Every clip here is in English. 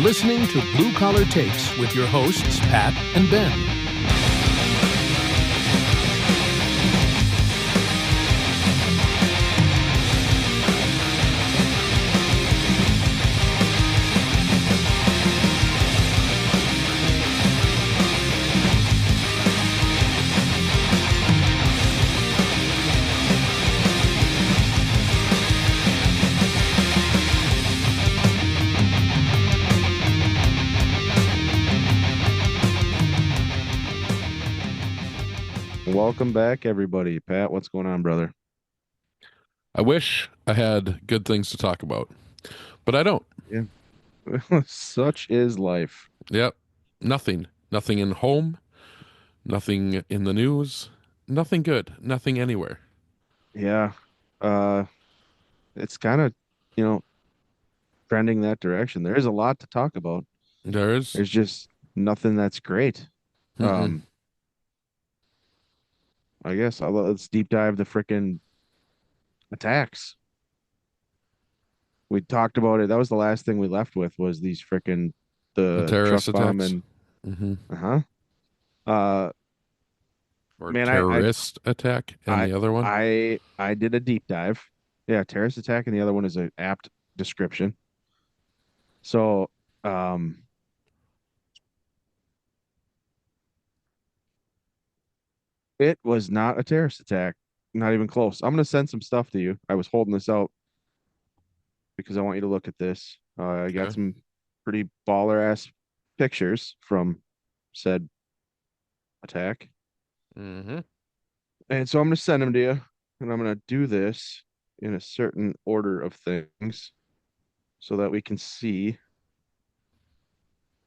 listening to Blue Collar Takes with your hosts, Pat and Ben. Welcome back, everybody. Pat, what's going on, brother? I wish I had good things to talk about, but I don't. Yeah. Such is life. Yep. Nothing. Nothing in home, nothing in the news, nothing good, nothing anywhere. Yeah. Uh, it's kind of, you know, trending that direction. There is a lot to talk about. There's There's just nothing that's great. mm-mm. Um, I guess let's deep dive the freaking attacks. We talked about it. That was the last thing we left with was these freaking The the truck terrorist bomb attacks. and Mm-hmm. uh-huh. Uh Or man, terrorist attack and I the other one. I did a deep dive. Yeah, terrorist attack and the other one is an apt description. So, um, it was not a terrorist attack, not even close. I'm gonna send some stuff to you. I was holding this out because I want you to look at this. I got Okay. some pretty baller ass pictures from said attack, Mm-hmm. and so I'm gonna send them to you, and I'm gonna do this in a certain order of things so that we can see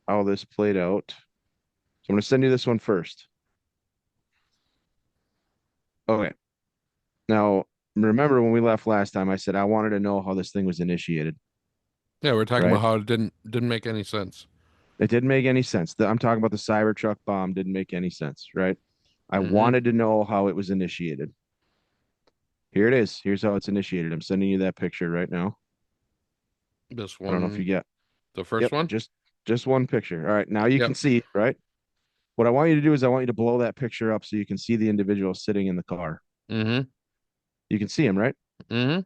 how this played out. So I'm gonna send you this one first. Okay. Now, remember when we left last time, I said I wanted to know how this thing was initiated, Yeah, we're talking about right? how it didn't make any sense. It didn't make any sense. I'm talking about the Cybertruck bomb didn't make any sense, right? I Mm-hmm. wanted to know how it was initiated. Here it is. Here's how it's initiated. I'm sending you that picture right now. This I don't know if you one, get. the first Yep, one. just one picture. All right, now you Yep. can see, right? What I want you to do is I want you to blow that picture up so you can see the individual sitting in the car. Mm-hmm. You can see him, right? Mm-hmm.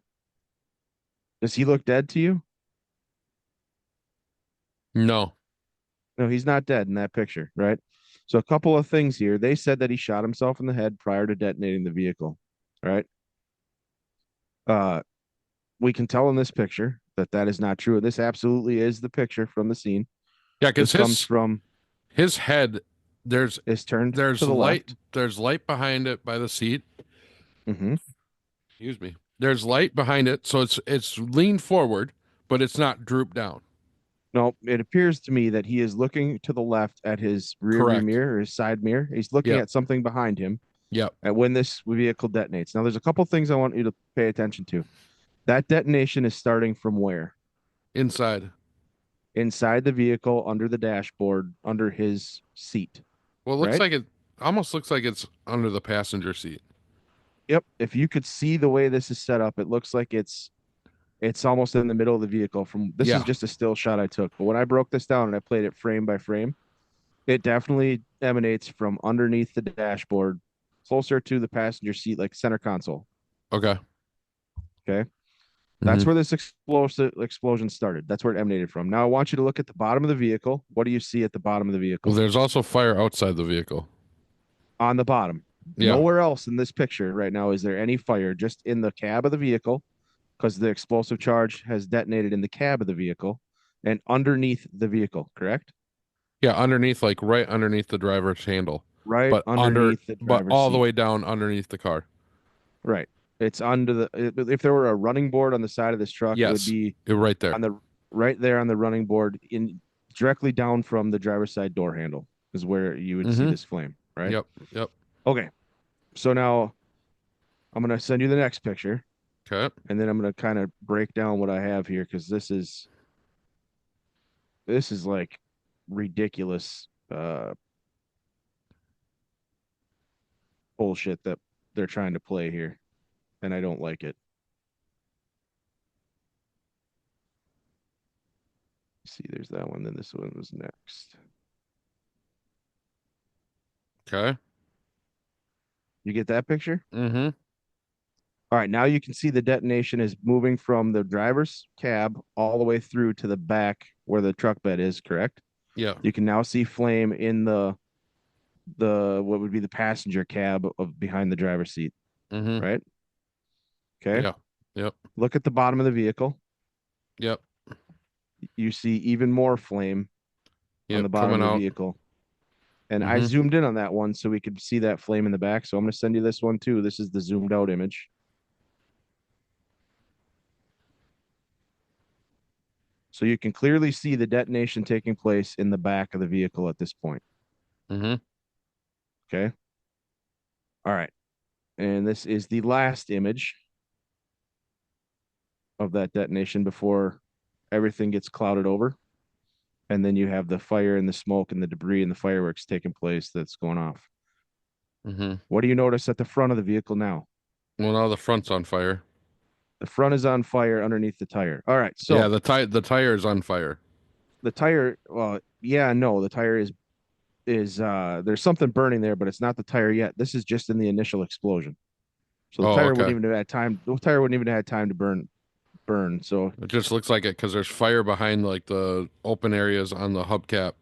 Does he look dead to you? No. No, he's not dead in that picture, right? So a couple of things here. They said that he shot himself in the head prior to detonating the vehicle. All right. Uh, we can tell in this picture that that is not true. This absolutely is the picture from the scene. Yeah, because This comes from his head, there's is turned to the left. there's light behind it by the seat. Mm-hmm. Excuse me. There's light behind it, so it's leaned forward, but it's not drooped down. No, it appears to me that he is looking to the left at his rear view Correct. mirror or his side mirror. He's looking Yep. at something behind him Yep. at when this vehicle detonates. Now, there's a couple things I want you to pay attention to. That detonation is starting from where? Inside. Inside the vehicle, under the dashboard, under his seat, Well, it looks right? like it almost looks like it's under the passenger seat. Yep. If you could see the way this is set up, it looks like it's almost in the middle of the vehicle. From this is Yeah. just a still shot I took, but when I broke this down and I played it frame by frame, it definitely emanates from underneath the dashboard, closer to the passenger seat, like center console. Okay. Okay. That's Mm-hmm. where this explosion started. That's where it emanated from. Now I want you to look at the bottom of the vehicle. What do you see at the bottom of the Well, vehicle? there's also fire outside the vehicle. On the bottom. Yeah. Nowhere else in this picture right now is there any fire, just in the cab of the vehicle, because the explosive charge has detonated in the cab of the vehicle and underneath the vehicle, correct? Yeah, underneath, like right underneath the driver's handle, Right but underneath the but driver's all the seat. way down underneath the car. Right. It's under the, if there were a running board on the side of this truck, it would Yes. be You're right there. on the right there on the running board in directly down from the driver's side door handle is where you would see Mm-hmm. this flame, right? Yep. Yep. Okay. So now I'm going to send you the next picture Okay. and then I'm going to kind of break down what I have here because this is like ridiculous bullshit that they're trying to play here and I don't like it. see, there's that one. Then this one was next. Okay. You get that picture? Mm-hmm. All right, now you can see the detonation is moving from the driver's cab all the way through to the back where the truck bed is, correct? Yeah. You can now see flame in the what would be the passenger cab of behind the driver's seat, Mm-hmm. right? Okay. Yeah. Yep. Look at the bottom of the vehicle. Yep. You see even more flame on Yep. the bottom Coming of the out. vehicle. And I Mm-hmm. zoomed in on that one so we could see that flame in the back. So I'm going to send you this one too. This is the zoomed out image. So you can clearly see the detonation taking place in the back of the vehicle at this point. Mm-hmm. Okay. All right. And this is the last image of that detonation before everything gets clouded over. And then you have the fire and the smoke and the debris and the fireworks taking place that's going off. Mm-hmm. What do you notice at the front of the vehicle now? Well, now the front's on fire. The front is on fire underneath the tire. All right. Yeah, So the tire is on fire. the tire, well, yeah, no, the tire is there's something burning there, but it's not the tire yet. This is just in the initial explosion. So the Oh, tire wouldn't okay. even have had time. The tire wouldn't even have had time to burn. So It just looks like it because there's fire behind like the open areas on the hubcap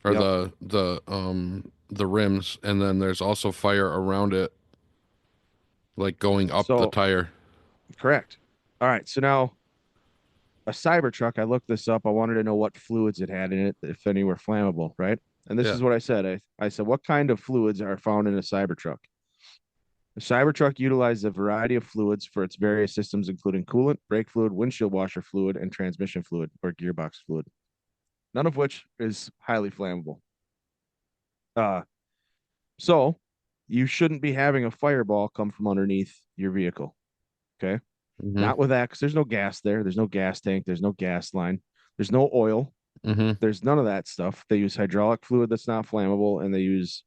or yep. the rims, and then there's also fire around it, like going up the So tire. correct. All right. So now a Cybertruck, I looked this up. I wanted to know what fluids it had in it, if any were flammable, right? And this Yeah. is what I said. I said, what kind of fluids are found in a Cybertruck? The Cybertruck utilizes a variety of fluids for its various systems, including coolant, brake fluid, windshield washer fluid, and transmission fluid or gearbox fluid, none of which is highly flammable. Uh, so you shouldn't be having a fireball come from underneath your vehicle. Okay. Mm-hmm. Not with that, because there's no gas there. There's no gas tank. There's no gas line. There's no oil. Mm-hmm. There's none of that stuff. They use hydraulic fluid that's not flammable, and they use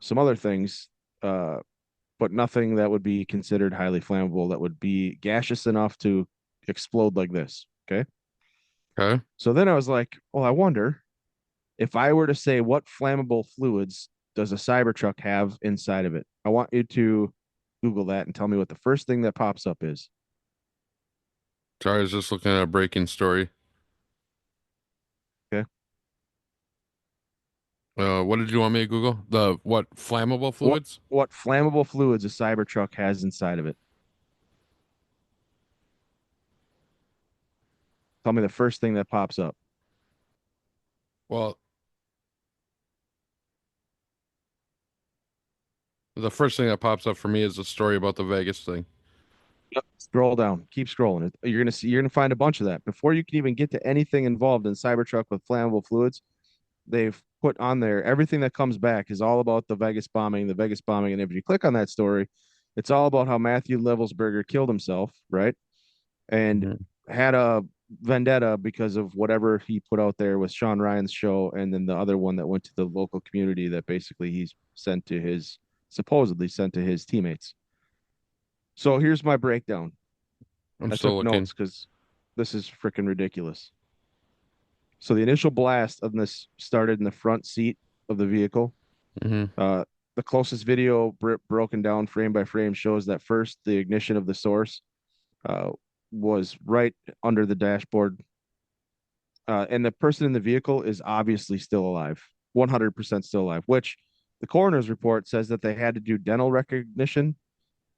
some other things, but nothing that would be considered highly flammable that would be gaseous enough to explode like this. Okay. Okay. So then I was like, well, I wonder if I were to say what flammable fluids does a Cybertruck have inside of it? I want you to Google that and tell me what the first thing that pops up is. Sorry, I was just looking at a breaking story. Okay. What did you want me to Google? The what flammable What fluids? what flammable fluids a Cybertruck has inside of it? Tell me the first thing that pops up. Well, the first thing that pops up for me is the story about the Vegas thing. Scroll down. Keep scrolling. You're gonna find a bunch of that. Before you can even get to anything involved in Cybertruck with flammable fluids, they've put on there everything that comes back is all about the Vegas bombing, and if you click on that story, it's all about how Matthew Levelsberger killed himself, right? And Mm-hmm. had a vendetta because of whatever he put out there with Sean Ryan's show, and then the other one that went to the local community that basically he's supposedly sent to his teammates. So here's my breakdown. I'm I still took looking. notes because this is freaking ridiculous. So the initial blast of this started in the front seat of the vehicle. Mm-hmm. Uh, the closest video broken down frame by frame shows that first the ignition of the source uh, was right under the dashboard, and the person in the vehicle is obviously still alive, 100% still alive. Which the coroner's report says that they had to do dental recognition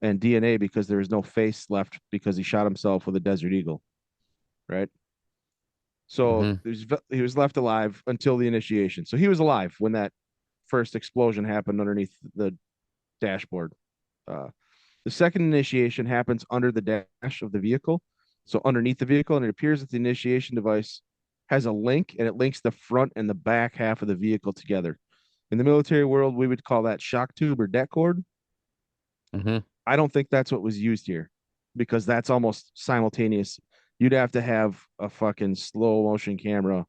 and DNA because there was no face left because he shot himself with a Desert Eagle, right? So Mm-hmm. he was left alive until the initiation. So he was alive when that first explosion happened underneath the dashboard. Uh, the second initiation happens under the dash of the vehicle, so underneath the vehicle, and it appears that the initiation device has a link, and it links the front and the back half of the vehicle together. In the military world, we would call that shock tube or det cord. Mm-hmm. I don't think that's what was used here because that's almost simultaneous. You'd have to have a fucking slow motion camera,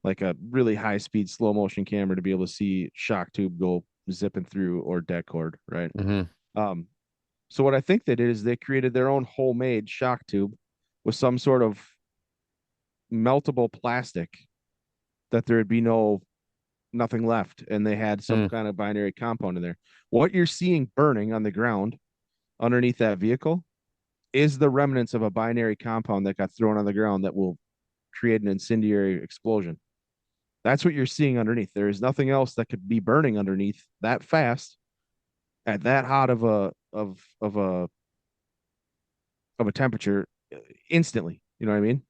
like a really high speed slow motion camera, to be able to see shock tube go zipping through or det cord, right? Mm-hmm. Um, so what I think they did is they created their own homemade shock tube with some sort of meltable plastic that there would be nothing left, and they had some kind of binary compound in there. What you're seeing burning on the ground underneath that vehicle is the remnants of a binary compound that got thrown on the ground that will create an incendiary explosion. That's what you're seeing underneath. There is nothing else that could be burning underneath that fast at that hot of a temperature instantly. You know what I mean?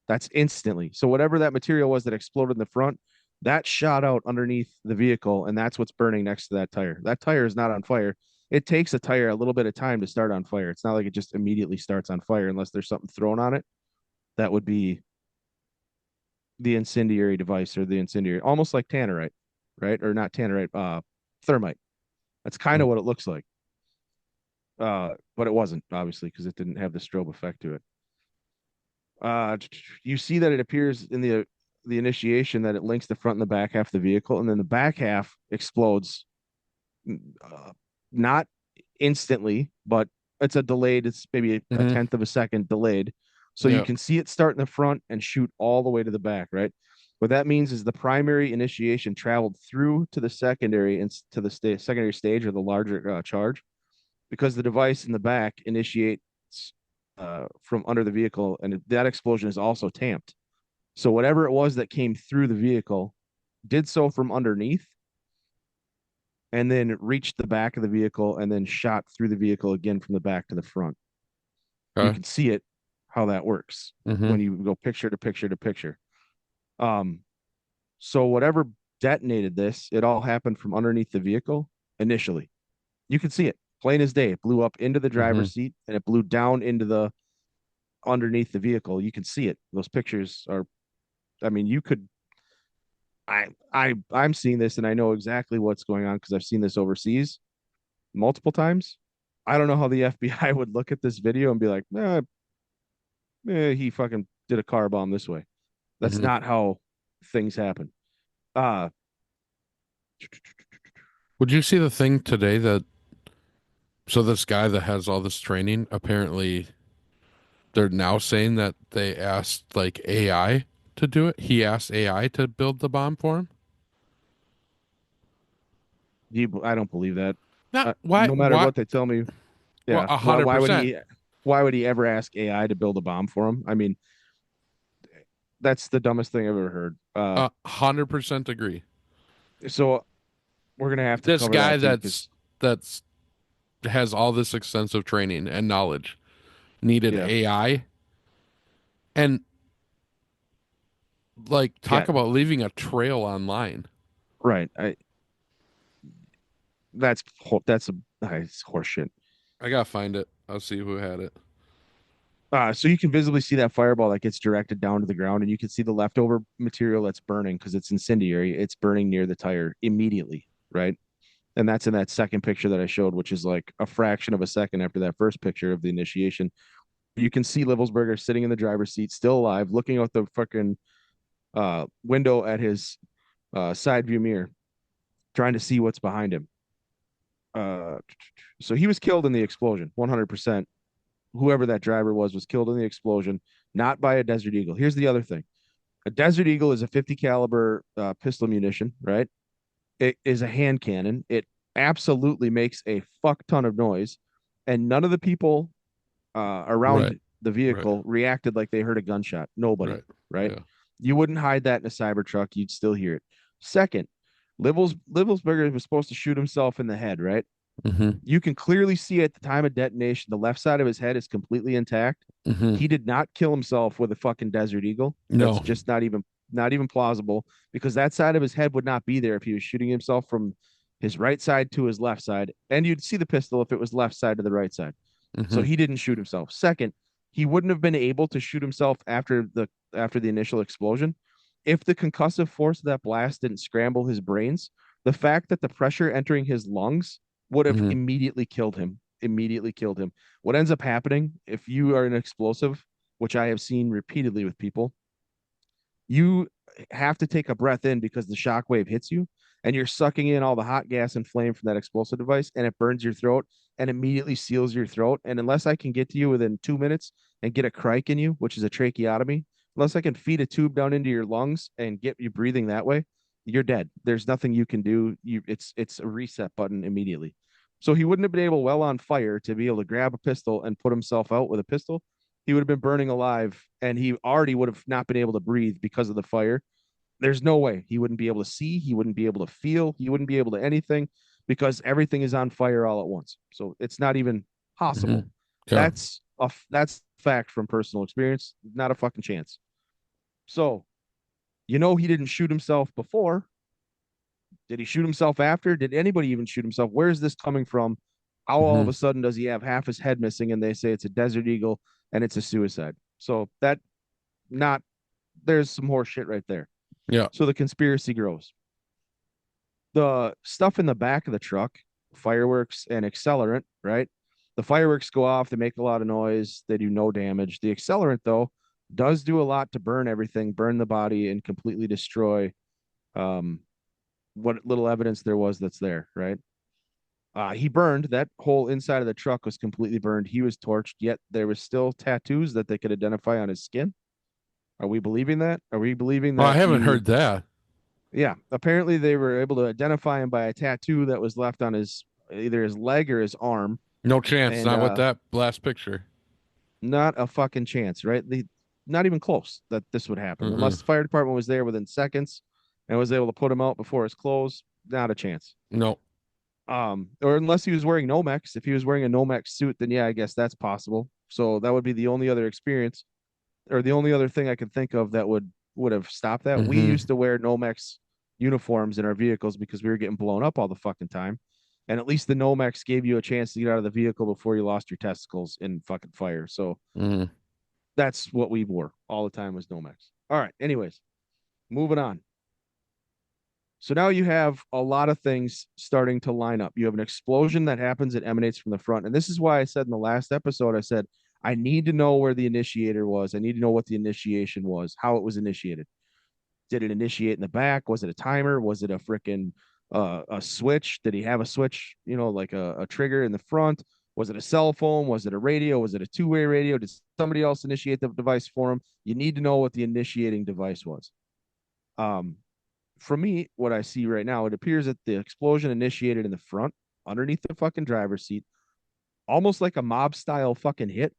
That's instantly. So whatever that material was that exploded in the front, that shot out underneath the vehicle, and that's what's burning next to that tire. That tire is not on fire. It takes a tire a little bit of time to start on fire. It's not like it just immediately starts on fire unless there's something thrown on it. That would be the incendiary device or the incendiary, almost like tannerite, right? Or not tannerite, thermite. That's kind of what it looks like. But it wasn't, obviously, because it didn't have the strobe effect to it. You see that it appears in the initiation that it links the front and the back half of the vehicle, and then the back half explodes, not instantly, but it's a delayed. It's maybe a tenth of a second delayed, so you can see it start in the front and shoot all the way to the back, right? What that means is the primary initiation traveled through to the secondary and to the secondary stage or the larger charge, because the device in the back initiates from under the vehicle, and that explosion is also tamped. So whatever it was that came through the vehicle did so from underneath, and then reached the back of the vehicle and then shot through the vehicle again from the back to the front. You can see it, how that works when you go picture to picture to picture. So whatever detonated this, it all happened from underneath the vehicle initially. You can see it plain as day. It blew up into the driver's seat and it blew down into the underneath the vehicle. You can see it. Those pictures are, I mean, you could, I'm seeing this and I know exactly what's going on because I've seen this overseas multiple times. I don't know how the FBI would look at this video and be like, he fucking did a car bomb this way. That's not how things happen. Would you see the thing today that, so this guy that has all this training, apparently they're now saying that they asked like AI to do it. He asked AI to build the bomb for him. I don't believe that. Not why? No matter Why? what they tell me. Well, Yeah. 100%. Why would he ever ask AI to build a bomb for him? I mean, that's the dumbest thing I've ever heard. 100% agree. So we're gonna have to This cover guy that too, that's has all this extensive training and knowledge needed AI, and like talk about leaving a trail online. Right. That's it's horseshit. I gotta find it. I'll see who had it. So you can visibly see that fireball that gets directed down to the ground, and you can see the leftover material that's burning because it's incendiary. It's burning near the tire immediately, right? And that's in that second picture that I showed, which is like a fraction of a second after that first picture of the initiation. You can see Livelsberger sitting in the driver's seat, still alive, looking out the fucking window at his side view mirror, trying to see what's behind him. So he was killed in the explosion, 100%. Whoever that driver was killed in the explosion, not by a Desert Eagle. Here's the other thing. A Desert Eagle is a 50 caliber pistol munition, right? It is a hand cannon. It absolutely makes a fuck ton of noise. And none of the people around the vehicle reacted like they heard a gunshot. Nobody, right? Yeah. You wouldn't hide that in a Cybertruck. You'd still hear it. Second, Livelsberger was supposed to shoot himself in the head, right? You can clearly see at the time of detonation, the left side of his head is completely intact. He did not kill himself with a fucking Desert Eagle. That's just not even plausible, because that side of his head would not be there if he was shooting himself from his right side to his left side. And you'd see the pistol if it was left side to the right side. So he didn't shoot himself. Second, he wouldn't have been able to shoot himself after the initial explosion if the concussive force of that blast didn't scramble his brains. The fact that the pressure entering his lungs would have immediately killed him. What ends up happening if you are an explosive, which I have seen repeatedly with people, you have to take a breath in because the shock wave hits you and you're sucking in all the hot gas and flame from that explosive device, and it burns your throat and immediately seals your throat. And unless I can get to you within 2 minutes and get a crike in you, which is a tracheotomy, unless I can feed a tube down into your lungs and get you breathing that way, you're dead. There's nothing you can do. It's a reset button immediately. So he wouldn't have been able, well on fire, to be able to grab a pistol and put himself out with a pistol. He would have been burning alive, and he already would have not been able to breathe because of the fire. There's no way he wouldn't be able to see. He wouldn't be able to feel. He wouldn't be able to anything because everything is on fire all at once. So it's not even possible. Yeah. That's fact from personal experience. Not a fucking chance. So, he didn't shoot himself before. Did he shoot himself after? Did anybody even shoot himself? Where is this coming from? How all of a sudden does he have half his head missing and they say it's a Desert Eagle and it's a suicide? So there's some horse shit right there. Yeah. So the conspiracy grows. The stuff in the back of the truck, fireworks and accelerant, right? The fireworks go off, they make a lot of noise, they do no damage. The accelerant, though, does do a lot to burn everything, burn the body, and completely destroy what little evidence there was that's there, right? He burned. That whole inside of the truck was completely burned. He was torched, yet there was still tattoos that they could identify on his skin. Are we believing that? Are we believing that? I haven't heard that. Yeah, apparently they were able to identify him by a tattoo that was left on either his leg or his arm. No chance. And, not with that last picture. Not a fucking chance, right? Not even close that this would happen. Unless the fire department was there within seconds and was able to put him out before his clothes, not a chance. No. Or unless he was wearing Nomex. If he was wearing a Nomex suit, then yeah, I guess that's possible. So that would be the only other experience, or the only other thing I could think of that would have stopped that. We used to wear Nomex uniforms in our vehicles because we were getting blown up all the fucking time. And at least the Nomex gave you a chance to get out of the vehicle before you lost your testicles in fucking fire. So that's what we wore all the time, was Nomex. All right. Anyways, moving on. So now you have a lot of things starting to line up. You have an explosion that happens that emanates from the front. And this is why I said in the last episode, I said, I need to know where the initiator was. I need to know what the initiation was, how it was initiated. Did it initiate in the back? Was it a timer? Was it a freaking a switch? Did he have a switch, like a trigger in the front? Was it a cell phone? Was it a radio? Was it a two-way radio? Did somebody else initiate the device for him? You need to know what the initiating device was. For me, what I see right now, it appears that the explosion initiated in the front, underneath the fucking driver's seat, almost like a mob style fucking hit.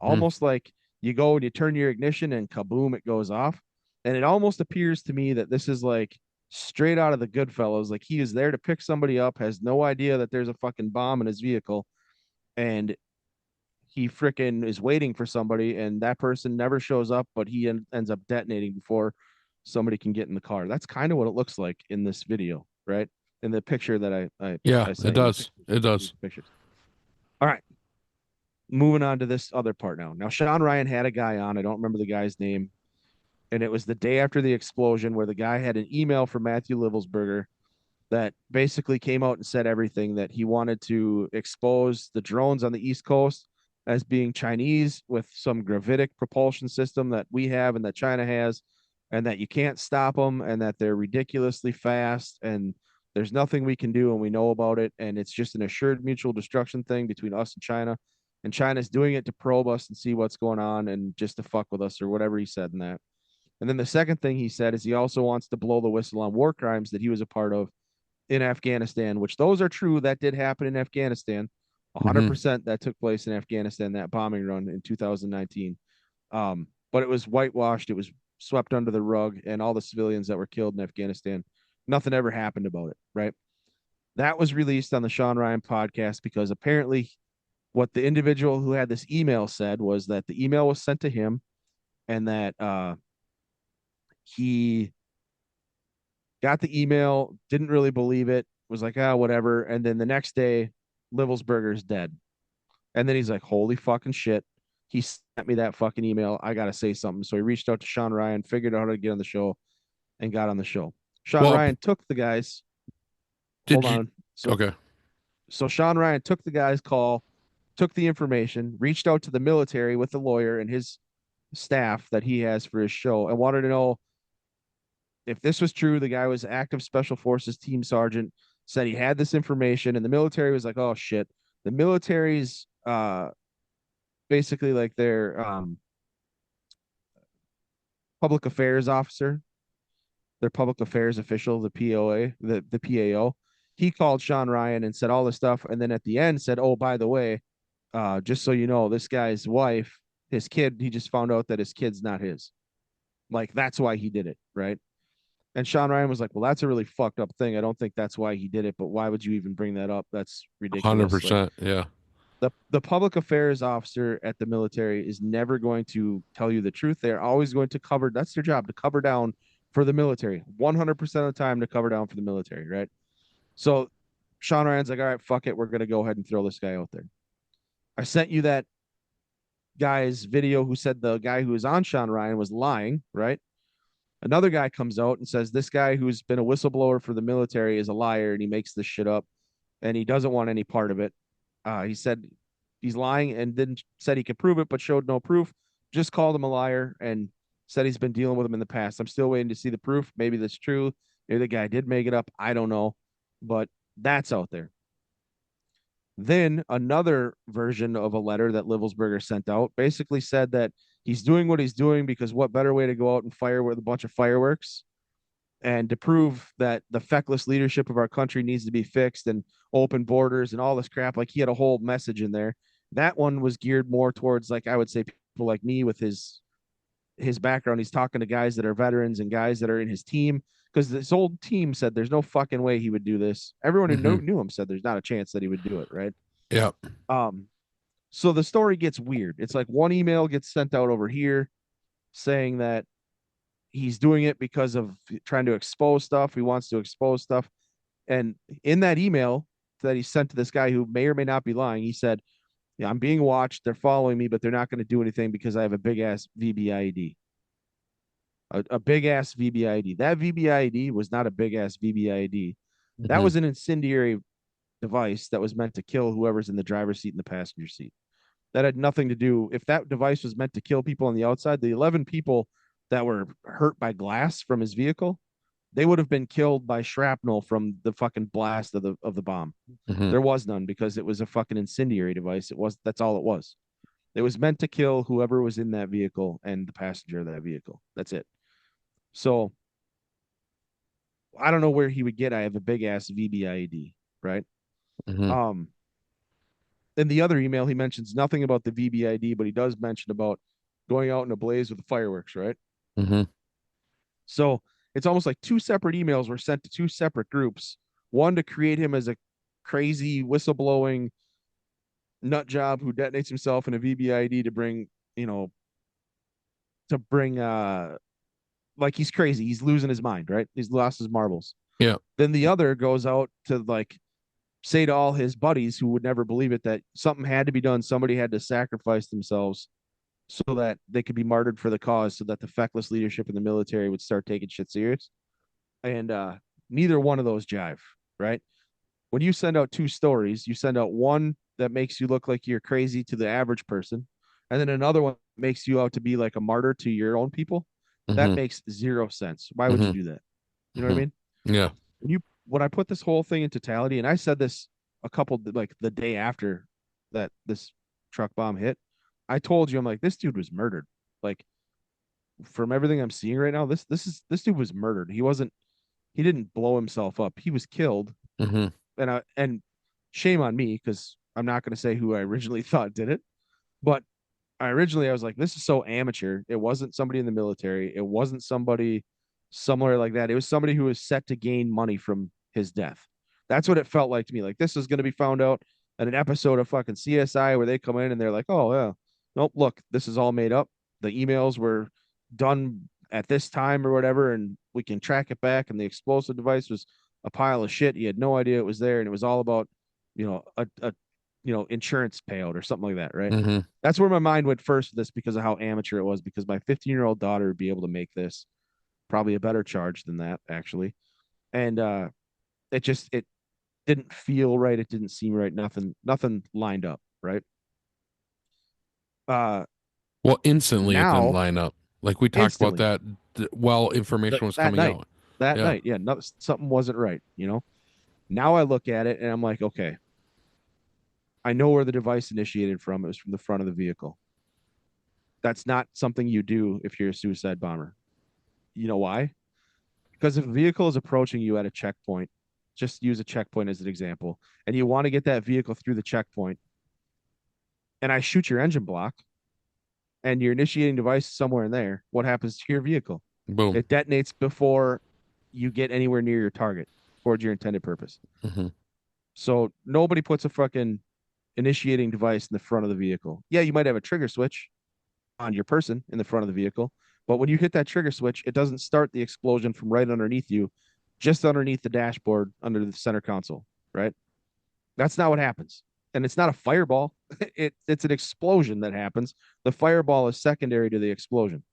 Almost like you go and you turn your ignition and kaboom, it goes off. And it almost appears to me that this is like straight out of the Goodfellas. Like he is there to pick somebody up, has no idea that there's a fucking bomb in his vehicle, and he freaking is waiting for somebody, and that person never shows up, but he ends up detonating before somebody can get in the car. That's kind of what it looks like in this video, right? In the picture that I it does. It does. Pictures. All right. Moving on to this other part now. Now, Sean Ryan had a guy on. I don't remember the guy's name. And it was the day after the explosion where the guy had an email from Matthew Livelsberger that basically came out and said everything, that he wanted to expose the drones on the East Coast as being Chinese with some gravitic propulsion system that we have and that China has, and that you can't stop them, and that they're ridiculously fast, and there's nothing we can do, and we know about it, and it's just an assured mutual destruction thing between us and China. And China's doing it to probe us and see what's going on and just to fuck with us, or whatever he said in that. And then the second thing he said is he also wants to blow the whistle on war crimes that he was a part of in Afghanistan, which those are true. That did happen in Afghanistan. 100% that took place in Afghanistan, that bombing run in 2019. But it was whitewashed. It was swept under the rug, and all the civilians that were killed in Afghanistan, nothing ever happened about it, right? That was released on the Sean Ryan podcast because apparently what the individual who had this email said was that the email was sent to him, and that he got the email, didn't really believe it, was like, whatever. And then the next day, Livelsberger's dead. And then he's like, holy fucking shit. He sent me that fucking email. I got to say something. So he reached out to Sean Ryan, figured out how to get on the show, and got on the show. Sean Ryan took the guys. Okay. So Sean Ryan took the guy's call, took the information, reached out to the military with the lawyer and his staff that he has for his show, and wanted to know if this was true. The guy was active special forces team sergeant, said he had this information, and the military was like, oh shit. The military's basically like their public affairs officer, their public affairs official, the POA, the PAO, he called Sean Ryan and said all this stuff, and then at the end said, "Oh, by the way, just so you know, this guy's wife, his kid, he just found out that his kid's not his. Like that's why he did it, right?" And Sean Ryan was like, "Well, that's a really fucked up thing. I don't think that's why he did it, but why would you even bring that up? That's ridiculous." Like 100%. Yeah. the public affairs officer at the military is never going to tell you the truth. They're always going to cover. That's their job, to cover down for the military. 100% of the time to cover down for the military, right? So Sean Ryan's like, "All right, fuck it. We're going to go ahead and throw this guy out there." I sent you that guy's video who said the guy who was on Sean Ryan was lying, right? Another guy comes out and says this guy who's been a whistleblower for the military is a liar and he makes this shit up and he doesn't want any part of it. He said he's lying and then said he could prove it, but showed no proof. Just called him a liar and said he's been dealing with him in the past. I'm still waiting to see the proof. Maybe that's true. Maybe the guy did make it up. I don't know, but that's out there. Then another version of a letter that Livelsberger sent out basically said that he's doing what he's doing because what better way to go out and fire with a bunch of fireworks and to prove that the feckless leadership of our country needs to be fixed and open borders and all this crap. Like he had a whole message in there. That one was geared more towards, like, I would say people like me with his background. He's talking to guys that are veterans and guys that are in his team because this old team said there's no fucking way he would do this. Everyone who Mm-hmm. knew him said there's not a chance that he would do it, right? Yeah. Um, so the story gets weird. It's like one email gets sent out over here saying that he's doing it because of trying to expose stuff. He wants to expose stuff. And in that email that he sent to this guy who may or may not be lying, he said, "Yeah, I'm being watched. They're following me, but they're not going to do anything because I have a big ass VBIED." A big ass VBIED. That VBIED was not a big ass VBIED. That Mm-hmm. was an incendiary device that was meant to kill whoever's in the driver's seat and the passenger seat. That had nothing to do. If that device was meant to kill people on the outside, the 11 people that were hurt by glass from his vehicle, they would have been killed by shrapnel from the fucking blast of the bomb. Mm-hmm. There was none because it was a fucking incendiary device. That's all it was. It was meant to kill whoever was in that vehicle and the passenger of that vehicle. That's it. So I don't know where he would get. I have a big ass VBIED, right? Mm-hmm. Um, in the other email, he mentions nothing about the VBID, but he does mention about going out in a blaze with the fireworks, right? Mm-hmm. So it's almost like two separate emails were sent to two separate groups. One to create him as a crazy whistleblowing nut job who detonates himself in a VBID to bring, you know, to bring like he's crazy. He's losing his mind, right? He's lost his marbles. Yeah. Then the other goes out to like say to all his buddies who would never believe it that something had to be done. Somebody had to sacrifice themselves so that they could be martyred for the cause, so that the feckless leadership in the military would start taking shit serious. And neither one of those jive, right? When you send out two stories, you send out one that makes you look like you're crazy to the average person, and then another one makes you out to be like a martyr to your own people. That Mm-hmm. makes zero sense. Why would you Mm-hmm. do that? You know what I mean? Mm-hmm. Yeah. When I put this whole thing in totality, and I said this a couple like the day after that this truck bomb hit, I told you I'm like this dude was murdered. Like from everything I'm seeing right now, this dude was murdered. He didn't blow himself up. He was killed. Mm-hmm. And shame on me because I'm not going to say who I originally thought did it, but I was like, this is so amateur. It wasn't somebody in the military. It wasn't somebody somewhere like that. It was somebody who was set to gain money from his death. That's what it felt like to me. Like this is going to be found out in an episode of fucking CSI where they come in and they're like, oh yeah, nope, look, this is all made up. The emails were done at this time or whatever, and we can track it back. And the explosive device was a pile of shit. He had no idea it was there, and it was all about, a insurance payout or something like that, right? Mm-hmm. That's where my mind went first with this because of how amateur it was. Because my 15-year-old daughter would be able to make this probably a better charge than that actually, and it didn't feel right. It didn't seem right. Nothing lined up right. Uh, Well, instantly it didn't Now line up. Like we talked about instantly that while information was that coming night, out. that Yeah. night, yeah, no, something wasn't right. Now I look at it and I'm like, okay, I know where the device initiated from. It was from the front of the vehicle. That's not something you do if you're a suicide bomber. You know why? Because if a vehicle is approaching you at a checkpoint, just use a checkpoint as an example, and you want to get that vehicle through the checkpoint, and I shoot your engine block, and your initiating device is somewhere in there, what happens to your vehicle? Boom. It detonates before you get anywhere near your target towards your intended purpose. Mm-hmm. So nobody puts a fucking initiating device in the front of the vehicle. Yeah, you might have a trigger switch on your person in the front of the vehicle, but when you hit that trigger switch, it doesn't start the explosion from right underneath you, just underneath the dashboard under the center console, right? That's not what happens. And it's not a fireball. It's an explosion that happens. The fireball is secondary to the explosion.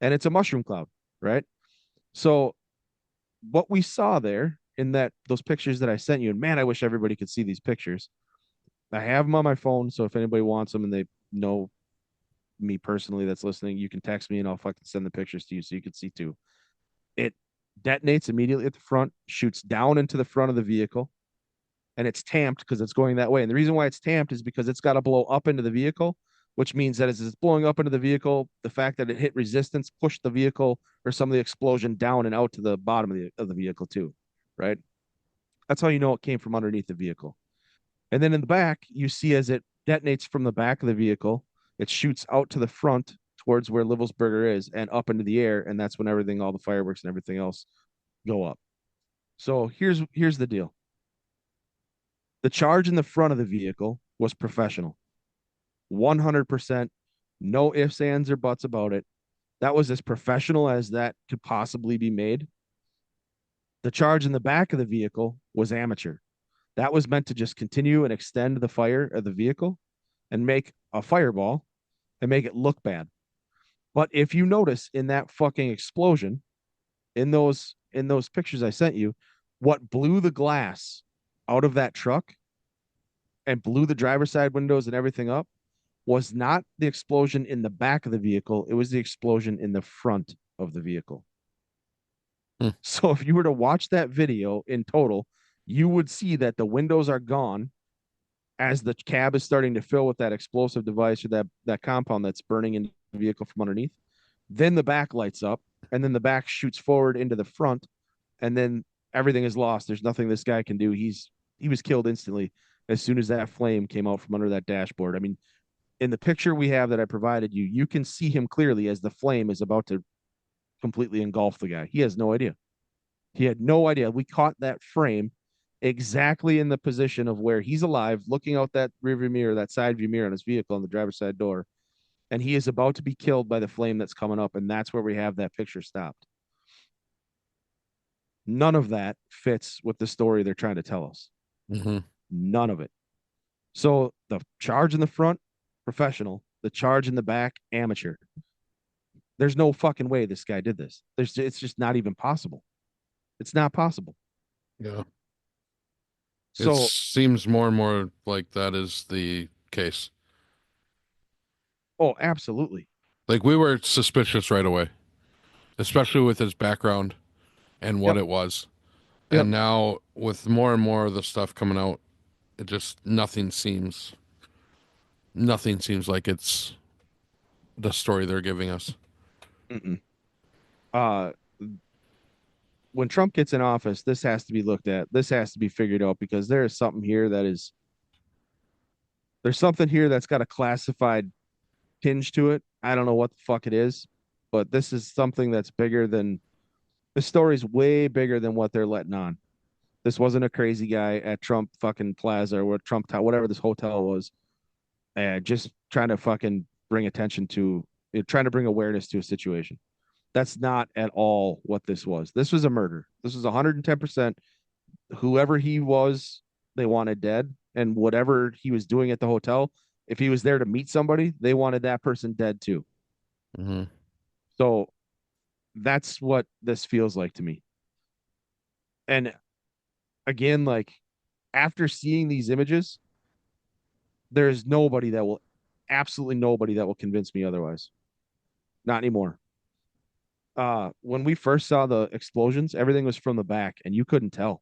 And it's a mushroom cloud, right? So what we saw there in those pictures that I sent you, and man, I wish everybody could see these pictures. I have them on my phone, so if anybody wants them and they know me personally that's listening, you can text me and I'll fucking send the pictures to you so you can see too. It detonates immediately at the front, shoots down into the front of the vehicle, and it's tamped because it's going that way. And the reason why it's tamped is because it's got to blow up into the vehicle, which means that as it's blowing up into the vehicle, the fact that it hit resistance pushed the vehicle or some of the explosion down and out to the bottom of the vehicle too, right? That's how you know it came from underneath the vehicle. And then in the back, you see as it detonates from the back of the vehicle, it shoots out to the front towards where Livelsberger is and up into the air, and that's when everything, all the fireworks and everything else, go up. So here's the deal. The charge in the front of the vehicle was professional. 100%, no ifs, ands, or buts about it. That was as professional as that could possibly be made. The charge in the back of the vehicle was amateur. That was meant to just continue and extend the fire of the vehicle and make a fireball and make it look bad. But if you notice in that fucking explosion, in those pictures I sent you, what blew the glass out of that truck and blew the driver's side windows and everything up was not the explosion in the back of the vehicle. It was the explosion in the front of the vehicle. Hmm. So if you were to watch that video in total, you would see that the windows are gone as the cab is starting to fill with that explosive device or that compound that's burning in the vehicle from underneath. Then the back lights up, and then the back shoots forward into the front, and then everything is lost. There's nothing this guy can do. He was killed instantly as soon as that flame came out from under that dashboard. I mean, in the picture we have that I provided you, you can see him clearly as the flame is about to completely engulf the guy. He has no idea. He had no idea. We caught that frame exactly in the position of where he's alive, looking out that rearview mirror, that side view mirror on his vehicle on the driver's side door, and he is about to be killed by the flame that's coming up, and that's where we have that picture stopped. None of that fits with the story they're trying to tell us. Mm-hmm. None of it. So the charge in the front, professional. The charge in the back, amateur. There's no fucking way this guy did this. It's just not even possible. It's not possible. Yeah. So it seems more and more like that is the case. oh, absolutely. Like we were suspicious right away, especially with his background and what Yep. it was. Yep. And now with more and more of the stuff coming out, it just nothing seems like it's the story they're giving us. Mm-mm. Uh, when Trump gets in office, this has to be looked at. This has to be figured out because there is something here there's something here that's got a classified hinge to it. I don't know what the fuck it is, but this is something that's bigger than this story's way bigger than what they're letting on. This wasn't a crazy guy at Trump fucking Plaza or what Trump Tower, whatever this hotel was, just trying to fucking bring attention to, trying to bring awareness to a situation. That's not at all what this was. This was a murder. This was 110%. Whoever he was, they wanted dead. And whatever he was doing at the hotel, if he was there to meet somebody, they wanted that person dead too. Mm-hmm. So that's what this feels like to me. And again, like after seeing these images, there's absolutely nobody that will convince me otherwise. Not anymore. When we first saw the explosions, everything was from the back, and you couldn't tell.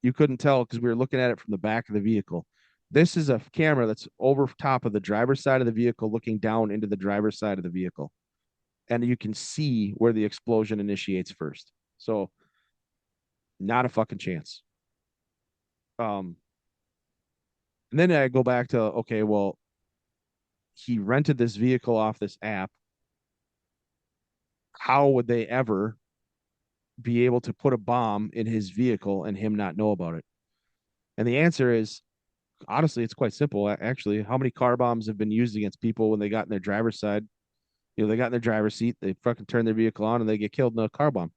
You couldn't tell because we were looking at it from the back of the vehicle. This is a camera that's over top of the driver's side of the vehicle, looking down into the driver's side of the vehicle. and you can see where the explosion initiates first. So not a fucking chance. Um, and then I go back to, okay, well, he rented this vehicle off this app. How would they ever be able to put a bomb in his vehicle and him not know about it? And the answer is, honestly, it's quite simple. Actually, how many car bombs have been used against people when they got in their driver's side? They got in their driver's seat, they fucking turn their vehicle on, and they get killed in a car bomb.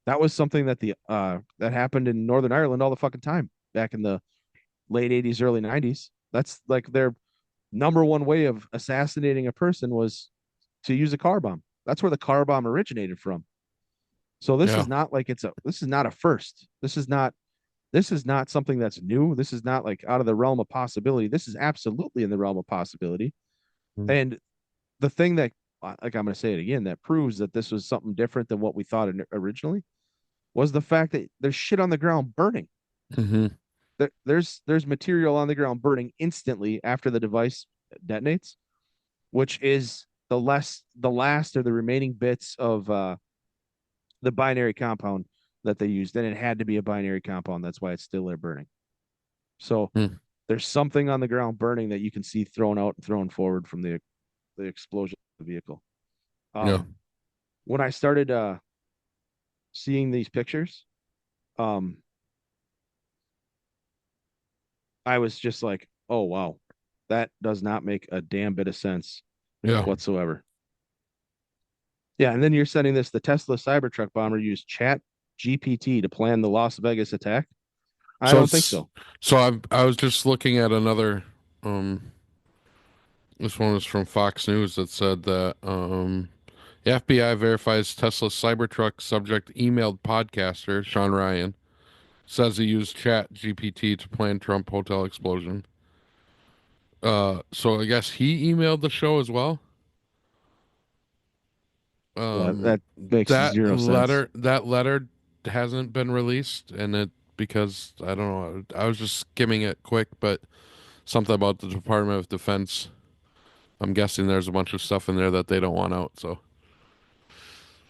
That was something that that happened in Northern Ireland all the fucking time back in the late 80s, early 90s. That's like their number one way of assassinating a person was to use a car bomb. That's where the car bomb originated from. So this Yeah. is not like this is not a first. This is not something that's new. This is not like out of the realm of possibility. This is absolutely in the realm of possibility. Mm. And the thing that, like I'm going to say it again, that proves that this was something different than what we thought originally was the fact that there's shit on the ground burning. Mm-hmm. There's material on the ground burning instantly after the device detonates, which is the last or the remaining bits of the binary compound that they used. And it had to be a binary compound. That's why it's still there burning. So Mm. there's something on the ground burning that you can see thrown out and thrown forward from the explosion of the vehicle. Yeah. When I started seeing these pictures, um, I was just like, oh wow, that does not make a damn bit of sense Yeah. whatsoever. Yeah, and then you're sending this. The Tesla Cybertruck bomber used Chat GPT to plan the Las Vegas attack. I So don't think it's so. so I was just looking at another this one was from Fox News that said that the FBI verifies Tesla's Cybertruck subject emailed podcaster Sean Ryan says he used Chat GPT to plan Trump hotel explosion. So I guess he emailed the show as well. Yeah, Um, that makes zero sense. that letter hasn't been released, and it because I don't know. I was just skimming it quick, but something about the Department of Defense. I'm guessing there's a bunch of stuff in there that they don't want out. So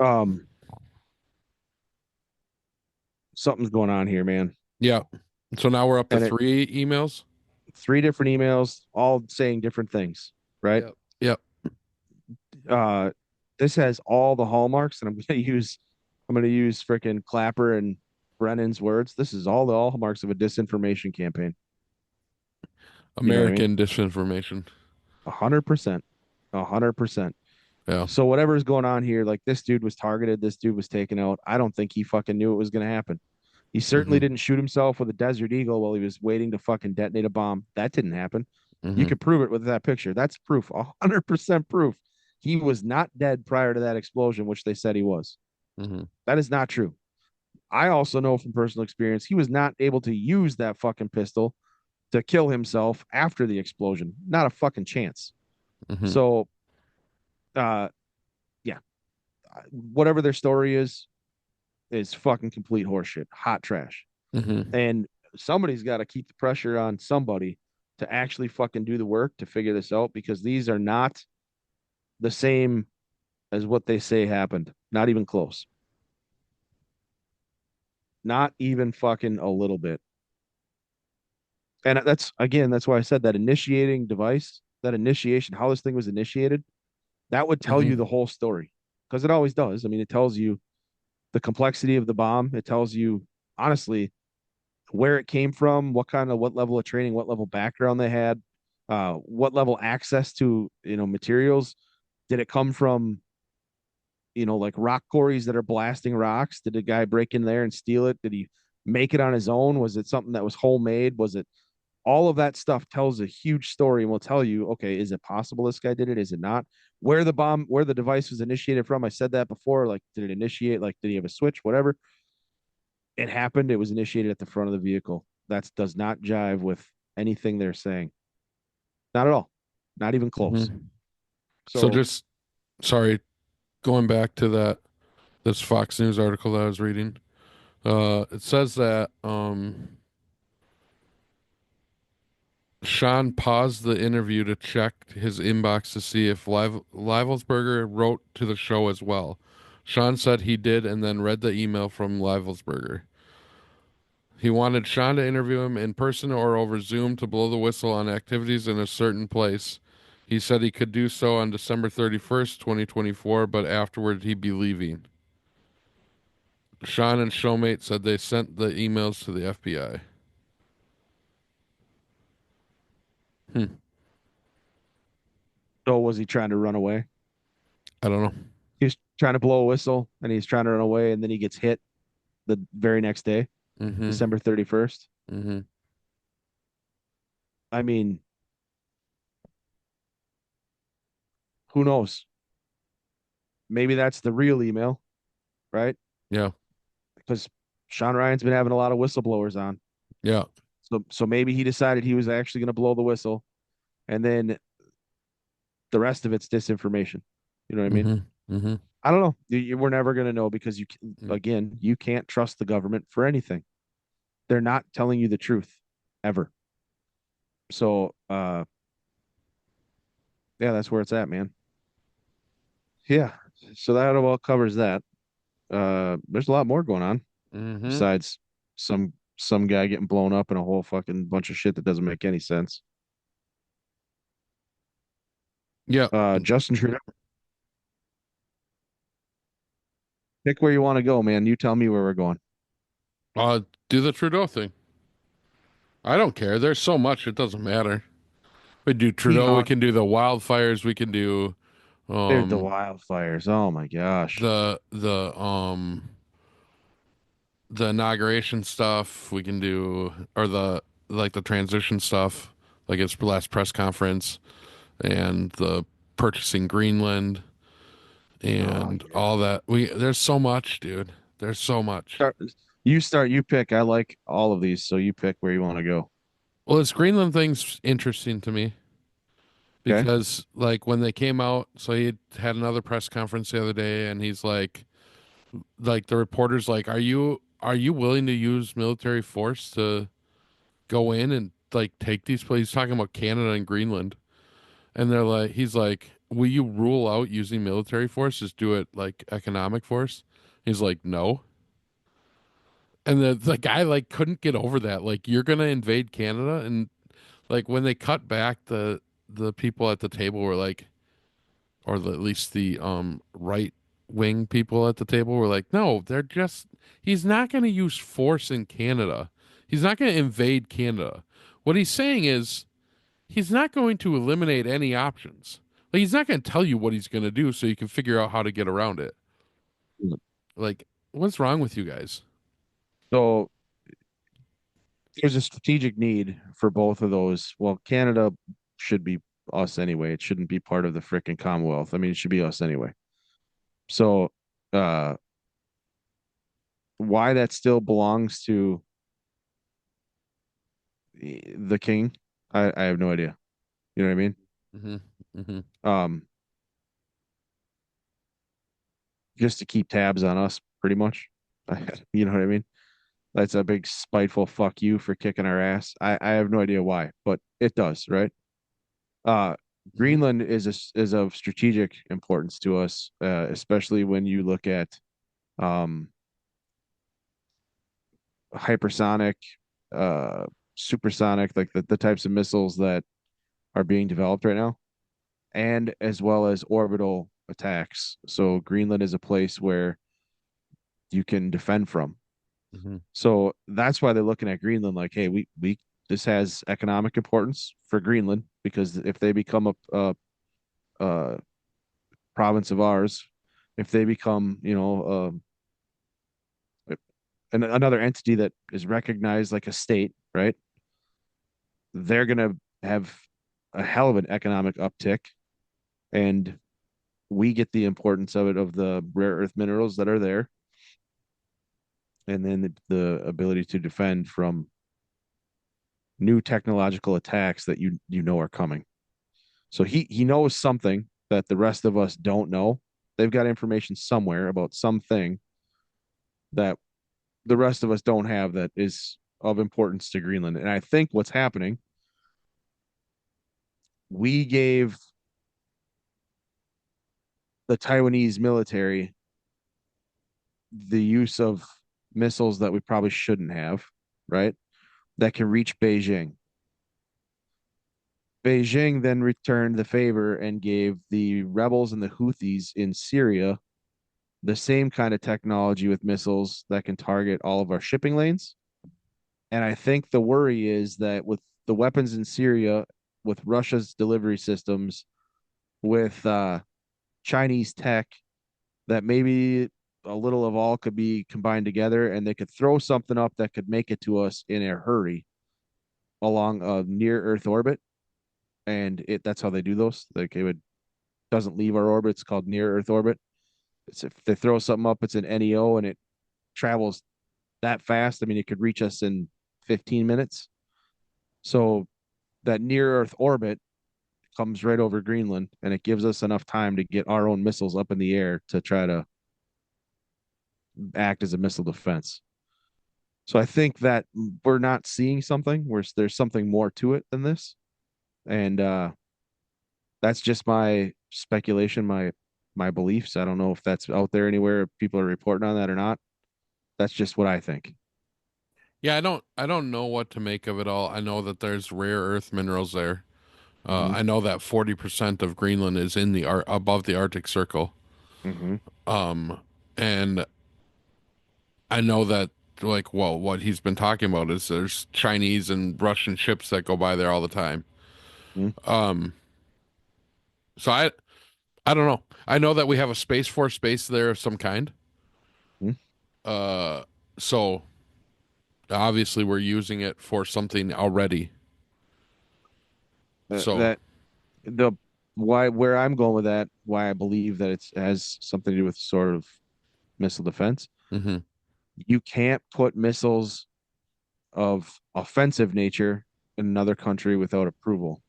Um, Something's going on here, man. yeah. So now we're up to And it three emails. three different emails, all saying different things, right? Yep. Yep. Uh, this has all the hallmarks, and I'm gonna use freaking Clapper and Brennan's words. This is all the hallmarks of a disinformation campaign. You know what I mean? American disinformation. 100%, 100%. Yeah. So whatever's going on here, like this dude was targeted, this dude was taken out. I don't think he fucking knew it was going to happen. He certainly Mm-hmm. didn't shoot himself with a Desert Eagle while he was waiting to fucking detonate a bomb. That didn't happen. You Mm-hmm. could prove it with that picture. That's proof, 100% proof. He was not dead prior to that explosion, which they said he was. Mm-hmm. That is not true. I also know from personal experience he was not able to use that fucking pistol to kill himself after the explosion. Not a fucking chance. Mm-hmm. So, uh, yeah, whatever their story is fucking complete horseshit, hot trash. Mm-hmm. And somebody's got to keep the pressure on somebody to actually fucking do the work to figure this out because these are not the same as what they say happened. Not even close. Not even fucking a little bit. And that's why I said that initiating device, that initiation, how this thing was initiated, that would tell you Mm-hmm. the whole story because it always does. I mean, it tells you the complexity of the bomb. It tells you honestly where it came from, what level of training, what level background they had, what level access to materials. Did it come from like rock quarries that are blasting rocks? Did a guy break in there and steal it? Did he make it on his own? Was it something that was homemade? Was it all of that stuff tells a huge story and will tell you, okay, is it possible this guy did it? Is it not? Where the device was initiated from? I said that before. Like, did it initiate? Like, did he have a switch? Whatever. It happened. It was initiated at the front of the vehicle. That does not jive with anything they're saying. Not at all. Not even close. Mm-hmm. So So, just sorry, going back to this Fox News article that I was reading. It says that Sean paused the interview to check his inbox to see if Livelsberger wrote to the show as well. Sean said he did and then read the email from Livelsberger. He wanted Sean to interview him in person or over Zoom to blow the whistle on activities in a certain place. He said he could do so on December 31st, 2024, but afterward he'd be leaving. Sean and Showmate said they sent the emails to the FBI. Hmm. So was he trying to run away? I don't know. He's trying to blow a whistle and he's trying to run away, and then he gets hit the very next day, Mm-hmm. December 31st. Mm-hmm. I mean, who knows? Maybe that's the real email, right? Yeah. Because Sean Ryan's been having a lot of whistleblowers on. Yeah. So maybe he decided he was actually going to blow the whistle, and then the rest of it's disinformation. You know what I mean? Mm-hmm. Mm-hmm. I don't know. We're never going to know because Mm. again, you can't trust the government for anything. They're not telling you the truth ever. So, yeah, that's where it's at, man. Yeah. So that about covers that. There's a lot more going on Mm-hmm. besides some guy getting blown up and a whole fucking bunch of shit that doesn't make any sense. Yeah. Justin Trudeau, pick where you want to go, man. You tell me where we're going. Do the Trudeau thing. I don't care. There's so much, it doesn't matter. We do He Trudeau, we hung, can do the wildfires, we can do Dude, the um wildfires. Oh my gosh. the inauguration stuff, we can do or the like the transition stuff, like his last press conference and the purchasing Greenland Oh and yeah. all that. There's so much, dude. There's so much. Start, you pick. I like all of these, so you pick where you want to go. Well, this Greenland thing's interesting to me Okay. because like when they came out, so he had another press conference the other day and he's like the reporter's like, are you willing to use military force to go in and like take these places?" He's talking about Canada and Greenland. And they're like, he's like, will you rule out using military force? Just do it like economic force. He's like, no. And the guy like couldn't get over that. Like, you're gonna invade Canada, and like when they cut back, the people at the table were like, or at least the right wing people at the table were like, no, they're just he's not gonna use force in Canada. He's not gonna invade Canada. What he's saying is he's not going to eliminate any options. Like he's not going to tell you what he's going to do so you can figure out how to get around it. Like what's wrong with you guys? So there's a strategic need for both of those. Well, Canada should be us anyway. It shouldn't be part of the frickin' Commonwealth. I mean, it should be us anyway. So, uh, why that still belongs to the king, I have no idea. You know what I mean? Mm-hmm. Mm-hmm. Um, just to keep tabs on us, pretty much. You know what I mean? That's a big spiteful fuck you for kicking our ass. I have no idea why, but it does, right? Uh, Mm-hmm. Greenland is of strategic importance to us, especially when you look at um, hypersonic, uh, supersonic, like the types of missiles that are being developed right now, and as well as orbital attacks. So Greenland is a place where you can defend from. Mm-hmm. So that's why they're looking at Greenland like, hey, we this has economic importance for Greenland because if they become a province of ours, if they become, another entity that is recognized like a state, right? They're gonna have a hell of an economic uptick, and we get the importance of it of the rare earth minerals that are there, and then the ability to defend from new technological attacks that you know are coming. So he knows something that the rest of us don't know. They've got information somewhere about something that the rest of us don't have that is of importance to Greenland. And I think what's happening we gave the Taiwanese military the use of missiles that we probably shouldn't have, right? That can reach Beijing. Beijing then returned the favor and gave the rebels and the Houthis in Syria the same kind of technology with missiles that can target all of our shipping lanes. And I think the worry is that with the weapons in Syria, with Russia's delivery systems, with Chinese tech, that maybe a little of all could be combined together and they could throw something up that could make it to us in a hurry along a near Earth orbit. And that's how they do those. Like it would doesn't leave our orbit. It's called near Earth orbit. It's if they throw something up, it's an NEO and it travels that fast. I mean, it could reach us in 15 minutes. So that near Earth orbit comes right over Greenland and it gives us enough time to get our own missiles up in the air to try to act as a missile defense. So I think that we're not seeing something where there's something more to it than this. And that's just my speculation, my beliefs. I don't know if that's out there anywhere, if people are reporting on that or not. That's just what I think. Yeah, I don't know what to make of it all. I know that there's rare earth minerals there. Mm-hmm. I know that 40% of Greenland is in the above the Arctic Circle. Mm-hmm. And I know that like well what he's been talking about is there's Chinese and Russian ships that go by there all the time. Um so I don't know. I know that we have a Space Force base there of some kind. Mm-hmm. Uh so obviously we're using it for something already. So, That the why where I'm going with that, why I believe that it has something to do with sort of missile defense. mhm, You can't put missiles of offensive nature in another country without approval.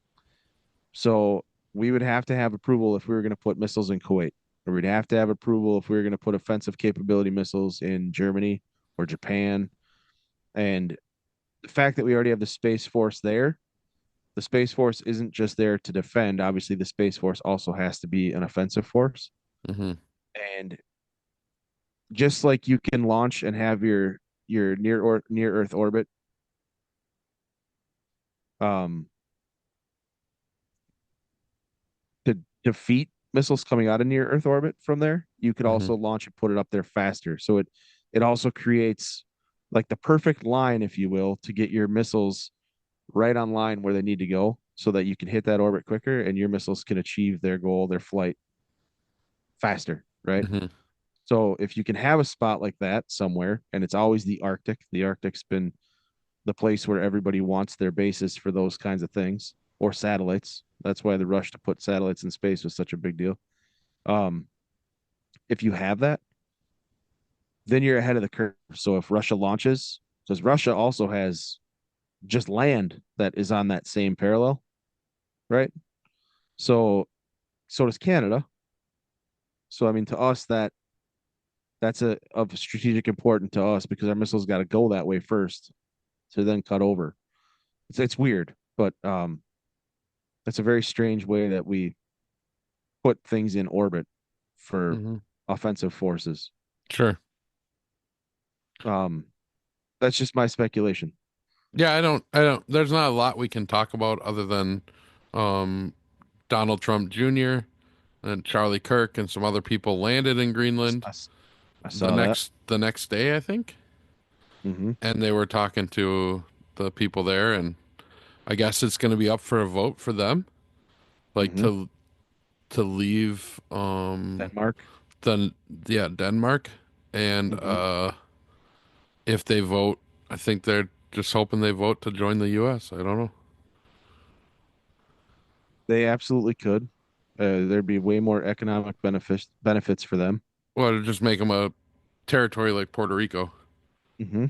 So we would have to have approval if we were going to put missiles in Kuwait, or we'd have to have approval if we were going to put offensive capability missiles in Germany or Japan. And the fact that we already have the Space Force there, the Space Force isn't just there to defend. Obviously, the Space Force also has to be an offensive force. mhm, And just like you can launch and have your near Earth orbit um, to defeat missiles coming out of near Earth orbit from there, you could mhm, also launch and put it up there faster. So it also creates like the perfect line, if you will, to get your missiles right on line where they need to go so that you can hit that orbit quicker and your missiles can achieve their goal, their flight faster, right? mhm, So if you can have a spot like that somewhere, and it's always the Arctic's been the place where everybody wants their bases for those kinds of things or satellites. That's why the rush to put satellites in space was such a big deal. Um, if you have that, then you're ahead of the curve. So if Russia launches, because Russia also has just land that is on that same parallel, right? So so does Canada. So I mean, to us that's of strategic importance to us because our missiles got to go that way first to then cut over. It's weird, but it's a very strange way that we put things in orbit for mhm. offensive forces. Sure. Um, that's just my speculation. Yeah, I don't there's not a lot we can talk about other than um Donald Trump Jr. and Charlie Kirk and some other people landed in Greenland I, I saw that. the next day, I think. Mm-hmm. And they were talking to the people there, and I guess it's going to be up for a vote for them, like Mm-hmm. to leave Denmark. the yeah, Denmark. And Mm-hmm. if they vote, I think they're just hoping they vote to join the US. I don't know. They absolutely could. There'd be way more economic benefits for them. Well, to just make them a territory like Puerto Rico. Mm-hmm.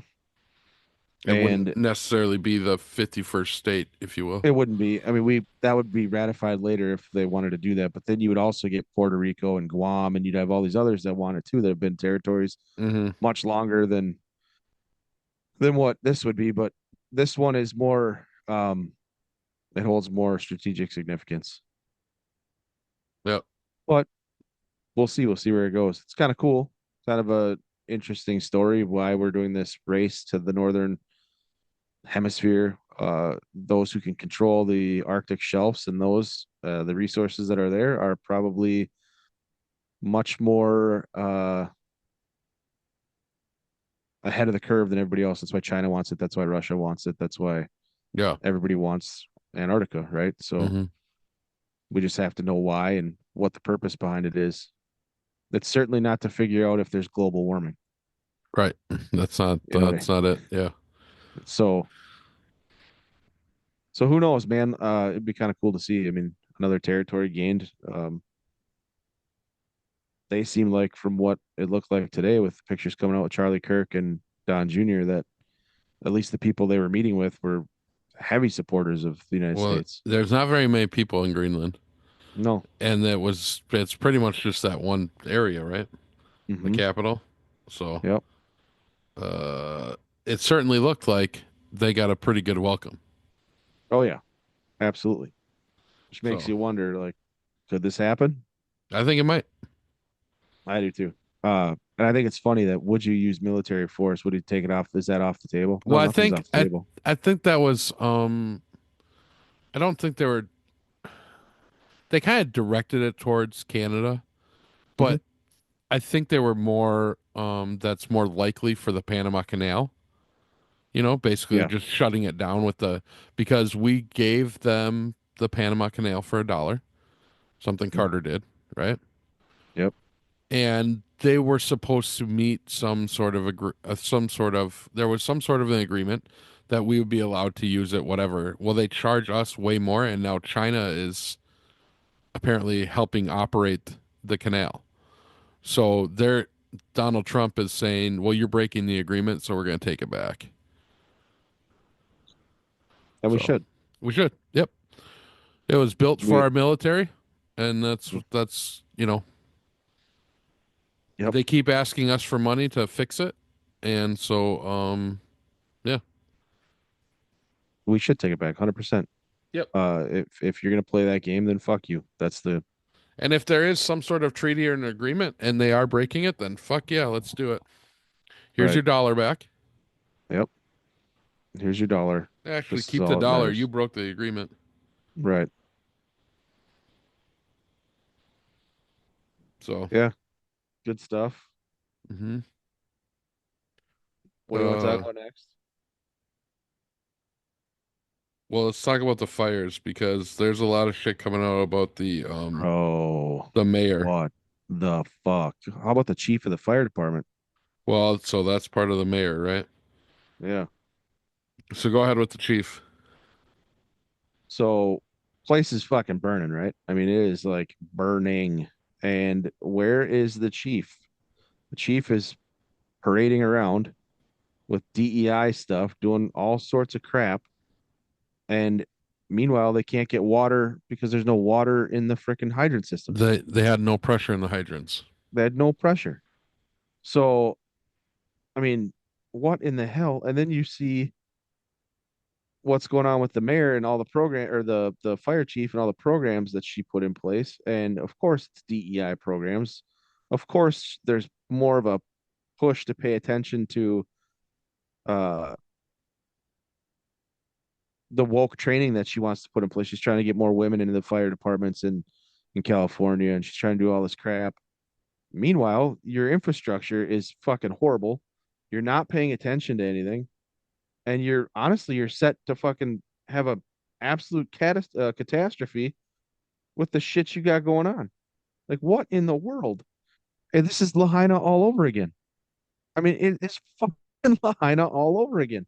It wouldn't And necessarily be the 51st state, if you will. it wouldn't be. I mean, we that would be ratified later if they wanted to do that. But then you would also get Puerto Rico and Guam, and you'd have all these others that want it too that have been territories Hmm. much longer than what this would be. But this one is more. It holds more strategic significance. Yep. But we'll see. We'll see where it goes. It's kind of cool. Kind of a interesting story why we're doing this race to the northern hemisphere. Those who can control the Arctic shelves and the resources that are there are probably much more ahead of the curve than everybody else. That's why China wants it. That's why Russia wants it. That's why Yeah. everybody wants Antarctica, right? So Hmm. we just have to know why and what the purpose behind it is. It's certainly not to figure out if there's global warming. Right. That's not You know what that's not it. Yeah. so so who knows, man? It'd be kind of cool to see. I mean, another territory gained. They seem like from what it looked like today with pictures coming out with Charlie Kirk and Don Jr. that at least the people they were meeting with were heavy supporters of the United Well, States. there's not very many people in Greenland, No. and it's pretty much just that one area, right? The Mm-hmm. capital. So, Yep. uh, it certainly looked like they got a pretty good welcome. Oh yeah. Absolutely. Which makes So, you wonder, like, could this happen? I think it might. I do too. And I think it's funny that would you use military force? Would you take it off? Is that off the table? No, Well, nothing's off the table. I think that was I don't think they kind of directed it towards Canada, Mm-hmm. but I think they were more that's more likely for the Panama Canal. Basically Yeah. just shutting it down because we gave them the Panama Canal for $1, something Mm. Carter did, right? Yep. And they were supposed to meet there was some sort of an agreement that we would be allowed to use it, whatever. Well, they charge us way more, and now China is apparently helping operate the canal. So Donald Trump is saying, "Well, you're breaking the agreement, so we're going to take it back." And we So should. we should. Yep. It was built for We. our military, and that's Yep. they keep asking us for money to fix it, and so yeah. We should take it back. 100%. Yep. If you're gonna play that game, then fuck you. That's the And if there is some sort of treaty or an agreement and they are breaking it, then fuck yeah, let's do it. Here's right. your dollar back. Yep. Here's your dollar. Actually, This is keep the all that dollar. You matters. broke the agreement. Right. So, Yeah. Good stuff. hmm What do you want to talk uh, about next? well, let's talk about the fires because there's a lot of shit coming out about Oh, the mayor. what the fuck? How about the chief of the fire department? Well, so that's part of the mayor, right? Yeah. So go ahead with the chief. So place is fucking burning, right? I mean, it is like burning. And where is the chief? The chief is parading around with DEI stuff, doing all sorts of crap. And meanwhile, they can't get water because there's no water in the freaking hydrant systems. They had no pressure in the hydrants. They had no pressure. So, I mean, what in the hell? And then you see what's going on with the mayor and all the program or the fire chief and all the programs that she put in place. And of course, it's DEI programs. Of course, there's more of a push to pay attention to uh the woke training that she wants to put in place. She's trying to get more women into the fire departments in California, and she's trying to do all this crap. Meanwhile, your infrastructure is fucking horrible. You're not paying attention to anything, and you're set to fucking have a absolute catastrophe with the shit you got going on. Like, what in the world? And this is Lahaina all over again. I mean, it's fucking Lahaina all over again.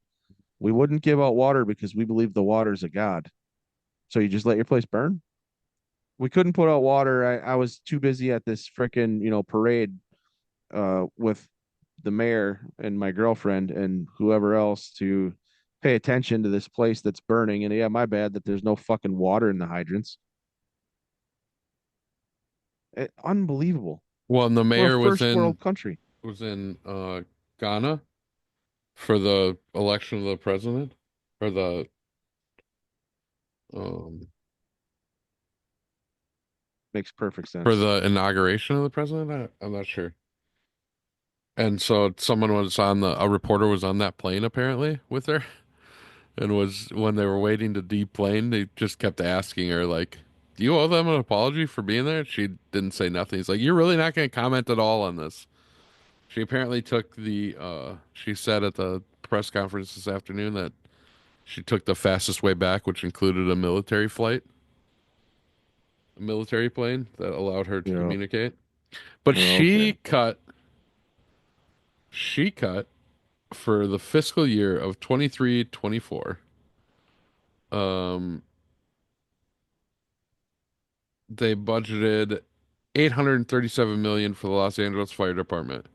We wouldn't give out water because we believe the water's a god. So you just let your place burn? We couldn't put out water. I was too busy at this freaking, parade with the mayor and my girlfriend and whoever else to pay attention to this place that's burning. And yeah, my bad that there's no fucking water in the hydrants. Unbelievable. Well, and the We're a mayor first world country. was in Ghana for the election of the president or the um, Makes perfect for sense. the inauguration of the president. I'm not sure. And so someone was on a reporter was on that plane apparently with her, and was when they were waiting to deplane, they just kept asking her like, "Do you owe them an apology for being there?" She didn't say nothing. He's like, "You're really not going to comment at all on this." She apparently took she said at the press conference this afternoon that she took the fastest way back, which included a military flight, a military plane that allowed her to Yeah. communicate. But Okay. she cut for the fiscal year of 23-24. Um, they budgeted 837 million for the Los Angeles Fire Department,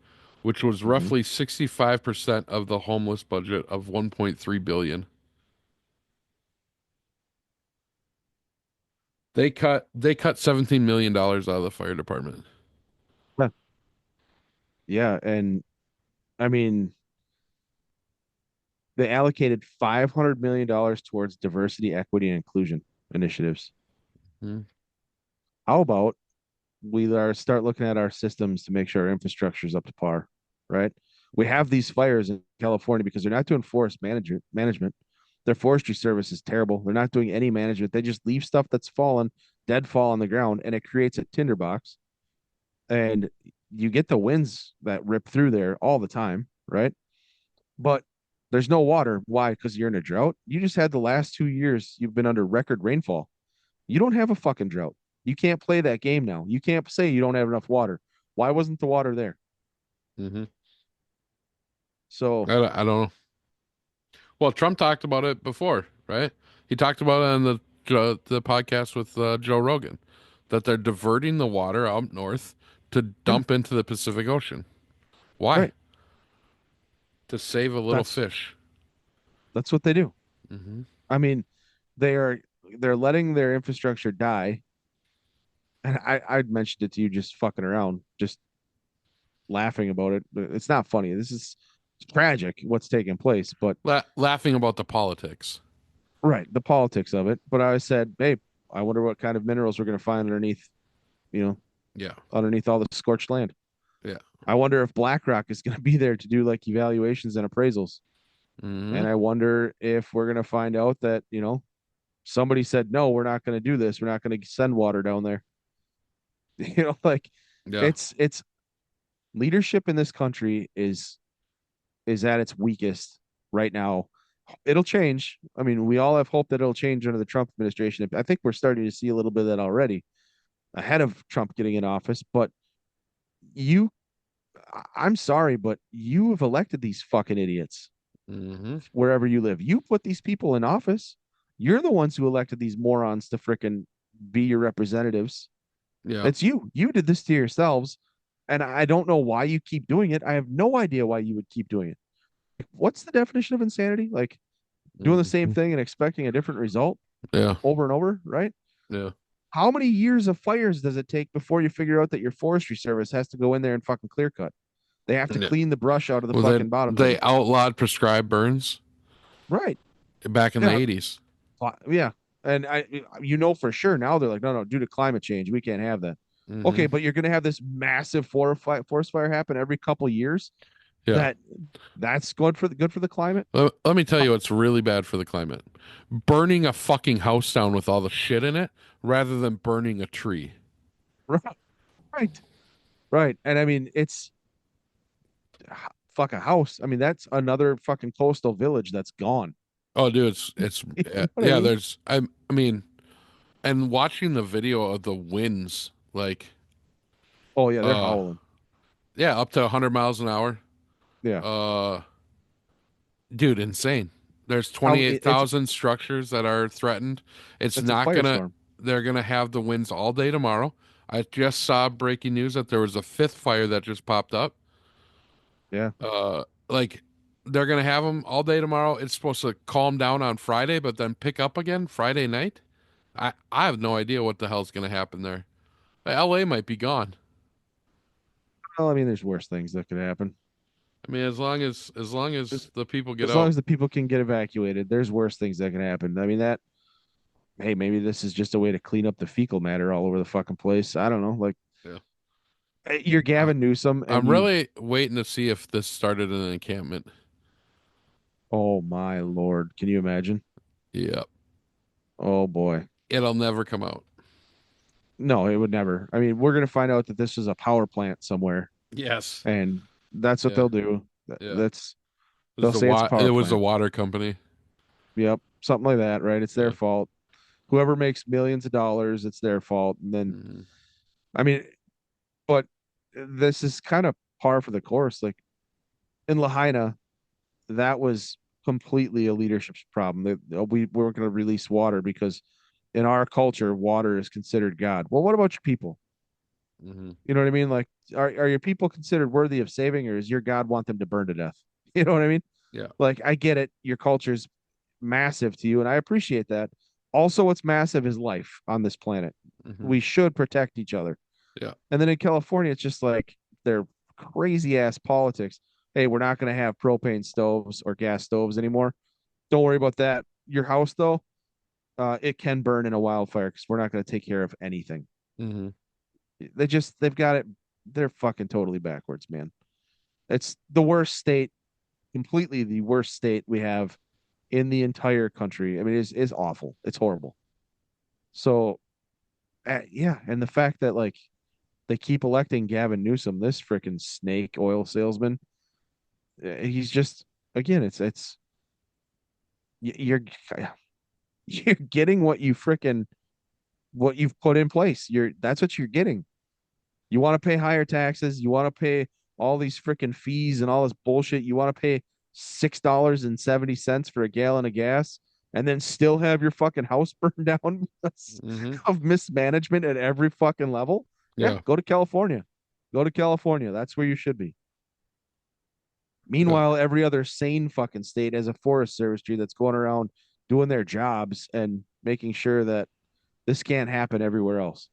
which was Hmm. roughly 65% of the homeless budget of 1.3 billion. They cut 17 million dollars out of the fire department. Yeah. Yeah, and I mean, they allocated $500 million towards diversity, equity, and inclusion initiatives. Hmm. How about we start looking at our systems to make sure our infrastructure is up to par, right? We have these fires in California because they're not doing forest management. Their forestry service is terrible. They're not doing any management. They just leave stuff that's fallen, deadfall on the ground, and it creates a tinderbox. And you get the winds that rip through there all the time, right? But there's no water. Why? Because you're in a drought. You just had the last 2 years, you've been under record rainfall. You don't have a fucking drought. You can't play that game now. You can't say you don't have enough water. Why wasn't the water there? Hmm. So, I don't know. Well, Trump talked about it before, right? He talked about it on the podcast with Joe Rogan, that they're diverting the water out north to yeah, dump into the Pacific Ocean. Why? right. To save a little That's fish. that's what they do. Hmm. I mean, they are they're letting their infrastructure die. And I mentioned it to you just fucking around, just laughing about it. But it's not funny. This is tragic what's taking place, but Laughing about the politics. right, the politics of it. But I said, hey, I wonder what kind of minerals we're gonna find underneath, you know, Yeah, underneath all the scorched land. yeah. I wonder if BlackRock is going to be there to do like evaluations and appraisals. Hmm. And I wonder if we're going to find out that, somebody said, no, we're not going to do this. We're not going to send water down there. Like Yeah, it's leadership in this country is at its weakest right now. It'll change. I mean, we all have hope that it'll change under the Trump administration. I think we're starting to see a little bit of that already ahead of Trump getting in office. But you, I'm sorry, but you have elected these fucking idiots hmm, wherever you live. You put these people in office. You're the ones who elected these morons to fricking be your representatives. yeah. It's you. You did this to yourselves. And I don't know why you keep doing it. I have no idea why you would keep doing it. What's the definition of insanity? Like doing the same Hmm. thing and expecting a different result Yeah, over and over, right? yeah, How many years of fires does it take before you figure out that your forestry service has to go in there and fucking clear cut? They have to yeah. clean the brush out of the Well, fucking then bottoms of they them. outlawed prescribed burns Right. back in the Yeah. 80s. Yeah. And for sure now they're like, no, no, due to climate change, we can't have that. Hmm. Okay, but you're gonna have this massive forest fire happen every couple years. Yeah. That that's good for the climate. Let me tell you what's really bad for the climate. Burning a fucking house down with all the shit in it rather than burning a tree. Right, right, right. And I mean, it's fuck a house. I mean, that's another fucking coastal village that's gone. Oh, dude, it's You know what I yeah, mean? I mean, and watching the video of the winds, like, Oh yeah, they're uh, howling. yeah, up to 100 miles an hour. Yeah. Uh, dude, insane. There's How it's 28,000 structures that are threatened. It's it's a not gonna, firestorm. they're gonna have the winds all day tomorrow. I just saw breaking news that there was a fifth fire that just popped up. Yeah. Like, they're gonna have them all day tomorrow. It's supposed to calm down on Friday, but then pick up again Friday night. I have no idea what the hell's gonna happen there. LA might be gone. Well, I mean, there's worse things that could happen. I mean, as long as As, the people get as long out. as the people can get evacuated, there's worse things that can happen. I mean that hey, maybe this is just a way to clean up the fecal matter all over the fucking place. I don't know. Like Yeah. you're Uh, Gavin Newsom and I'm you, really waiting to see if this started an encampment. oh my Lord. Can you imagine? Yeah. Oh boy. It'll never come out. No, it would never. I mean, we're going to find out that this is a power plant somewhere Yes. and that's what Yeah. they'll do. Yeah. That's, they'll say it's a power It was a plant. water company. Yep. Something like that, right? It's their Yeah. fault. Whoever makes millions of dollars, it's their fault. And then, Hmm. I mean, but this is kind of par for the course. Like in Lahaina, that was completely a leadership problem. We weren't going to release water because in our culture, water is considered God. Well, what about your people? Hmm. You know what I mean? Like, are your people considered worthy of saving, or does your God want them to burn to death? You know what I mean? Yeah. Like, I get it. Your culture's massive to you, and I appreciate that. Also, what's massive is life on this planet. Hmm. We should protect each other. Yeah. And then in California, it's just like their crazy ass politics. Hey, we're not going to have propane stoves or gas stoves anymore. Don't worry about that. Your house, though, it can burn in a wildfire because we're not going to take care of anything. Hmm. They've got it. They're fucking totally backwards, man. It's the worst state, completely the worst state we have in the entire country. I mean, it's awful. It's horrible. So, yeah. And the fact that, like, they keep electing Gavin Newsom, this freaking snake oil salesman, he's just, again, it's, you're, you're getting what you freaking, what you've put in place. That's what you're getting. You want to pay higher taxes. You want to pay all these freaking fees and all this bullshit. You want to pay $6.70 for a gallon of gas and then still have your fucking house burned down because Hmm. of mismanagement at every fucking level. Yeah, Yeah. go to California. Go to California. That's where you should be. Yeah. Meanwhile, every other sane fucking state has a forest service tree that's going around doing their jobs and making sure that this can't happen everywhere else.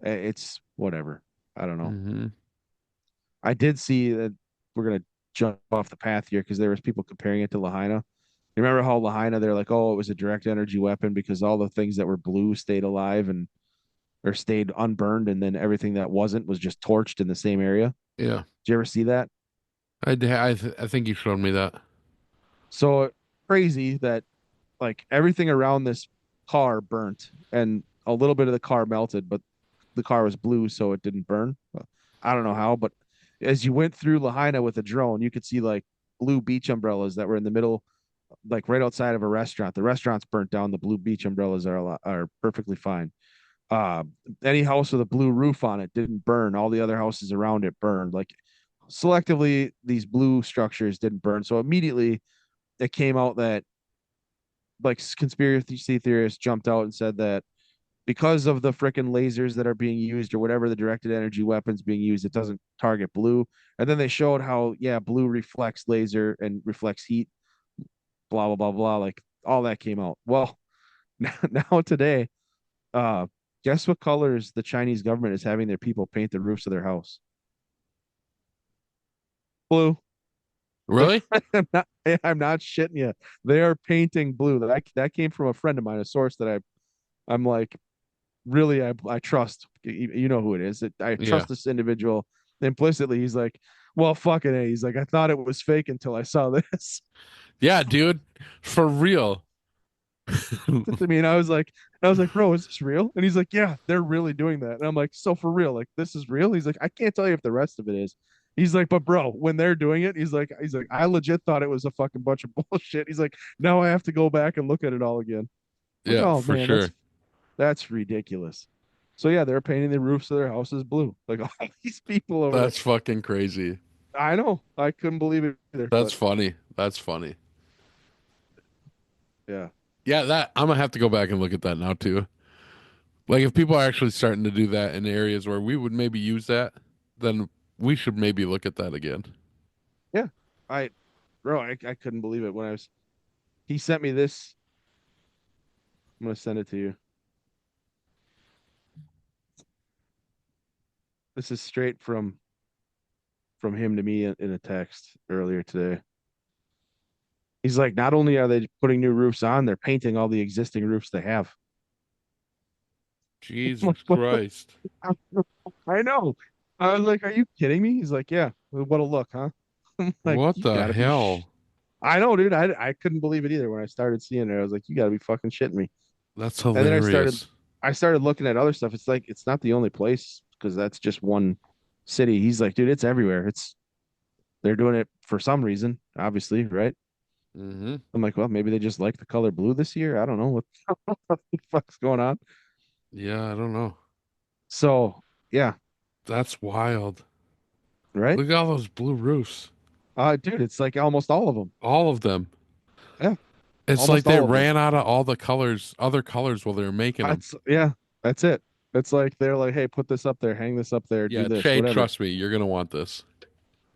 It's whatever. I don't know. Hmm. I did see that we're gonna jump off the path here because there was people comparing it to Lahaina. You remember how Lahaina, they're like, oh, it was a direct energy weapon because all the things that were blue stayed alive and or stayed unburned, and then everything that wasn't was just torched in the same area. Yeah. Did you ever see that? I think you showed me that. So crazy that like everything around this car burnt and a little bit of the car melted, but the car was blue, so it didn't burn. I don't know how, but as you went through Lahaina with a drone, you could see like blue beach umbrellas that were in the middle, like right outside of a restaurant. The restaurant's burnt down. The blue beach umbrellas are perfectly fine. Uh, any house with a blue roof on it didn't burn. All the other houses around it burned. Like selectively, these blue structures didn't burn. So immediately it came out that like conspiracy theorists jumped out and said that because of the freaking lasers that are being used or whatever the directed energy weapons being used, it doesn't target blue. And then they showed how, yeah, blue reflects laser and reflects heat, blah, blah, blah, blah. Like all that came out. Well, now today, uh, guess what colors the Chinese government is having their people paint the roofs of their house? Blue. Really? I'm not shitting you. They are painting blue. That came from a friend of mine, a source that I'm like, really I trust. You know who it is. I Yeah. trust this individual implicitly. He's like, well, fucking A. He's like, I thought it was fake until I saw this. Yeah, dude. For real. I mean, I was like, bro, is this real? And he's like, yeah, they're really doing that. And I'm like, so for real, like this is real? He's like, I can't tell you if the rest of it is. He's like, but bro, when they're doing it, he's like, I legit thought it was a fucking bunch of bullshit. He's like, now I have to go back and look at it all again. Like, Yeah, oh for man, sure. that's ridiculous. So yeah, they're painting the roofs of their houses blue. Like all these people over there. That's fucking crazy. I know. I couldn't believe it either. That's But funny. That's funny. yeah. Yeah, that I'm gonna have to go back and look at that now too. Like if people are actually starting to do that in areas where we would maybe use that, then we should maybe look at that again. Yeah. I bro, I couldn't believe it when I was he sent me this. I'm gonna send it to you. This is straight from him to me in a text earlier today. He's like, not only are they putting new roofs on, they're painting all the existing roofs they have. Jesus Christ. I know. I was like, are you kidding me? He's like, yeah. What a look, huh? I'm like, What you the gotta be. hell? I know, dude. I couldn't believe it either when I started seeing it. I was like, you gotta be fucking shitting me. That's And then hilarious. I started looking at other stuff. It's like it's not the only place because that's just one city. He's like, dude, it's everywhere. It's they're doing it for some reason, obviously, right? Mm-hmm. I'm like, well, maybe they just like the color blue this year. I don't know what the fuck's going on. Yeah, I don't know. So yeah, That's wild. right. Look at all those blue roofs. Dude, it's like almost all of them. All of them. Yeah, It's like almost they all of them. ran out of all the colors, other colors while they were making them. That's yeah, that's it. It's like they're like, hey, put this up there, hang this up there, do Yeah, this, Shay, whatever. trust me, you're gonna want this.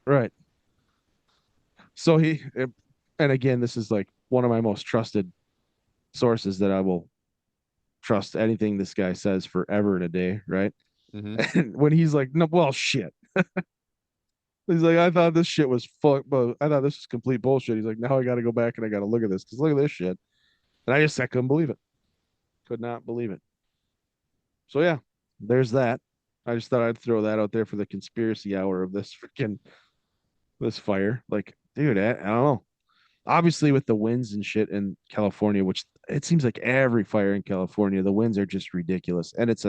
Right. So and again, this is like one of my most trusted sources that I will trust anything this guy says forever and a day, right? Mm-hmm. And when he's like, no, well, shit. He's like, I thought this shit was fuck, but I thought this was complete bullshit. He's like, now I got to go back and I got to look at this because look at this shit. And I couldn't believe it. Could not believe it. So yeah, there's that. I just thought I'd throw that out there for the conspiracy hour of this freaking this fire. Like, dude, I don't know. Obviously, with the winds and shit in California, which it seems like every fire in California, the winds are just ridiculous, and it's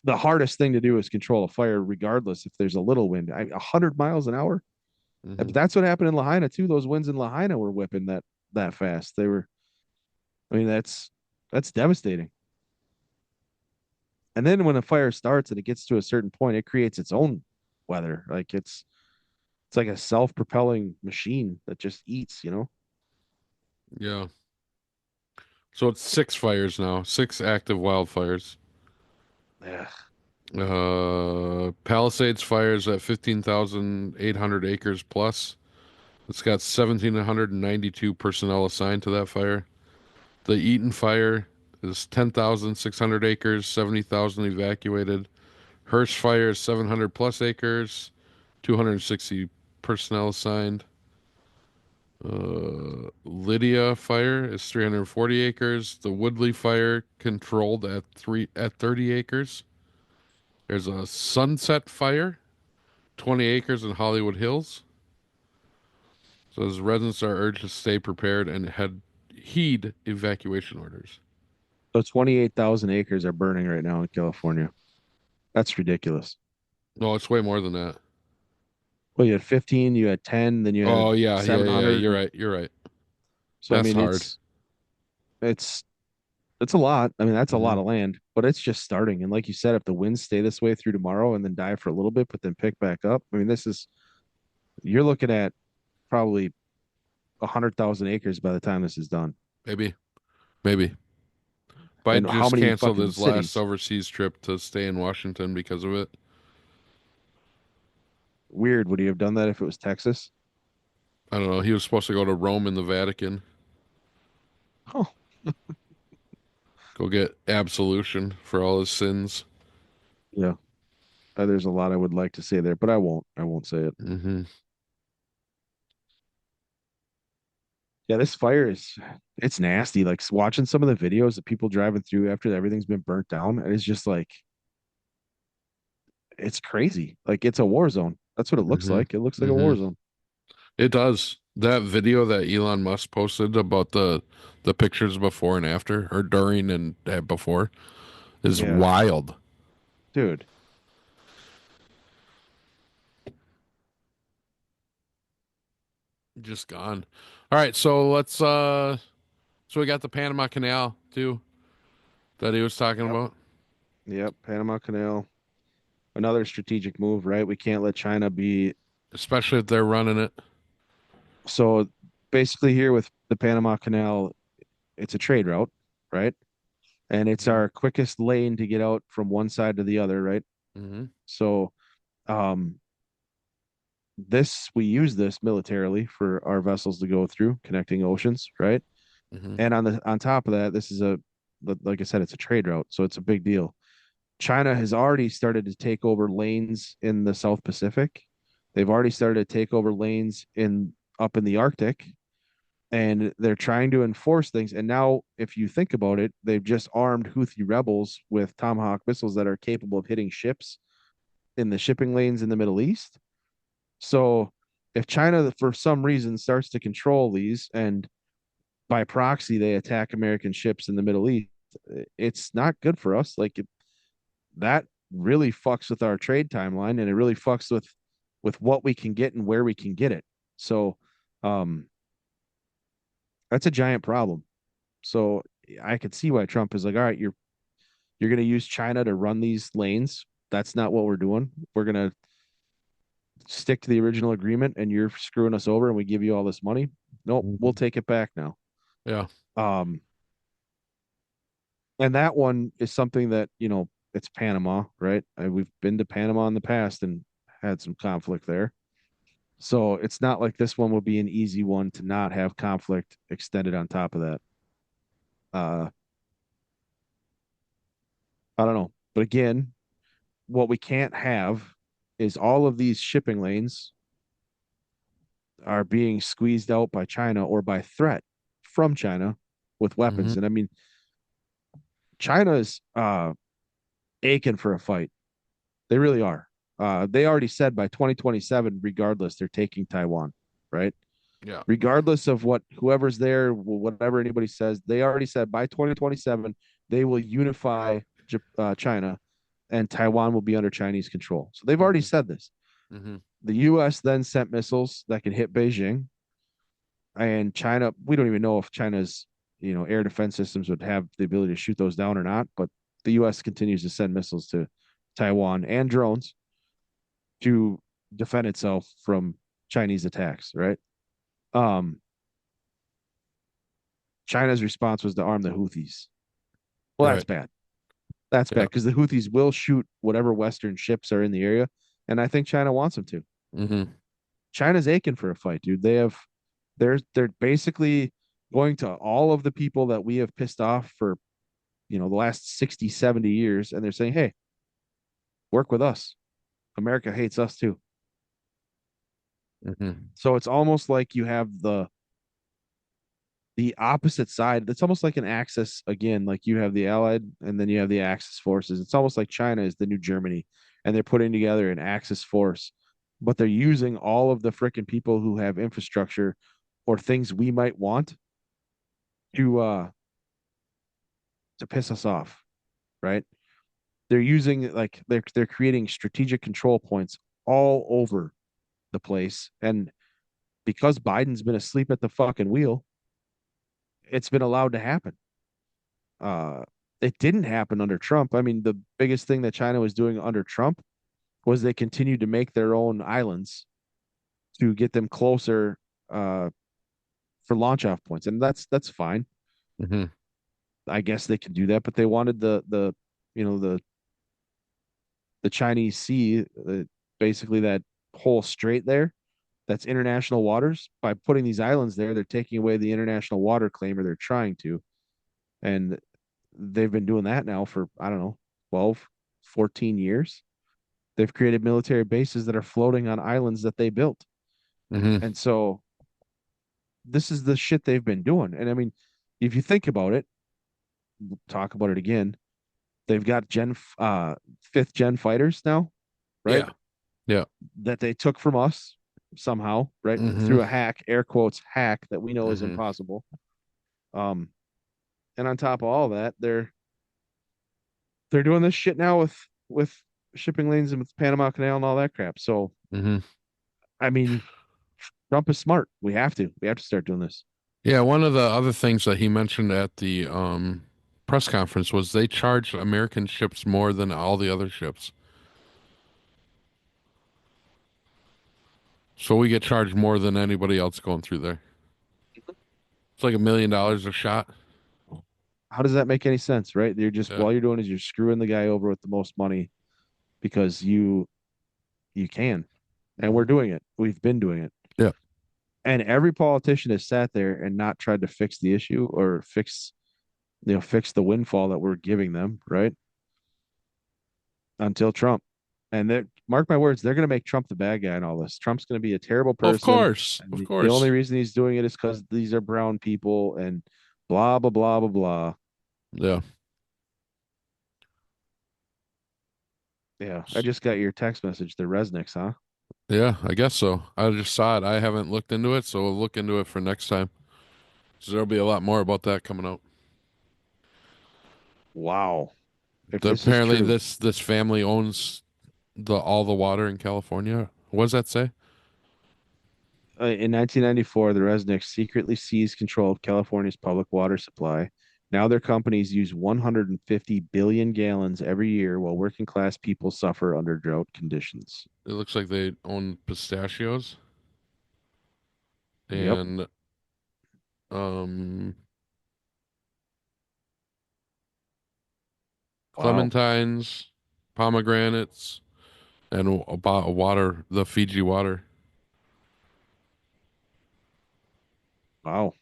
the hardest thing to do is control a fire, regardless if there's a little wind. 100 miles an hour. Mm-hmm. But that's what happened in Lahaina too. Those winds in Lahaina were whipping that fast. They were. I mean, that's devastating. And then when a fire starts and it gets to a certain point, it creates its own weather. Like it's like a self-propelling machine that just eats, you know? Yeah. So it's 6 fires now, 6 active wildfires. Yeah. Palisades fires at 15,800 acres plus. It's got 1,792 personnel assigned to that fire. The Eaton fire is 10,600 acres, 70,000 evacuated. Hirsch fire is 700 plus acres, 260 personnel assigned. Lydia fire is 340 acres. The Woodley fire controlled at 30 acres. There's a Sunset fire, 20 acres in Hollywood Hills. So as residents are urged to stay prepared and heed evacuation orders. So 28,000 acres are burning right now in California. That's ridiculous. No, it's way more than that. Well, you had 15, you had 10, then you Oh had yeah, yeah, yeah. 700. You're right. You're right. So I That's mean, hard. it's it's a lot. I mean, that's a Hmm. lot of land, but it's just starting. And like you said, if the winds stay this way through tomorrow and then die for a little bit, but then pick back up, I mean, you're looking at probably 100,000 acres by the time this is done. Maybe, maybe. Biden And how just many canceled fucking his last cities? overseas trip to stay in Washington because of it. Weird. Would he have done that if it was Texas? I don't know. He was supposed to go to Rome and the Vatican, Oh, go get absolution for all his sins. yeah. There's a lot I would like to say there, but I won't. I won't say it. Hmm. Yeah, this fire it's nasty. Like watching some of the videos of people driving through after everything's been burnt down, and it's just like it's crazy. Like it's a war zone. That's what it looks Hmm. like. It looks like a Hmm. war zone. It does. That video that Elon Musk posted about the pictures before and after, or during and before, is Yeah, wild. dude. Just gone. All right, so so we got the Panama Canal too that he was talking Yep. about. Yep. Panama Canal. Another strategic move, right? We can't let China be Especially if they're running it. so basically here with the Panama Canal, it's a trade route, right? And it's Hmm. our quickest lane to get out from one side to the other, right? Hmm. So um we use this militarily for our vessels to go through connecting oceans, right? Hmm. And on top of that, this is like I said, it's a trade route, so it's a big deal. China has already started to take over lanes in the South Pacific. They've already started to take over lanes in up in the Arctic, and they're trying to enforce things. And now, if you think about it, they've just armed Houthi rebels with Tomahawk missiles that are capable of hitting ships in the shipping lanes in the Middle East. So, if China, for some reason, starts to control these and by proxy they attack American ships in the Middle East, it's not good for us. That really fucks with our trade timeline, and it really fucks with what we can get and where we can get it. So, um, that's a giant problem. So I could see why Trump is like, all right, you're going to use China to run these lanes. That's not what we're doing. We're going to stick to the original agreement, and you're screwing us over, and we give you all this money. Nope, we'll Mhm. take it back now. Yeah. Um, and that one is something that it's Panama, right? We've been to Panama in the past and had some conflict there. So it's not like this one will be an easy one to not have conflict extended on top of that. Uh, I don't know, but again, what we can't have is all of these shipping lanes are being squeezed out by China or by threat from China with Hmm. weapons. And I mean, China's aching for a fight. They really are. They already said by 2027, regardless, they're taking Taiwan, right? Yeah. Regardless of what whoever's there, whatever anybody says, they already said by 2027 they will unify China, and Taiwan will be under Chinese control. So they've already Hmm. said this. Hmm. The U.S. then sent missiles that could hit Beijing, and China. We don't even know if China's air defense systems would have the ability to shoot those down or not. But the U.S. continues to send missiles to Taiwan and drones to defend itself from Chinese attacks. Right. Um, China's response was to arm the Houthis. Well, that's Right. bad. That's bad Yeah. because the Houthis will shoot whatever Western ships are in the area, and I think China wants them to. Hmm. China's aching for a fight, dude. They're basically going to all of the people that we have pissed off for the last 60, 70 years, and they're saying, hey, work with us. America hates us too. Hmm. So it's almost like you have the opposite side. It's almost like an axis again, like you have the Allied and then you have the Axis forces. It's almost like China is the new Germany, and they're putting together an Axis force, but they're using all of the freaking people who have infrastructure or things we might want to piss us off, right? They're using like they're creating strategic control points all over the place, and because Biden's been asleep at the fucking wheel, it's been allowed to happen. Uh, it didn't happen under Trump. I mean, the biggest thing that China was doing under Trump was they continued to make their own islands to get them closer uh, for launch off points, and that's fine. Hmm. I guess they can do that, but they wanted the you know the Chinese Sea, basically that whole strait there. That's international waters. By putting these islands there, they're taking away the international water claim, or they're trying to, and they've been doing that now for I don't know 12, 14 years. They've created military bases that are floating on islands that they built. Hmm. And so this is the shit they've been doing. And I mean, if you think about it, talk about it again. They've got fifth gen fighters now, right? Yeah. Yeah. That they took from us somehow, right? Hmm. Through a hack, air quotes hack that we know is Hmm. impossible. Um, and on top of all that, they're doing this shit now with shipping lanes and with Panama Canal and all that crap. So Hmm. I mean, Trump is smart. We have to start doing this. Yeah, one of the other things that he mentioned at the press conference was they charge American ships more than all the other ships. So we get charged more than anybody else going through there. It's like $1 million a shot. How does that make any sense, right? You're just Yeah. all you're doing is you're screwing the guy over with the most money because you can. And we're Hmm. doing it. We've been doing it. Yeah. And every politician has sat there and not tried to fix the issue or fix the windfall that we're giving them, right? Until Trump. And that, mark my words, they're going to make Trump the bad guy in all this. Trump's going to be a terrible Of person. course, And of the only course. reason he's doing it is because these are brown people and blah, blah, blah, blah, blah. Yeah. Yeah. I just got your text message. The Resnicks, huh? Yeah, I guess so. I just saw it. I haven't looked into it, so we'll look into it for next time. So there'll be a lot more about that coming out. Wow. If this is Apparently, true. this family owns the all the water in California. What does that say? In 1994, the Resnicks secretly seized control of California's public water supply. Now their companies use 150 billion gallons every year while working class people suffer under drought conditions. It looks like they own pistachios Yep. and um Wow. clementines, pomegranates, and about water, the Fiji water. Wow.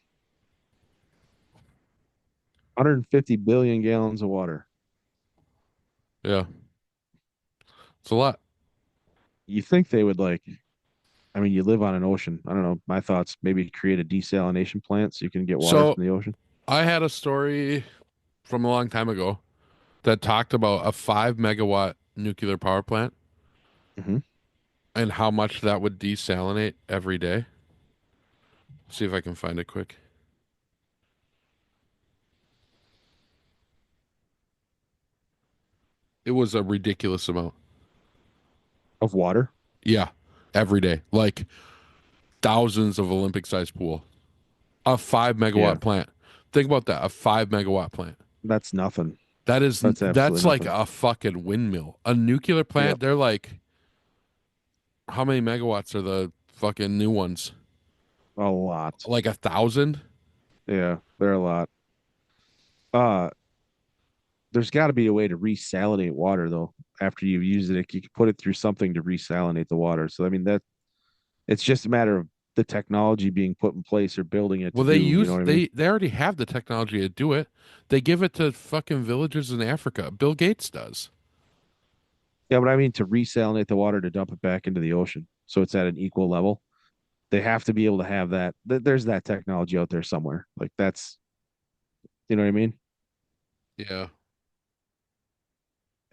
150 billion gallons of water. Yeah, it's a lot. You think they would like, I mean, you live on an ocean. I don't know. My thoughts, maybe create a desalination plant so you can get water So from the ocean. I had a story from a long time ago that talked about a 5 megawatt nuclear power plant Hmm. and how much that would desalinate every day. See if I can find it quick. It was a ridiculous amount. Of water. Yeah, every day. Like thousands of Olympic sized pool. A 5 megawatt Yeah. plant. Think about that. A 5 megawatt plant. That's nothing. That's That's absolutely like nothing. a fucking windmill. A nuclear Yep. plant, they're like how many megawatts are the fucking new ones? A lot. Like 1,000? Yeah. They're a lot. Uh, there's got to be a way to resalinate water though. After you use it, you can put it through something to resalinate the water. So I mean that it's just a matter of the technology being put in place or building it to Well, they do. You know use what I mean? they already have the technology to do it. They give it to fucking villages in Africa. Bill Gates does. Yeah, but I mean to resalinate the water to dump it back into the ocean so it's at an equal level. They have to be able to have that. There's that technology out there somewhere. Like that's, you know what I mean? Yeah.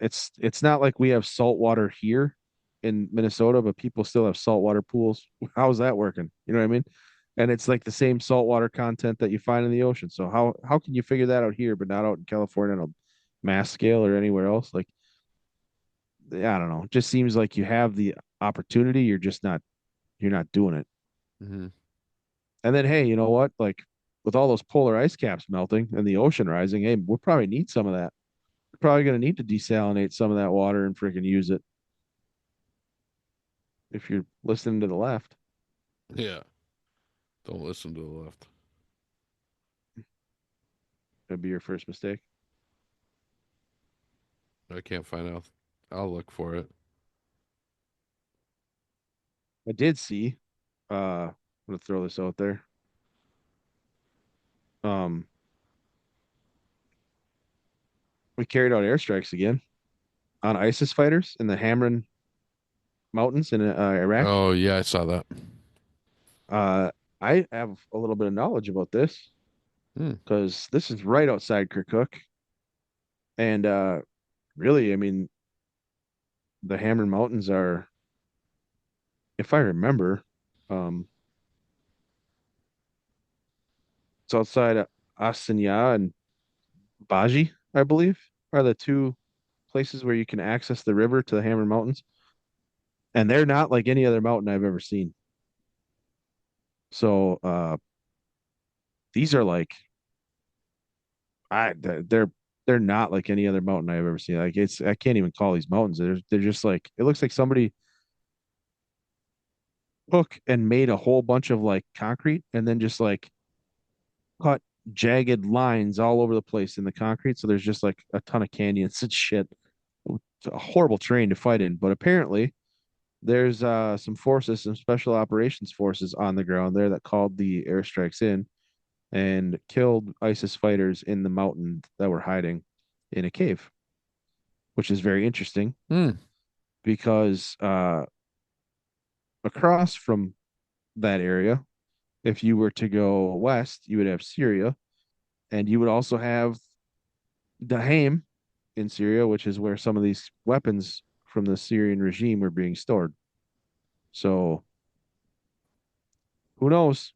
It's not like we have salt water here in Minnesota, but people still have saltwater pools. How's that working? You know what I mean? And it's like the same saltwater content that you find in the ocean. So how can you figure that out here, but not out in California on a mass scale or anywhere else? Like I don't know. It just seems like you have the opportunity, you're not doing it. Hmm. And then hey, you know what? Like with all those polar ice caps melting and the ocean rising, hey, we'll probably need some of that. We're probably going to need to desalinate some of that water and freaking use it if you're listening to the left. Yeah. Don't listen to the left. That'd be your first mistake. I can't find out. I'll look for it. I did see. I'm gonna throw this out there. Um, we carried out airstrikes again on ISIS fighters in the Hamrin Mountains in Iraq. Oh yeah, I saw that. Uh, I have a little bit of knowledge about this Hmm. because this is right outside Kirkuk, and really, I mean, the Hamrin Mountains are, if I remember, um, it's outside of Asanya and Baji, I believe, are the two places where you can access the river to the Hammer Mountains. And they're not like any other mountain I've ever seen. So these are like I they're not like any other mountain I've ever seen. Like it's I can't even call these mountains. They're just like it looks like somebody took and made a whole bunch of like concrete and then just like cut jagged lines all over the place in the concrete. So there's just like a ton of canyons and shit. It's a horrible terrain to fight in, but apparently there's some forces, some special operations forces on the ground there that called the airstrikes in and killed ISIS fighters in the mountain that were hiding in a cave, which is very interesting. Hmm. because across from that area, if you were to go west, you would have Syria, and you would also have Dahaim in Syria, which is where some of these weapons from the Syrian regime were being stored. So who knows?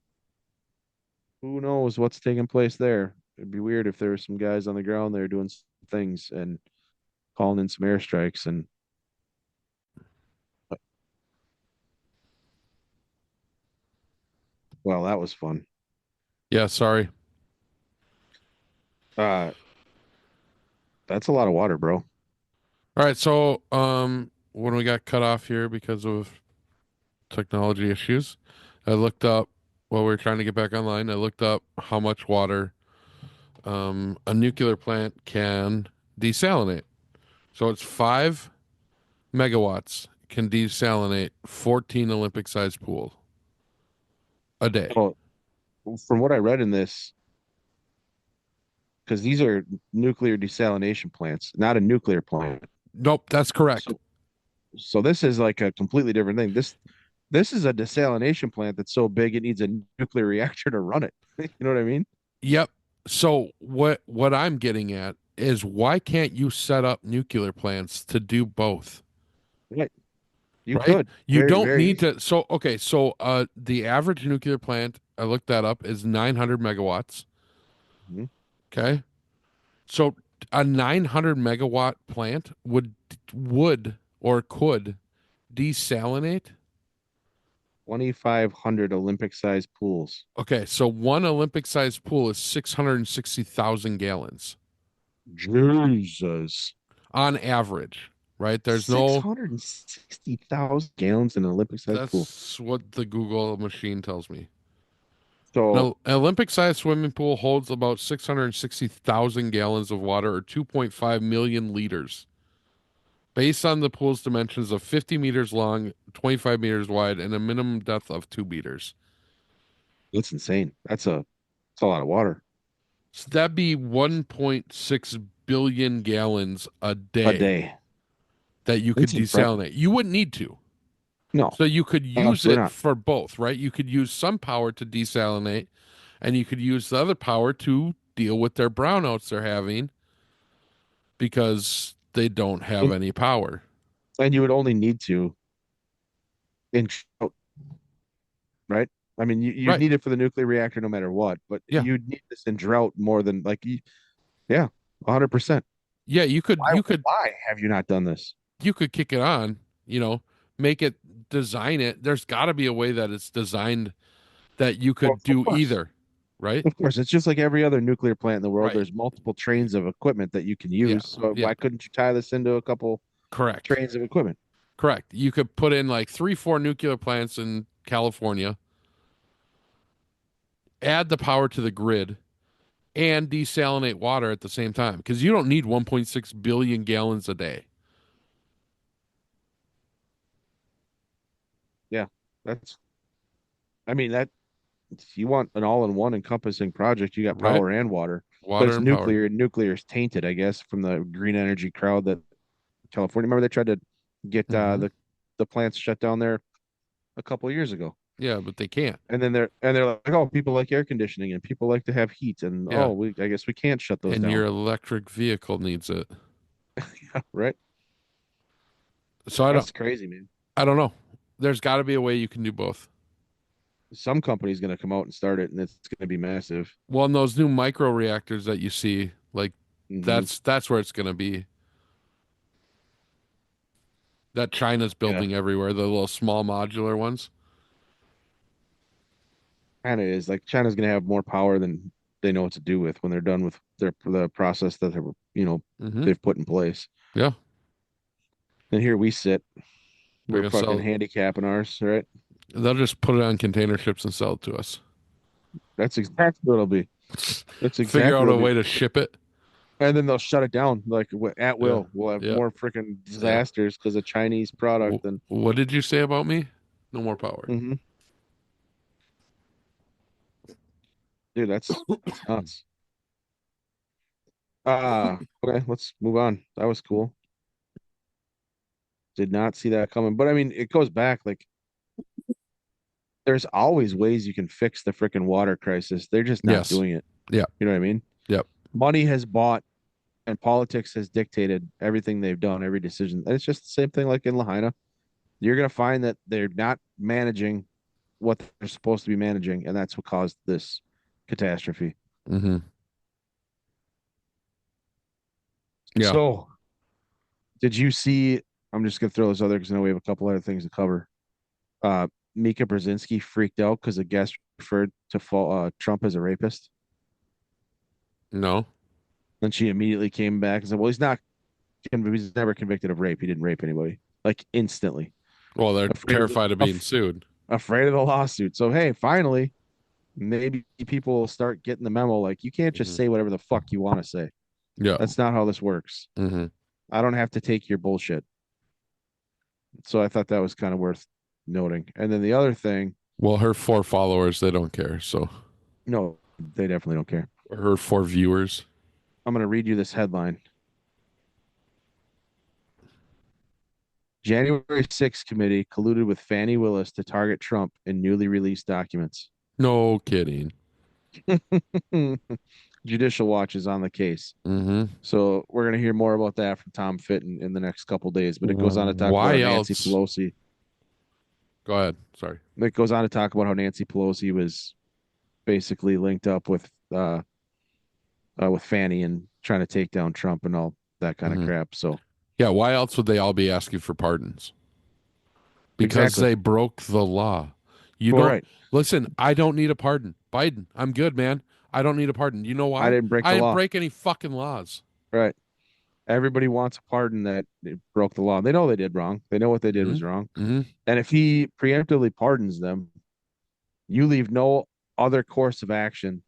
Who knows what's taking place there? It'd be weird if there were some guys on the ground there doing things and calling in some airstrikes. And well, that was fun. Yeah, sorry. Uh, that's a lot of water, bro. All right, so when we got cut off here because of technology issues, I looked up while we were trying to get back online. I looked up how much water a nuclear plant can desalinate. So it's 5 megawatts can desalinate 14 Olympic-sized pool a day. Well, from what I read in this, because these are nuclear desalination plants, not a nuclear plant. Nope, that's correct. So this is like a completely different thing. This is a desalination plant that's so big it needs a nuclear reactor to run it. You know what I mean? Yep. So what I'm getting at is why can't you set up nuclear plants to do both? Right. You Right? could You very, don't very need easy. to. So okay, so the average nuclear plant, I looked that up, is 900 megawatts. Mhm. Okay. So a 900 megawatt plant would or could desalinate. 2,500 Olympic sized pools. Okay, so one Olympic sized pool is 660,000 gallons Jesus. on average, right? There's no, 660,000 gallons in an Olympic sized pool. that's what the Google machine tells me. So Now, an Olympic sized swimming pool holds about 660,000 gallons of water or 2.5 million liters. Based on the pool's dimensions of 50 meters long, 25 meters wide, and a minimum depth of 2 meters. that's insane. That's a lot of water So that'd be 1.6 billion gallons a a day day. that you could That's incredible. desalinate. You wouldn't need to. No, So you could use absolutely it not. for both, right? You could use some power to desalinate, and you could use the other power to deal with their brownouts they're having because they don't have And, any power. and you would only need to in right? I mean, you'd Right. need it for the nuclear reactor no matter what, but Yeah. you'd need this in drought more than like, yeah, 100%. Yeah, you could Why, you could why have you not done this? you could kick it on, make it design it. There's got to be a way that it's designed that you Well, could do either, right? of course, it's just like every other nuclear plant in the world. Right. There's multiple trains of equipment that you can Yeah. use. So Yeah. why couldn't you tie this into a couple Correct. trains of equipment? Correct. You could put in like 3, 4 nuclear plants in California, add the power to the grid, and desalinate water at the same time because you don't need 1.6 billion gallons a day. Yeah, that's. I mean that if you want an all-in-one encompassing project, you got Right? power and water, but Water it's and power. nuclear, and nuclear is tainted, I guess, from the green energy crowd that California. Remember they tried to get Hmm. the plants shut down there a couple of years ago. Yeah, but they can't. And they're like, oh, people like air conditioning and people like to have heat, and Yeah. oh, we I guess we can't shut those And your down, electric vehicle needs it. right? So I don't That's crazy, man. I don't know. There's got to be a way you can do both. Some company's going to come out and start it, and it's going to be massive. Well, in those new micro reactors that you see, like Hmm. that's where it's going to be. That China's Yeah, building everywhere, the little small modular ones. kind of is. Like China's going to have more power than they know what to do with when they're done with the process that Hmm. they've put in place. Yeah, And here we sit, they're we're gonna fucking sell. handicapping ours, right? They'll just put it on container ships and sell it to us. That's exactly what it'll be. That's Figure exactly out what a it'll way be. to ship it. And then they'll shut it down like at Yeah, will. We'll have yeah, more freaking yeah. disasters because of Chinese product than. What did you say about me? No more power. Mhm. Dude, that's nuts. Okay, let's move on. That was cool. Did not see that coming. But I mean, it goes back like there's always ways you can fix the freaking water crisis. They're just not Yes. doing it. Yeah. You know what I mean? Yep. Money has bought and politics has dictated everything they've done, every decision. And it's just the same thing like in Lahaina. You're going to find that they're not managing what they're supposed to be managing, and that's what caused this catastrophe. Mm-hmm. Yeah. So, did you see? I'm just going to throw this other because I know we have a couple other things to cover. Mika Brzezinski freaked out because a guest referred to Trump as a rapist. No. Then she immediately came back and said, "Well, he's never convicted of rape. He didn't rape anybody." Like instantly. Well, they're terrified of being af- sued. afraid of the lawsuit. So hey, finally, maybe people will start getting the memo. Like you can't just Mm-hmm. say whatever the fuck you want to say. Yeah. That's not how this works. Mm-hmm. I don't have to take your bullshit. So I thought that was kind of worth noting. And then the other thing, Well, her 4 followers, they don't care. So no, they definitely don't care. her 4 viewers. I'm going to read you this headline. January 6th committee colluded with Fannie Willis to target Trump in newly released documents. No kidding. Judicial Watch is on the case. Mm-hmm. So we're going to hear more about that from Tom Fitton in the next couple days. But it goes on to talk about Nancy Pelosi. Go ahead. Sorry. It goes on to talk about how Nancy Pelosi was basically linked up with Fannie and trying to take down Trump and all that kind of crap. So yeah, why else would they all be asking for pardons? Because they broke the law. You don't listen. I don't need a pardon, Biden. I'm good, man. I don't need a pardon. You know why? I didn't break the law. I didn't break any fucking laws. Right. Everybody wants a pardon that it broke the law. They know they did wrong. They know what they did was wrong. Mm-hmm. And if he preemptively pardons them, you leave no other course of action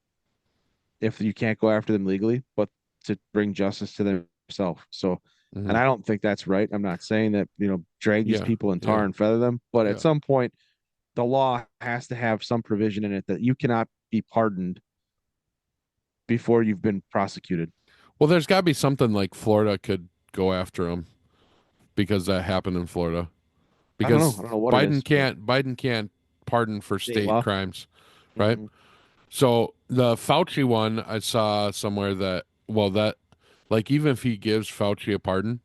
if you can't go after them legally, but to bring justice to themselves. So, and I don't think that's right. I'm not saying that, drag these people and tar and feather them, but at some point, the law has to have some provision in it that you cannot be pardoned before you've been prosecuted. Well, there's got to be something like Florida could go after him because that happened in Florida. Because I don't know what Biden can't pardon for state crimes, right? Mm-hmm. So the Fauci one, I saw somewhere that like even if he gives Fauci a pardon,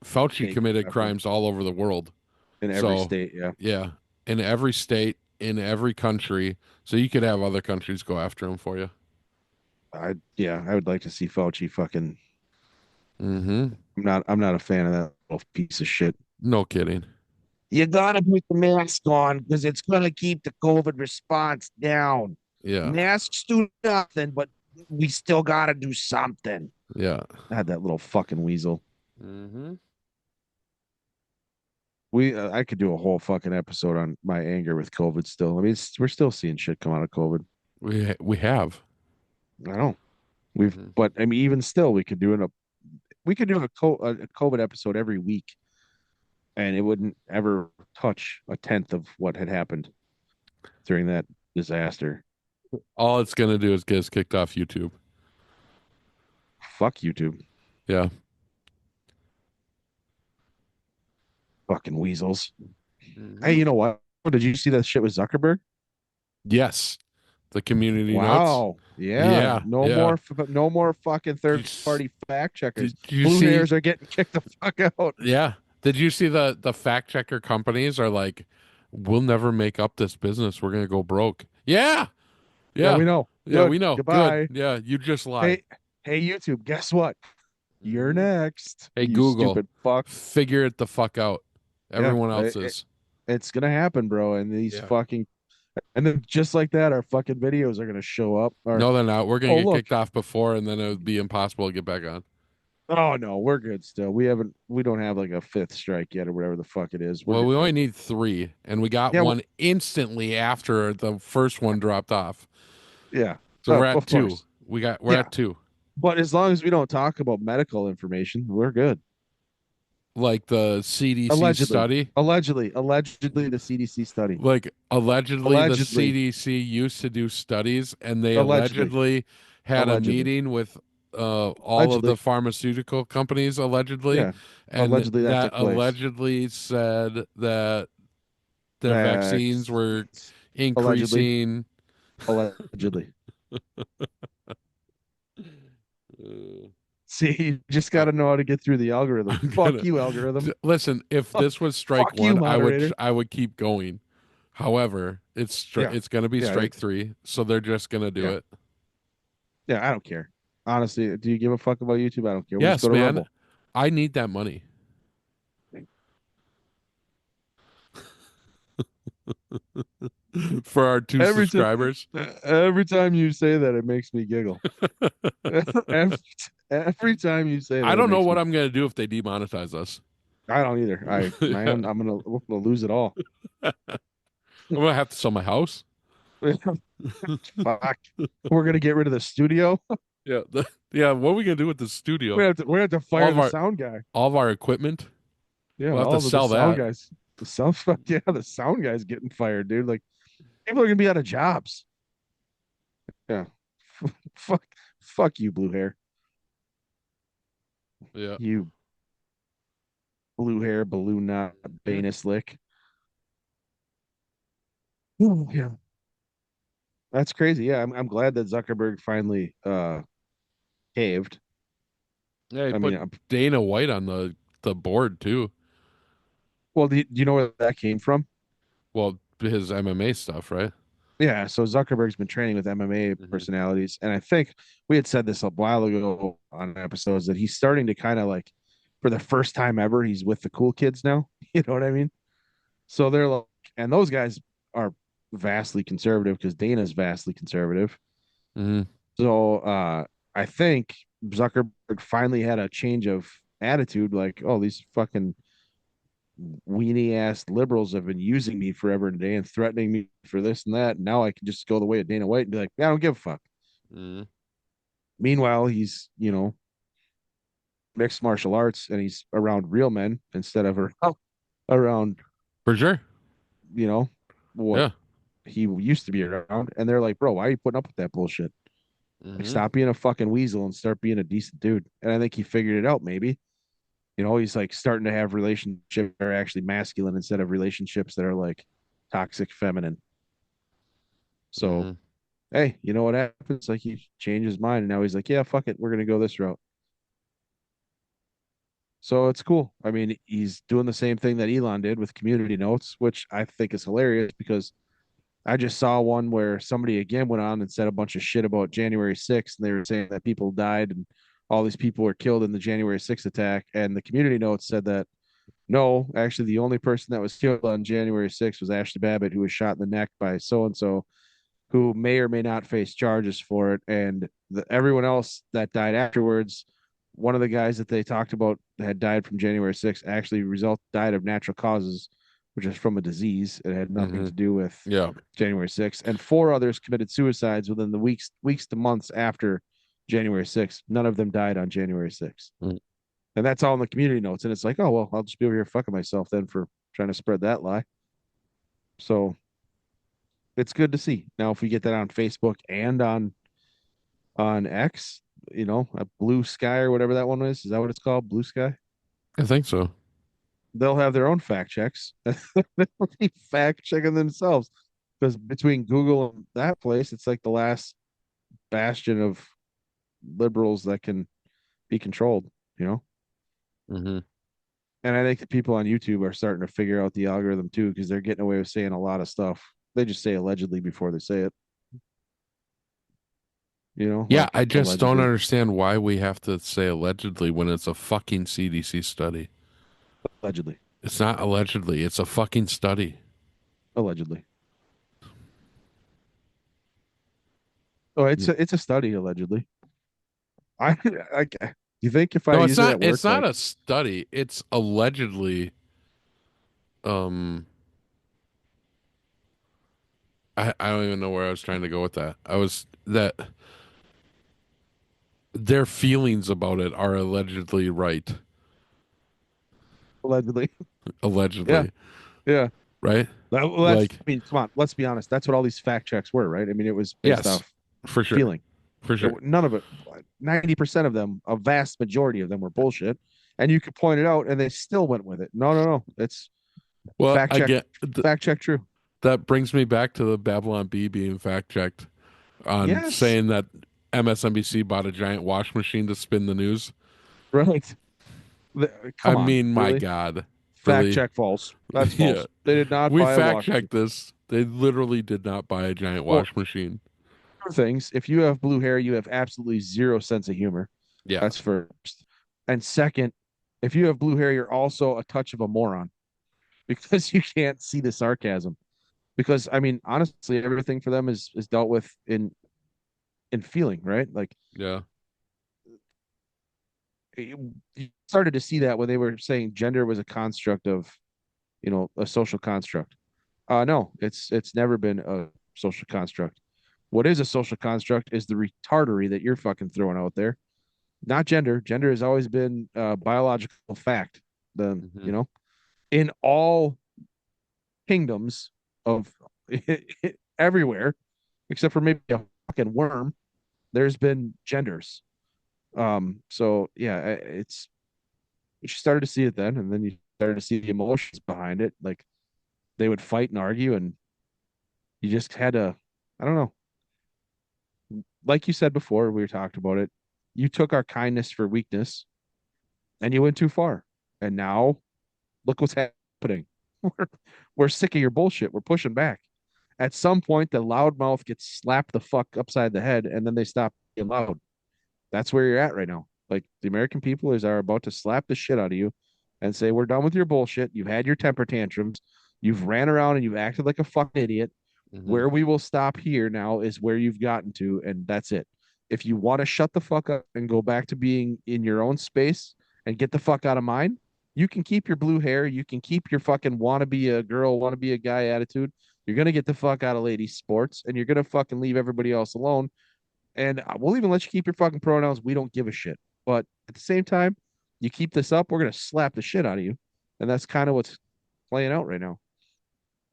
Fauci committed crimes all over the world. In every state, yeah, in every state, in every country. So you could have other countries go after him for you. I would like to see Fauci fucking. Mm-hmm. I'm not a fan of that little piece of shit. No kidding. You gotta put the mask on because it's gonna keep the COVID response down. Yeah, masks do nothing, but we still gotta do something. Yeah, I had that little fucking weasel. Mm-hmm. I could do a whole fucking episode on my anger with COVID. Still, I mean, we're still seeing shit come out of COVID. We have. I know. But I mean, even still, we could do a COVID episode every week, and it wouldn't ever touch a tenth of what had happened during that disaster. All it's gonna do is get us kicked off YouTube. Fuck YouTube. Yeah. Fucking weasels. Hey, you know what? Did you see that shit with Zuckerberg? Yes. The community notes. Wow. Yeah. No more fucking third-party fact checkers. Blue hairs are getting kicked the fuck out. Yeah. Did you see the fact checker companies are like, we'll never make up this business. We're gonna go broke. Yeah. Yeah, we know. Yeah, we know. Goodbye. Good. Yeah, you just lied. Hey, YouTube, guess what? You're next. Hey, you Google, stupid fuck. Figure it the fuck out. Everyone else is. It's gonna happen, bro. And these fucking, and then just like that, our fucking videos are gonna show up. No, they're not. We're gonna get kicked off before, and then it would be impossible to get back on. Oh no, we're good still. We don't have like a fifth strike yet or whatever the fuck it is. We only need 3, and we got one instantly after the first one dropped off. Yeah. So we're at 2. We're at 2. But as long as we don't talk about medical information, we're good. Like the CDC study? Allegedly the CDC study. Like allegedly the CDC used to do studies, and they allegedly had a meeting with all of the Allegedly. pharmaceutical companies allegedly, Yeah. and Allegedly that that took place. allegedly said that their vaccines Vax were allegedly. increasing. Allegedly. Uh, See, you just got I, to know how to get through the algorithm. I'm Fuck gonna you, algorithm. listen. If Fuck, this was strike fuck you, one, moderator. I would keep going. However, Yeah. it's gonna be Yeah. strike three, so they're just gonna do Yeah. it. Yeah. I don't care. Honestly, do you give a fuck about YouTube? I don't care. We'll just go Yes, to man. Rumble. I need that money for our two Every time, subscribers. every time you say that, it makes me giggle. every, every time you say I that, it don't know makes what me. I'm gonna do if they demonetize us. I don't either. Yeah. We're gonna lose it all. I'm gonna have to sell my house. Fuck. We're gonna get rid of the studio. Yeah, yeah. What are we gonna do with the studio? We have to All fire of the our sound guy. all of our equipment. Yeah, We'll have to all of the sell sound that. guys. The sound yeah, the sound guy's getting fired, dude. Like people are gonna be out of jobs. Yeah. fuck fuck you, blue hair. Yeah. You blue hair, balloon knot, banus lick. Ooh, yeah. That's crazy. Yeah, I'm glad that Zuckerberg finally caved. Yeah, he I mean, put Dana White on the board too. well, do you know where that came from? Well, his MMA stuff, right? Yeah, so Zuckerberg's been training with MMA Hmm. personalities, and I think we had said this a while ago on episodes that he's starting to kind of like, for the first time ever, he's with the cool kids now. You know what I mean? So they're like, and those guys are vastly conservative because Dana's vastly conservative. Hmm. So I think Zuckerberg finally had a change of attitude, like, oh, these fucking weenie ass liberals have been using me forever and a day and threatening me for this and that. And now I can just go the way of Dana White and be like, yeah, I don't give a fuck. Hmm. Meanwhile, he's, mixed martial arts and he's around real men instead of around, For sure. you know, what Yeah. he used to be around. And they're like, bro, why are you putting up with that bullshit? Like, Hmm. stop being a fucking weasel and start being a decent dude. And I think he figured it out, maybe. He's like starting to have relationships that are actually masculine instead of relationships that are like toxic feminine. So, Hmm. hey, you know what happens? Like he changed his mind and now he's like, yeah, fuck it. We're going to go this route. So it's cool. I mean, he's doing the same thing that Elon did with community notes, which I think is hilarious because I just saw one where somebody again went on and said a bunch of shit about January 6th. And they were saying that people died and all these people were killed in the January 6th attack. And the community notes said that no, actually, the only person that was killed on January 6th was Ashley Babbitt, who was shot in the neck by so and so, who may or may not face charges for it. And everyone else that died afterwards, one of the guys that they talked about had died from January 6th actually died of natural causes, which is from a disease. It had nothing Hmm. to do with Yeah. January 6th. And four others committed suicides within the weeks to months after January 6th. None of them died on January 6th. Mm. And that's all in the community notes. And it's like, oh, well, I'll just be over here fucking myself then for trying to spread that lie. So it's good to see. Now, if we get that on Facebook and on X, a Blue Sky or whatever that one is that what it's called? Blue Sky? I think so. They'll have their own fact checks. They'll be fact checking themselves. Because between Google and that place, it's like the last bastion of liberals that can be controlled, you know? Hmm. And I think the people on YouTube are starting to figure out the algorithm too, because they're getting away with saying a lot of stuff. They just say allegedly before they say it, Yeah, like I just don't allegedly, understand why we have to say allegedly when it's a fucking CDC study. allegedly, It's not allegedly, it's a fucking study. allegedly. Oh, Yeah. it's a study, allegedly. I you think if I No, use it at it's work, not like a study. It's allegedly um I don't even know where I was trying to go with that. I was that their feelings about it are allegedly right. allegedly, yeah, Allegedly, yeah. right? Well, that's. Like, I mean, come on. Let's be honest. That's what all these fact checks were, right? I mean, it was based yes, off for sure. feeling. For sure. None of it, 90% of them, a vast majority of them were bullshit. And you could point it out and they still went with it. No, no, no. It's Well, fact check, again, fact check true. that brings me back to the Babylon Bee being fact checked on Yes. saying that MSNBC bought a giant wash machine to spin the news. Right. I Come on, mean, my really? God. Fact Really? check false. That's Yeah. false. They did not We buy a fact wash machine. checked this. They literally did not buy a giant Well, wash machine. things. If you have blue hair, you have absolutely zero sense of humor. Yeah. That's first. And second, if you have blue hair, you're also a touch of a moron because you can't see the sarcasm. Because I mean, honestly, everything for them is dealt with in feeling, right? Like Yeah. you started to see that when they were saying gender was a construct of, a social construct. No, it's never been a social construct. What is a social construct is the retardery that you're fucking throwing out there, not gender. Gender has always been a biological fact. The Hmm. you know, in all kingdoms of everywhere, except for maybe a fucking worm, there's been genders. So yeah, it's you started to see it then, and then you started to see the emotions behind it. Like they would fight and argue, and you just had to, I don't know, like you said before, we talked about it. You took our kindness for weakness, and you went too far. And now, look what's happening. We're, we're sick of your bullshit. We're pushing back. At some point, the loudmouth gets slapped the fuck upside the head, and then they stop being loud. That's where you're at right now. Like the American people are about to slap the shit out of you and say, "We're done with your bullshit. You've had your temper tantrums. You've ran around and you've acted like a fucking idiot. Hmm. Where we will stop here now is where you've gotten to, and that's it. If you want to shut the fuck up and go back to being in your own space and get the fuck out of mine, you can keep your blue hair. You can keep your fucking wanna be a girl, wanna be a guy attitude. You're gonna get the fuck out of ladies' sports, and you're gonna fucking leave everybody else alone. And we'll even let you keep your fucking pronouns. We don't give a shit. But at the same time, you keep this up, we're gonna slap the shit out of you, and that's kind of what's playing out right now.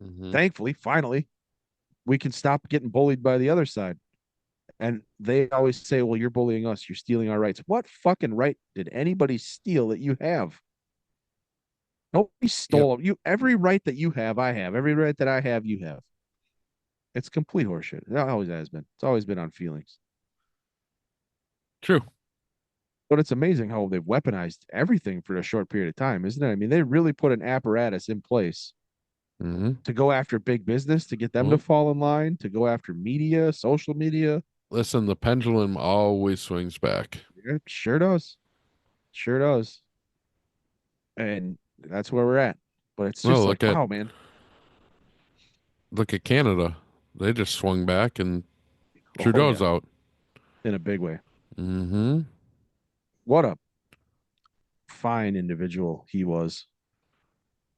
Hmm. Thankfully, finally, we can stop getting bullied by the other side. And they always say, well, you're bullying us. You're stealing our rights. What fucking right did anybody steal that you have? Nobody Yep. stole you. Every right that you have, I have. Every right that I have, you have. It's complete horseshit. It always has been. It's always been on feelings. True. But it's amazing how they've weaponized everything for a short period of time, isn't it? I mean, they really put an apparatus in place Hmm. to go after big business, to get them to Well, fall in line, to go after media, social media. listen, the pendulum always swings back. It sure does. Sure does. And that's where we're at. But it's Well, just like, wow, man. look at Canada. They just swung back and Oh Trudeau's yeah, out. in a big way. Hmm. What a fine individual he was.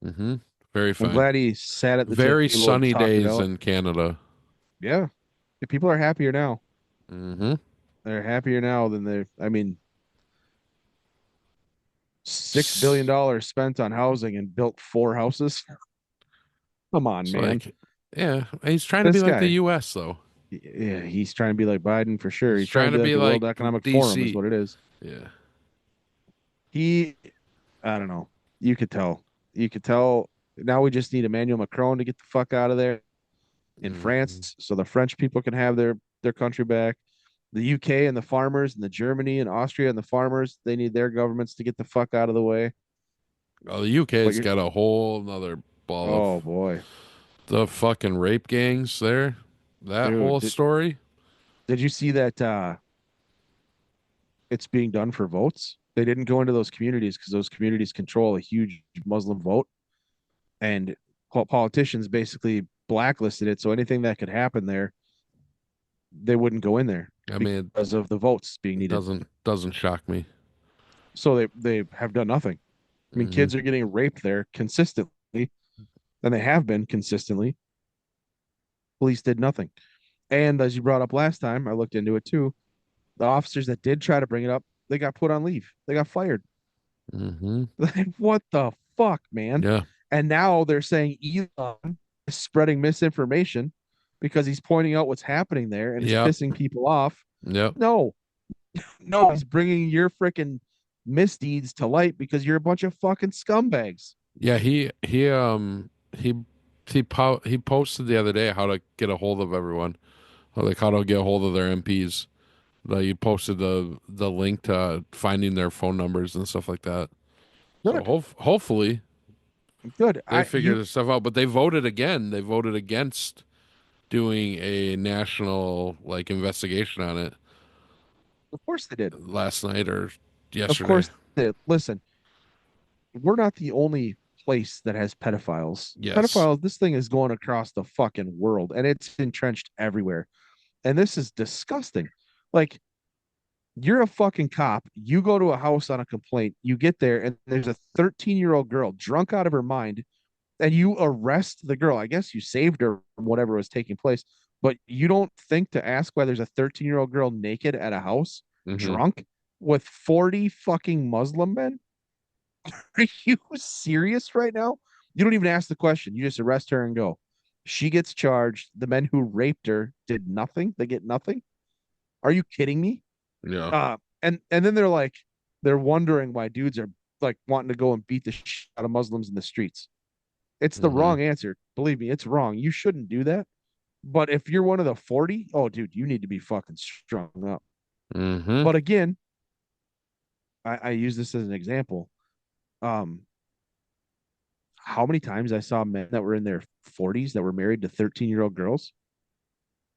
Hmm. Very I'm fine. glad he sat at the Very table and sunny talked it days out. in Canada. Yeah. The people are happier now. Hmm. They're happier now than I mean, $6 billion spent on housing and built 4 houses. Come on, It's man. like, yeah, he's trying to be This like the guy, U.S. though. yeah, he's trying to be like Biden for sure. He's He's trying trying to to be like be the like World Economic Forum, is D.C. what it is. Yeah. He, I don't know. You could tell. You could tell. Now we just need Emmanuel Macron to get the fuck out of there in Hmm. France, so the French people can have their country back. The UK and the farmers, and the Germany and Austria and the farmers, they need their governments to get the fuck out of the way. Well, the But UK's you're, got a whole nother ball oh of boy, the fucking rape gangs there. That dude, whole story. did you see that? It's being done for votes. They didn't go into those communities because those communities control a huge Muslim vote, and politicians basically blacklisted it. So anything that could happen there, they wouldn't go in there I mean, because of the votes being it needed. doesn't shock me. So they have done nothing. I mean, Hmm. kids are getting raped there consistently, and they have been consistently. Police did nothing. And as you brought up last time, I looked into it too. The officers that did try to bring it up, they got put on leave. They got fired. Hmm. Like, what the fuck, man? Yeah. And now they're saying Elon is spreading misinformation because he's pointing out what's happening there and it's Yep. pissing people off. Yep. No, no, he's bringing your freaking misdeeds to light because you're a bunch of fucking scumbags. Yeah, he posted the other day how to get a hold of everyone, like how to get a hold of their MPs. Like he posted the link to finding their phone numbers and stuff like that. So Good, hopefully good. they I figure you this stuff out. But they voted again. They voted against doing a national like investigation on it Of course they did. last night or Of yesterday. course they did. Listen, we're not the only place that has pedophiles. Yes. Pedophiles, this thing is going across the fucking world and it's entrenched everywhere. And this is disgusting. Like, you're a fucking cop. You go to a house on a complaint. You get there, and there's a 13-year-old girl drunk out of her mind, and you arrest the girl. I guess you saved her from whatever was taking place, but you don't think to ask why there's a 13-year-old girl naked at a house, Mm-hmm. drunk, with 40 fucking Muslim men? Are you serious right now? You don't even ask the question. You just arrest her and go. She gets charged. The men who raped her did nothing. They get nothing. Are you kidding me? Yeah. And then they're wondering why dudes are like wanting to go and beat the shit out of Muslims in the streets. It's the Mm-hmm. wrong answer. Believe me, it's wrong. You shouldn't do that. But if you're one of the 40, oh dude, you need to be fucking strung up. Mm-hmm. But again, I use this as an example. Um, how many times I saw men that were in their 40s that were married to 13-year-old girls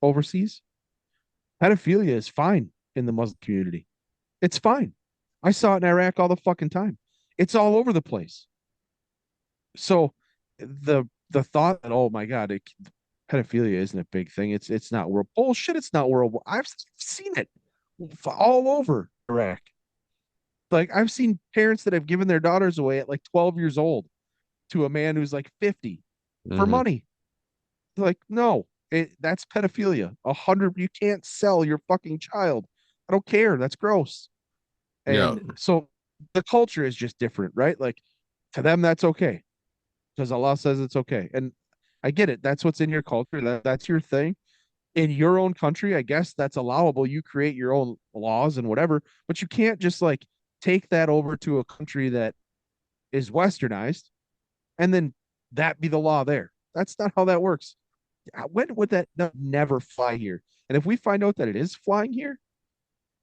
overseas? Pedophilia is fine in the Muslim community. It's fine. I saw it in Iraq all the fucking time. It's all over the place. So the thought that, oh my god, pedophilia isn't a big thing. It's not world bullshit. It's not world. I've seen it all over Iraq. Like, I've seen parents that have given their daughters away at like 12 years old to a man who's like 50 for Mm-hmm. money. Like, no, that's pedophilia. 100. You can't sell your fucking child. I don't care. That's gross. Yeah. And so the culture is just different, right? Like, to them, that's okay because Allah says it's okay. And I get it. That's what's in your culture. That's your thing. In your own country, I guess that's allowable. You create your own laws and whatever, but you can't just like take that over to a country that is westernized and then that be the law there. That's not how that works. When would that never fly here? And if we find out that it is flying here,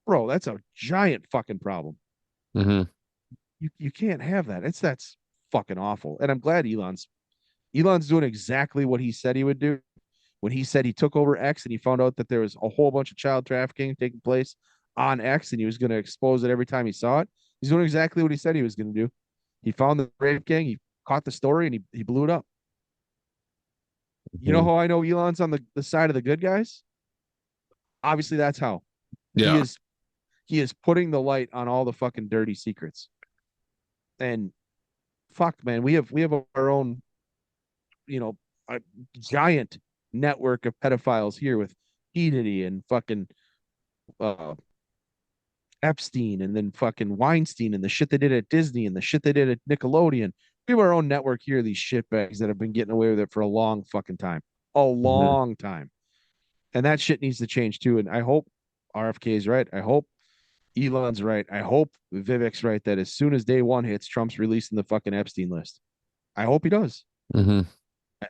bro, that's a giant fucking problem. Mm-hmm. You can't have that. That's fucking awful. And I'm glad Elon's doing exactly what he said he would do when he said he took over X and he found out that there was a whole bunch of child trafficking taking place on X and he was going to expose it every time he saw it. He's doing exactly what he said he was going to do. He found the rape gang, he caught the story, and he blew it up. You know Mm-hmm. how I know Elon's on the side of the good guys? Obviously, that's how he Yeah. is. He is putting the light on all the fucking dirty secrets. And fuck, man, we have our own, a giant network of pedophiles here with P Diddy and fucking uh, Epstein and then fucking Weinstein and the shit they did at Disney and the shit they did at Nickelodeon. We have our own network here, these shitbags that have been getting away with it for a long fucking time. A Mm-hmm. long time. And that shit needs to change too. And I hope RFK is right. I hope Elon's right. I hope Vivek's right that as soon as day one hits, Trump's releasing the fucking Epstein list. I hope he does. Mm-hmm.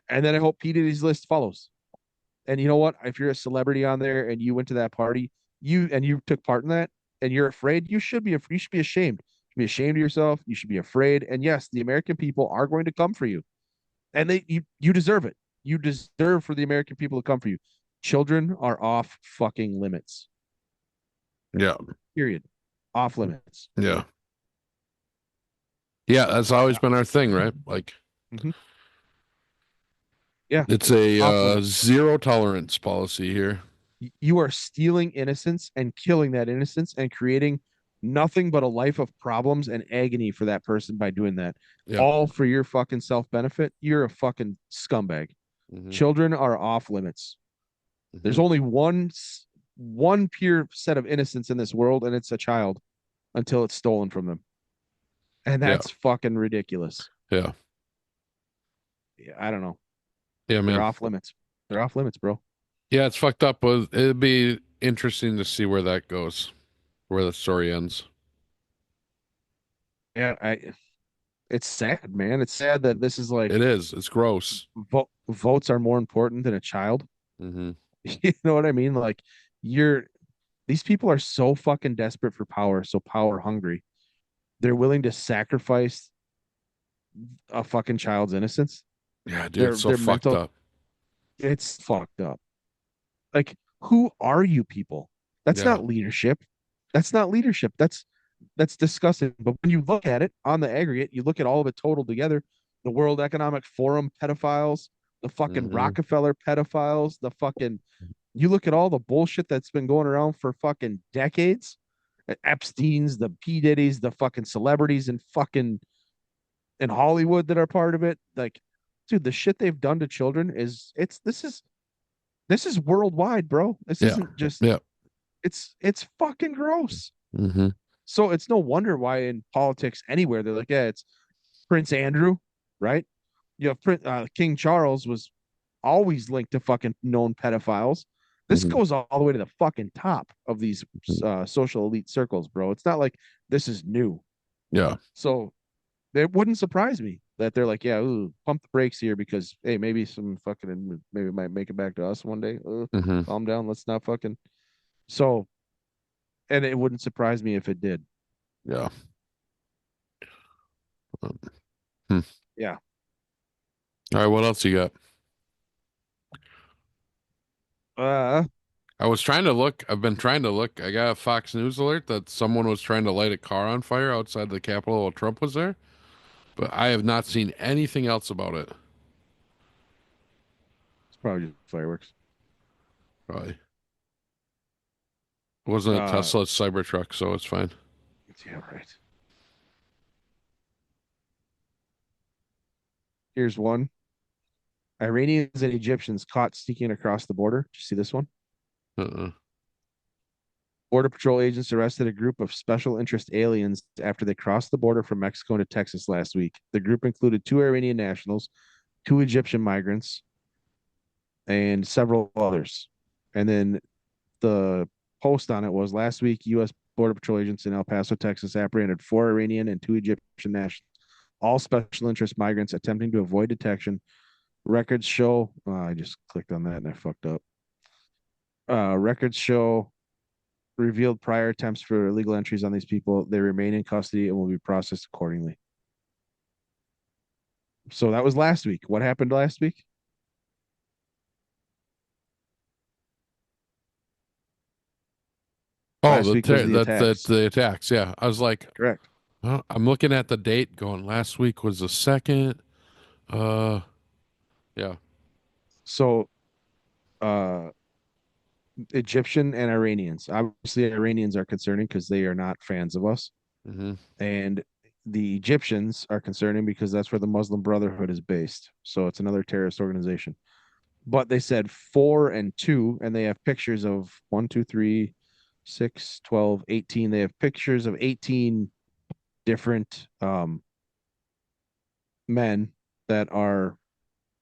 And then I hope P. Diddy's list follows. And you know what? If you're a celebrity on there and you went to that party, you took part in that, and you're afraid, you should be ashamed. You should be ashamed of yourself. You should be afraid. And yes, the American people are going to come for you, and you deserve it. You deserve for the American people to come for you. Children are off fucking limits. Yeah. Period. Off limits. Yeah. Yeah. That's always been our thing, right? Like Mm-hmm. Yeah, it's a off limits. zero tolerance policy here. You are stealing innocence and killing that innocence and creating nothing but a life of problems and agony for that person by doing that. Yeah. All for your fucking self benefit. You're a fucking scumbag. Mm-hmm. Children are off limits. Mm-hmm. There's only one pure set of innocence in this world, and it's a child until it's stolen from them. And Yeah. that's fucking ridiculous. Yeah. Yeah, I don't know. Yeah, They're man. off limits. They're off limits, bro. Yeah, it's fucked up. But it'd be interesting to see where that goes, where the story ends. Yeah, it's sad, man. It's sad that this is like It is. It's gross. votes are more important than a child. Hmm. You know what I mean? Like you're these people are so fucking desperate for power, so power hungry. They're willing to sacrifice a fucking child's innocence. Yeah, dude, it's Their so their fucked mental up. it's fucked up. Like, who are you people? That's Yeah. not leadership. That's not leadership. That's disgusting. But when you look at it on the aggregate, you look at all of it total together, the World Economic Forum pedophiles, the fucking Hmm. Rockefeller pedophiles, the fucking you look at all the bullshit that's been going around for fucking decades. Epstein's, the P. Diddy's, the fucking celebrities and fucking in Hollywood that are part of it. Like, dude, the shit they've done to children is it's this is worldwide, bro. This Yeah. isn't just Yeah. it's fucking gross. Hmm. So it's no wonder why in politics anywhere they're like, yeah, it's Prince Andrew, right? You have King Charles was always linked to fucking known pedophiles. This Hmm. goes all the way to the fucking top of these social elite circles, bro. It's not like this is new. Yeah. So it wouldn't surprise me that they're like, yeah, ooh, pump the brakes here because hey, maybe some fucking maybe it might make it back to us one day. Hmm. Calm down. Let's not fucking. So, and it wouldn't surprise me if it did. Yeah. Um, hmm. Yeah. All right, what else you got? Uh, I was trying to look. I've been trying to look. I got a Fox News alert that someone was trying to light a car on fire outside the Capitol while Trump was there, but I have not seen anything else about it. it's probably just fireworks. Probably. It wasn't a Uh, Tesla Cybertruck, so it's fine. yeah, right. Here's one. Iranians and Egyptians caught sneaking across the border. Did you see this one? Uh-uh. Border Patrol agents arrested a group of special interest aliens after they crossed the border from Mexico into Texas last week. The group included two Iranian nationals, two Egyptian migrants, and several others. And then the post on it was last week, U.S. Border Patrol agents in El Paso, Texas apprehended four Iranian and two Egyptian nationals, all special interest migrants attempting to avoid detection. Records show, I just clicked on that and I fucked up. Records show revealed prior attempts for illegal entries on these people. They remain in custody and will be processed accordingly. So that was last week. What happened last week? Oh, Last week was the that attacks. the attacks. Yeah, I was like, Correct. well, I'm looking at the date, going last week was the second. Uh, yeah. So uh Egyptian and Iranians. Obviously, Iranians are concerning because they are not fans of us. Hmm. And the Egyptians are concerning because that's where the Muslim Brotherhood is based. So it's another terrorist organization. But they said 4 and 2, and they have pictures of 1, 2, 3, 6, 12, 18. They have pictures of 18 different men that are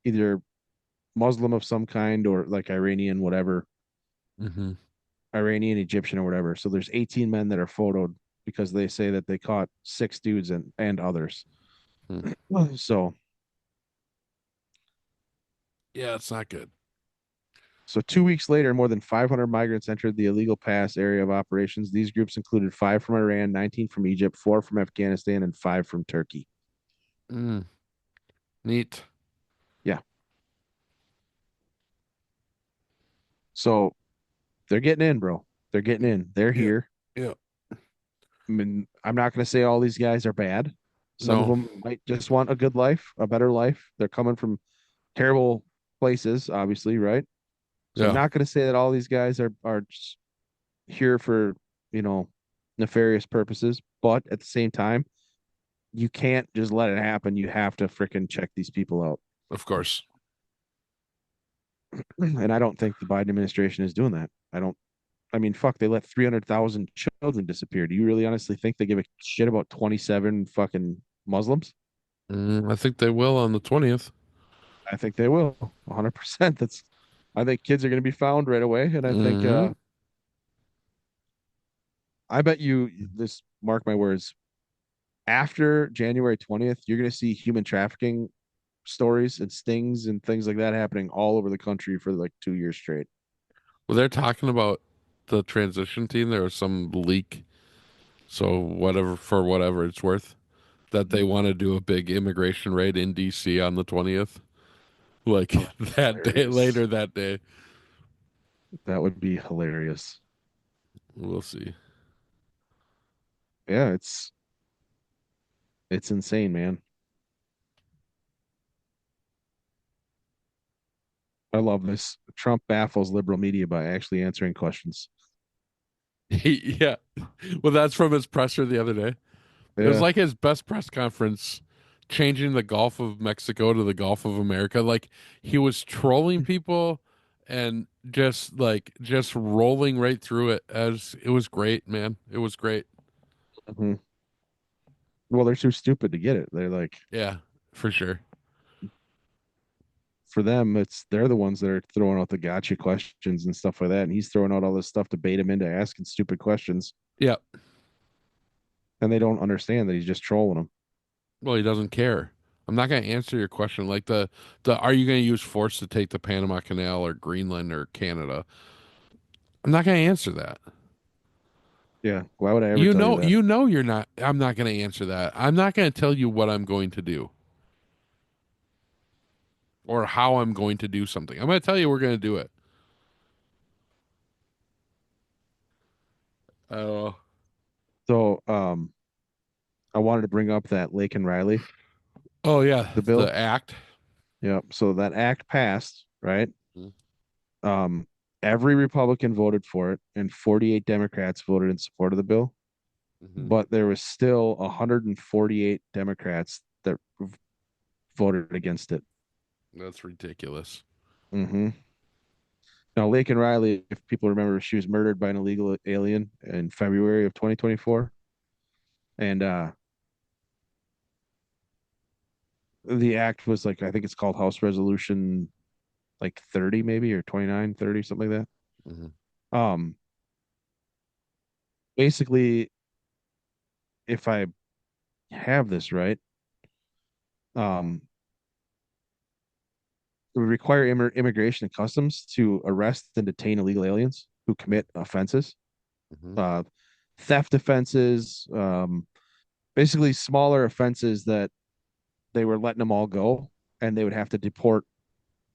either Muslim of some kind or like Iranian, whatever, Hmm. Iranian, Egyptian, or whatever. So there's 18 men that are photoed because they say that they caught 6 dudes and others. So Yeah, it's not good. so 2 weeks later, more than 500 migrants entered the illegal pass area of operations. These groups included five from Iran, 19 from Egypt, four from Afghanistan, and five from Turkey. Mm, neat. Yeah. So they're getting in, bro. They're getting in. They're Yeah. here. Yeah. I mean, I'm not going to say all these guys are bad. Some of No. them might just want a good life, a better life. They're coming from terrible places, obviously, right? So I'm Yeah. not going to say that all these guys are here for, you know, nefarious purposes, but at the same time, you can't just let it happen. You have to fricking check these people out. Of course. And I don't think the Biden administration is doing that. I mean, fuck, they let 300,000 children disappear. Do you really honestly think they give a shit about 27 fucking Muslims? I think they will on the 20th. I think they will. 100%. I think kids are going to be found right away. And I think, Hmm. I bet you this. Mark my words. After January 20th, you're going to see human trafficking stories and stings and things like that happening all over the country for like 2 years straight. Well, they're talking about the transition team. There was some leak, so whatever for whatever it's worth, that they want to do a big immigration raid in DC on the 20th, like That would be that day hilarious. later that day. That would be hilarious. We'll see. Yeah, it's insane, man. I love this. Trump baffles liberal media by actually answering questions. Yeah. Well, that's from his presser the other day. It was Yeah. like his best press conference, changing the Gulf of Mexico to the Gulf of America. Like he was trolling people and just rolling right through it. As it was great, man. It was great. Mhm. Well, they're too stupid to get it. They're like, Yeah, for sure. for them, it's they're the ones that are throwing out the gotcha questions and stuff like that. And he's throwing out all this stuff to bait him into asking stupid questions. Yeah. And they don't understand that he's just trolling them. Well, he doesn't care. I'm not going to answer your question. Like the are you going to use force to take the Panama Canal or Greenland or Canada? I'm not going to answer that. Yeah. Why would I ever tell you that? You know you're not. I'm not going to answer that. I'm not going to tell you what I'm going to do or how I'm going to do something. I'm going to tell you we're going to do it. Oh, So I wanted to bring up that Lake and Riley, oh yeah, the bill. the act. Yep. So that act passed, right? Um, every Republican voted for it, and 48 Democrats voted in support of the bill. Mm-hmm. But there was still 148 Democrats that voted against it. That's ridiculous. Mm-hmm. Now, Lake and Riley, if people remember, she was murdered by an illegal alien in February of 2024. And the act was like, I think it's called House Resolution like 30, maybe, or 29, 30, something like Mm-hmm. that. Basically, if I have this right, um, it would require immigration and customs to arrest and detain illegal aliens who commit offenses, Mm-hmm. uh, theft offenses, basically smaller offenses that they were letting them all go, and they would have to deport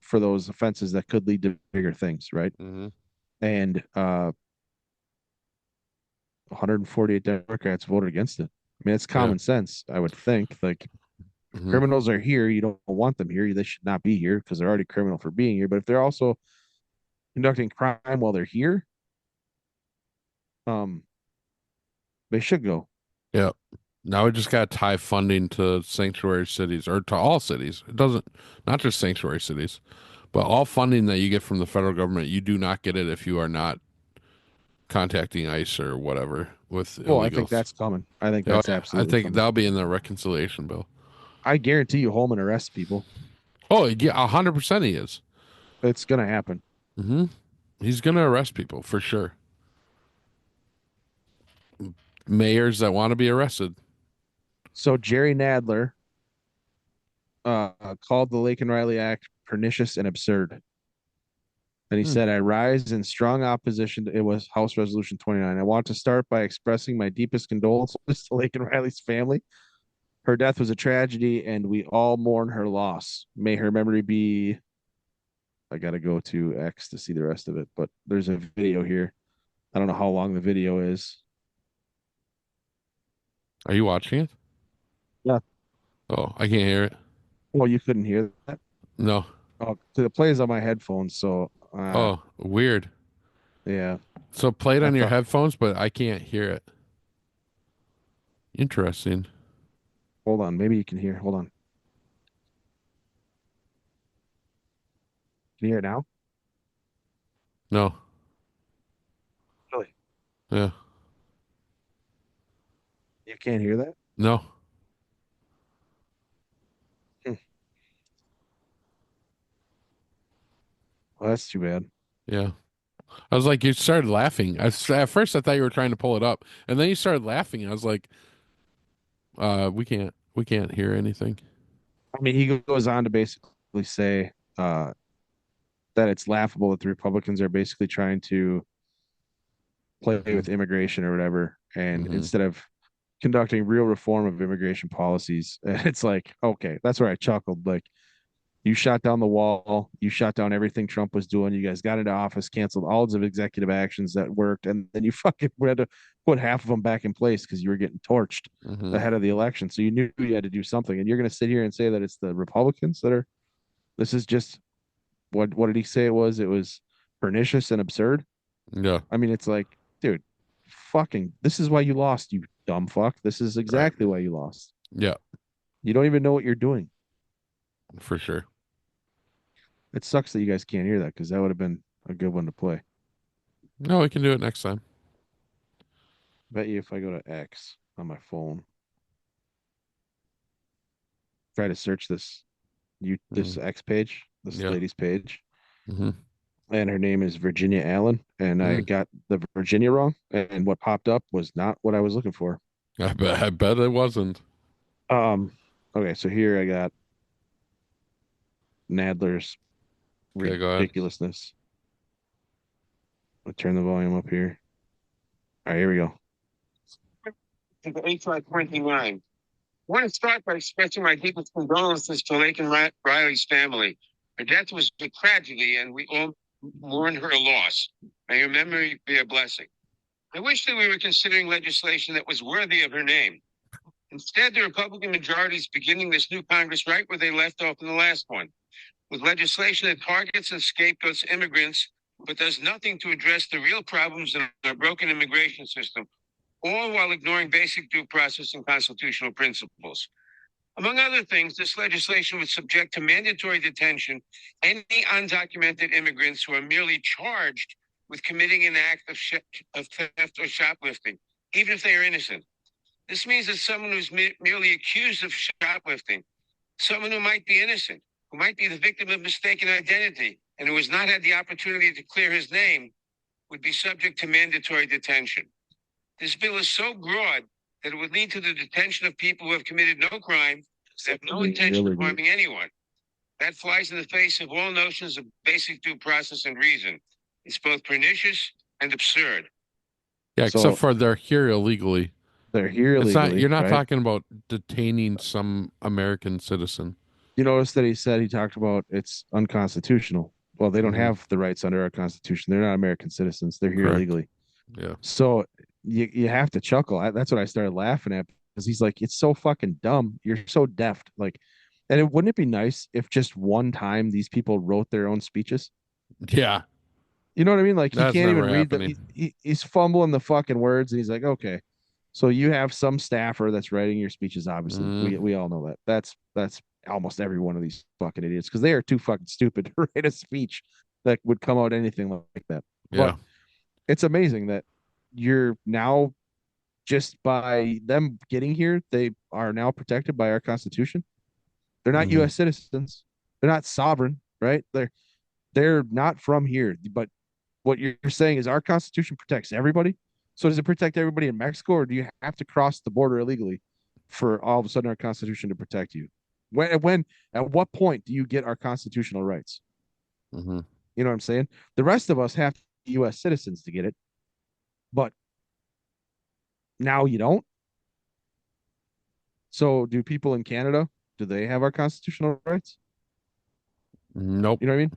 for those offenses that could lead to bigger things, right? Mm-hmm. And 148 Democrats voted against it. I mean, it's Yeah. common sense, I would think. Like, if Mm-hmm. criminals are here, you don't want them here. They should not be here because they're already criminal for being here. But if they're also conducting crime while they're here, um, they should go. Yeah. Now we just got to tie funding to sanctuary cities or to all cities. It doesn't, not just sanctuary cities, but all funding that you get from the federal government, you do not get it if you are not contacting ICE or whatever with Well, I think illegals. that's coming. I think Oh that's yeah, I absolutely think coming. that'll be in the reconciliation bill. I guarantee you, Holman arrests people. Oh yeah, 100% he is. It's gonna happen. Mm-hmm. He's gonna arrest people for sure. Mayors that want to be arrested. So Jerry Nadler called the Lake and Riley Act pernicious and absurd. And he Hmm. said, I rise in strong opposition to it was House Resolution 29. I want to start by expressing my deepest condolences to Lake and Riley's family. Her death was a tragedy, and we all mourn her loss. May her memory be. I got to go to X to see the rest of it, but there's a video here. I don't know how long the video is. Are you watching it? Yeah. Oh, I can't hear it. Well, you couldn't hear that. No. Oh, it plays on my headphones. So, Oh, weird. yeah, So play it I on your thought, headphones, but I can't hear it. Interesting. hold on. Maybe you can hear. Hold on. Can you hear it now? No. Really? Yeah. You can't hear that? No. Hmm. Well, that's too bad. Yeah. I was like, you started laughing. At first, I thought you were trying to pull it up, and then you started laughing. And I was like, we can't hear anything. I mean, he goes on to basically say that it's laughable that the Republicans are basically trying to play Hmm. with immigration or whatever, and Hmm. instead of conducting real reform of immigration policies, it's like, okay, that's where I chuckled. Like, you shot down the wall, you shot down everything Trump was doing. You guys got into office, canceled all of executive actions that worked, and then you fucking had to put half of them back in place because you were getting torched Hmm. ahead of the election. So you knew you had to do something, and you're going to sit here and say that it's the Republicans that are. This is just what did he say it was? It was pernicious and absurd. Yeah. I mean, it's like, dude, fucking, this is why you lost, you dumb fuck. This is Right. exactly why you lost. Yeah. You don't even know what you're doing. For sure. It sucks that you guys can't hear that because that would have been a good one to play. No, we can do it next time. Bet you if I go to X on my phone, try to search this Mm. X page, this Yeah. lady's page, Hmm. and her name is Virginia Allen, and I Mm. got the Virginia wrong, and what popped up was not what I was looking for. I bet it wasn't. Um, okay, so here I got Nadler's Okay, go ahead. ridiculousness. I'll turn the volume up here. All right, here we go. HR 29. I want to start by expressing my deepest condolences to Laken Riley's family. Her death was a tragedy, and we all mourn her loss. May her memory be a blessing. I wish that we were considering legislation that was worthy of her name. Instead, the Republican majority is beginning this new Congress right where they left off in the last one, with legislation that targets and scapegoats immigrants, but does nothing to address the real problems in our broken immigration system, all while ignoring basic due process and constitutional principles. Among other things, this legislation would subject to mandatory detention any undocumented immigrants who are merely charged with committing an act of theft or shoplifting, even if they are innocent. This means that someone who's merely accused of shoplifting, someone who might be innocent, who might be the victim of mistaken identity, and who has not had the opportunity to clear his name, would be subject to mandatory detention. This bill is so broad that it would lead to the detention of people who have committed no crime, have no intention of harming anyone. That flies in the face of all notions of basic due process and reason. It's both pernicious and absurd. Yeah, except So for they're here illegally. they're here It's not, you're illegally, not right? talking about detaining some American citizen. You notice that he talked about it's unconstitutional. Well, they don't Hmm. have the rights under our constitution. They're not American citizens. They're here Correct. illegally. Yeah. So you have to chuckle. That's what I started laughing at because he's like, it's so fucking dumb. You're so deft. Like, and wouldn't it be nice if just one time these people wrote their own speeches? Yeah. You know what I mean? Like he That's can't never even read them. happening. He's fumbling the fucking words, and he's like, okay. So you have some staffer that's writing your speeches. Obviously, Mm. we all know that. That's almost every one of these fucking idiots because they are too fucking stupid to write a speech that would come out anything like that. But Yeah. it's amazing that you're now just by them getting here, they are now protected by our Constitution. They're not Hmm. U.S. citizens. They're not sovereign, right? They're not from here. But what you're saying is our Constitution protects everybody. So does it protect everybody in Mexico, or do you have to cross the border illegally for all of a sudden our Constitution to protect you? When at what point do you get our constitutional rights? Hmm. You know what I'm saying? The rest of us have to be U.S. citizens to get it, but now you don't. So do people in Canada? Do they have our constitutional rights? Nope. You know what I mean?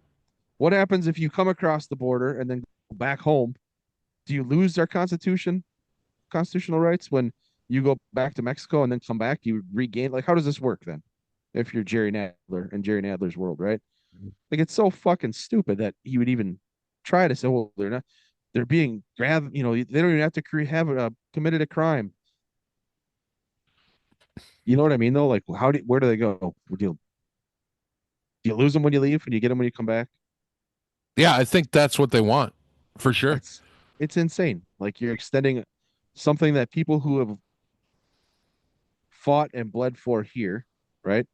What happens if you come across the border and then go back home? Do you lose our constitutional rights when you go back to Mexico and then come back? You regain, like, how does this work then? If you're Jerry Nadler in Jerry Nadler's world, right? Like, it's so fucking stupid that he would even try to say, well, they're not, they're being grabbed, they don't even have to committed a crime. You know what I mean, though? Like, where do they go? Do you lose them when you leave and you get them when you come back? Yeah, I think that's what they want for sure. That's it's insane. Like, you're extending something that people who have fought and bled for here, right?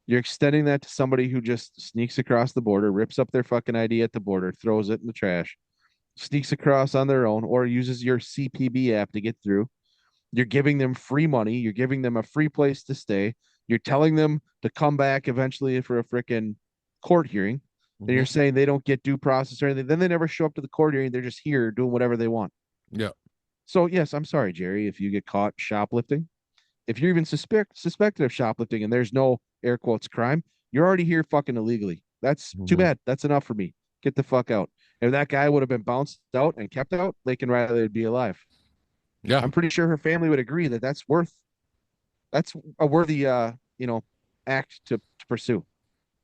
You're extending that to somebody who just sneaks across the border, rips up their fucking ID at the border, throws it in the trash, sneaks across on their own or uses your CPB app to get through. You're giving them free money. You're giving them a free place to stay. You're telling them to come back eventually for a freaking court hearing. And you're Hmm. saying they don't get due process or anything. Then they never show up to the court hearing. They're just here doing whatever they want. Yeah. So, yes, I'm sorry, Jerry, if you get caught shoplifting. If you're even suspected of shoplifting and there's no air quotes crime, you're already here fucking illegally. That's too Hmm. bad. That's enough for me. Get the fuck out. If that guy would have been bounced out and kept out, Lakin Riley would be alive. Yeah. I'm pretty sure her family would agree that that's a worthy act to pursue.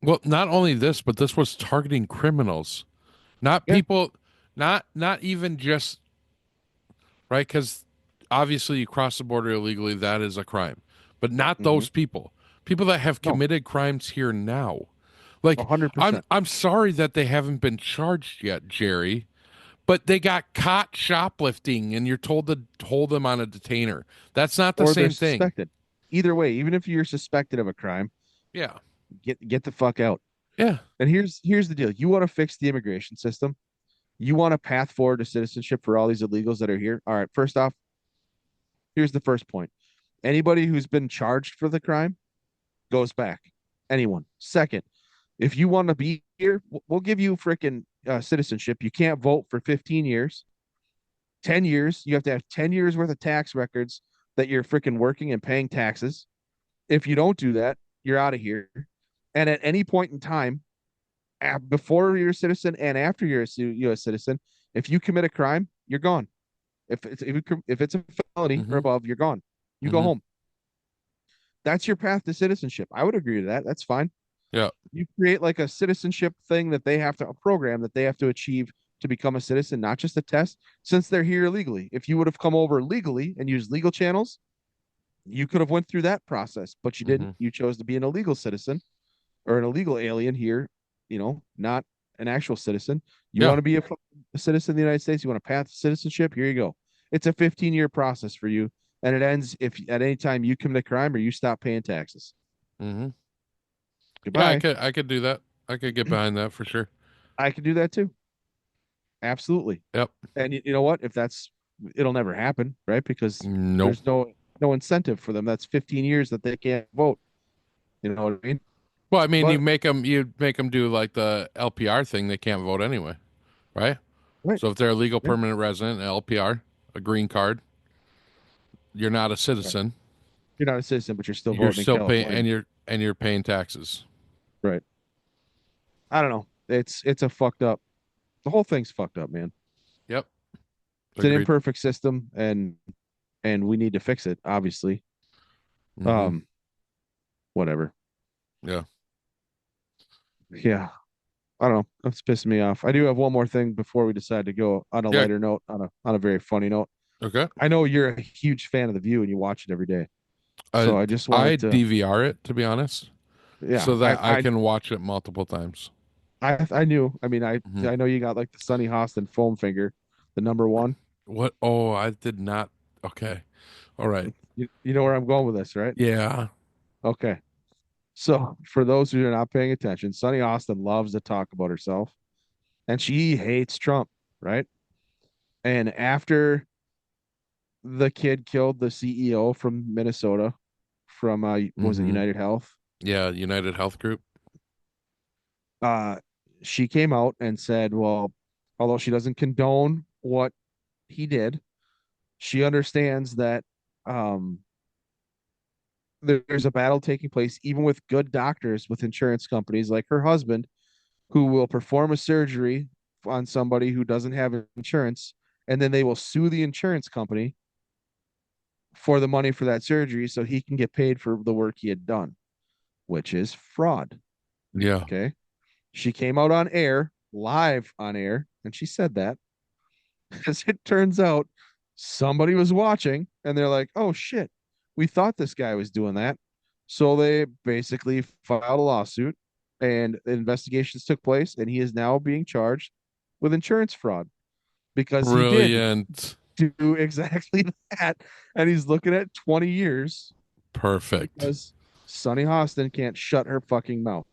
Well, not only this, but this was targeting criminals, not Yeah. people, not even just right, because obviously you cross the border illegally, that is a crime, but not Mm-hmm. those people. People that have No, committed crimes here now. Like 100%. I'm sorry that they haven't been charged yet, Jerry, but they got caught shoplifting and you're told to hold them on a detainer. That's not the Or they're same thing. suspected. Either way, even if you're suspected of a crime, Yeah. get the fuck out. Yeah. And here's the deal. You want to fix the immigration system? You want a path forward to citizenship for all these illegals that are here? All right, first off, here's the first point. Anybody who's been charged for the crime goes back. Anyone. Second, if you want to be here, we'll give you freaking citizenship. You can't vote for 15 years. 10 years. You have to have 10 years worth of tax records that you're freaking working and paying taxes. If you don't do that, you're out of here. And at any point in time, before you're a citizen and after you're a U.S. citizen, if you commit a crime, you're gone. If it's a felony or Hmm. above, you're gone. You go Hmm. home. That's your path to citizenship. I would agree to that. That's fine. Yeah. You create like a citizenship thing that they have to a program that they have to achieve to become a citizen, not just a test, since they're here illegally. If you would have come over legally and used legal channels, you could have went through that process, but you Hmm. didn't. You chose to be an illegal citizen or an illegal alien here, not an actual citizen. You Yeah. want to be a citizen of the United States, you want a path to citizenship, here you go. It's a 15-year process for you, and it ends if at any time you commit a crime or you stop paying taxes. Hmm. Yeah, Goodbye. I could do that. I could get behind that for sure. I could do that too. Absolutely. Yep. And you know what? If that's it'll never happen, right? Because Nope. there's no incentive for them. That's 15 years that they can't vote. You know what I mean? Well, I mean, But you make them do like the LPR thing. They can't vote anyway, right? right, So if they're a legal yeah, permanent resident, an LPR, a green card, you're not a right. citizen. You're not a citizen, but you're still You're voting in still paying, California. and you're paying taxes. Right. I don't know. It's a fucked up. The whole thing's fucked up, man. Yep. It's an Agreed. imperfect system, and we need to fix it. Obviously. Hmm. Um. Whatever. Yeah. Yeah. I don't know. That's pissing me off. I do have one more thing before we decide to go on a Yeah. lighter note, on a very funny note. Okay. I know you're a huge fan of The View and you watch it every day. I So I just I wanted to, DVR it, to be honest, yeah, so that I can watch it multiple times. I knew. I mean, Hmm. I know you got like the Sonny Hostin foam finger, the number one. What? Oh, I did not. Okay. All right. You know where I'm going with this, right? Yeah. Okay. So for those who are not paying attention, Sonny Austin loves to talk about herself, and she hates Trump, right? And after the kid killed the CEO from Minnesota, from was it Hmm. United Health? Yeah. United Health Group. Uh, she came out and said, well, although she doesn't condone what he did, she understands that um, there's a battle taking place, even with good doctors with insurance companies like her husband, who will perform a surgery on somebody who doesn't have insurance, and then they will sue the insurance company for the money for that surgery so he can get paid for the work he had done, which is fraud. Yeah. Okay. She came out on air, live on air, and she said that. As it turns out, somebody was watching and they're like, oh shit, we thought this guy was doing that. So they basically filed a lawsuit and investigations took place, and he is now being charged with insurance fraud because he did Brilliant. do exactly that. And he's looking at 20 years Perfect. because Sonny Hostin can't shut her fucking mouth.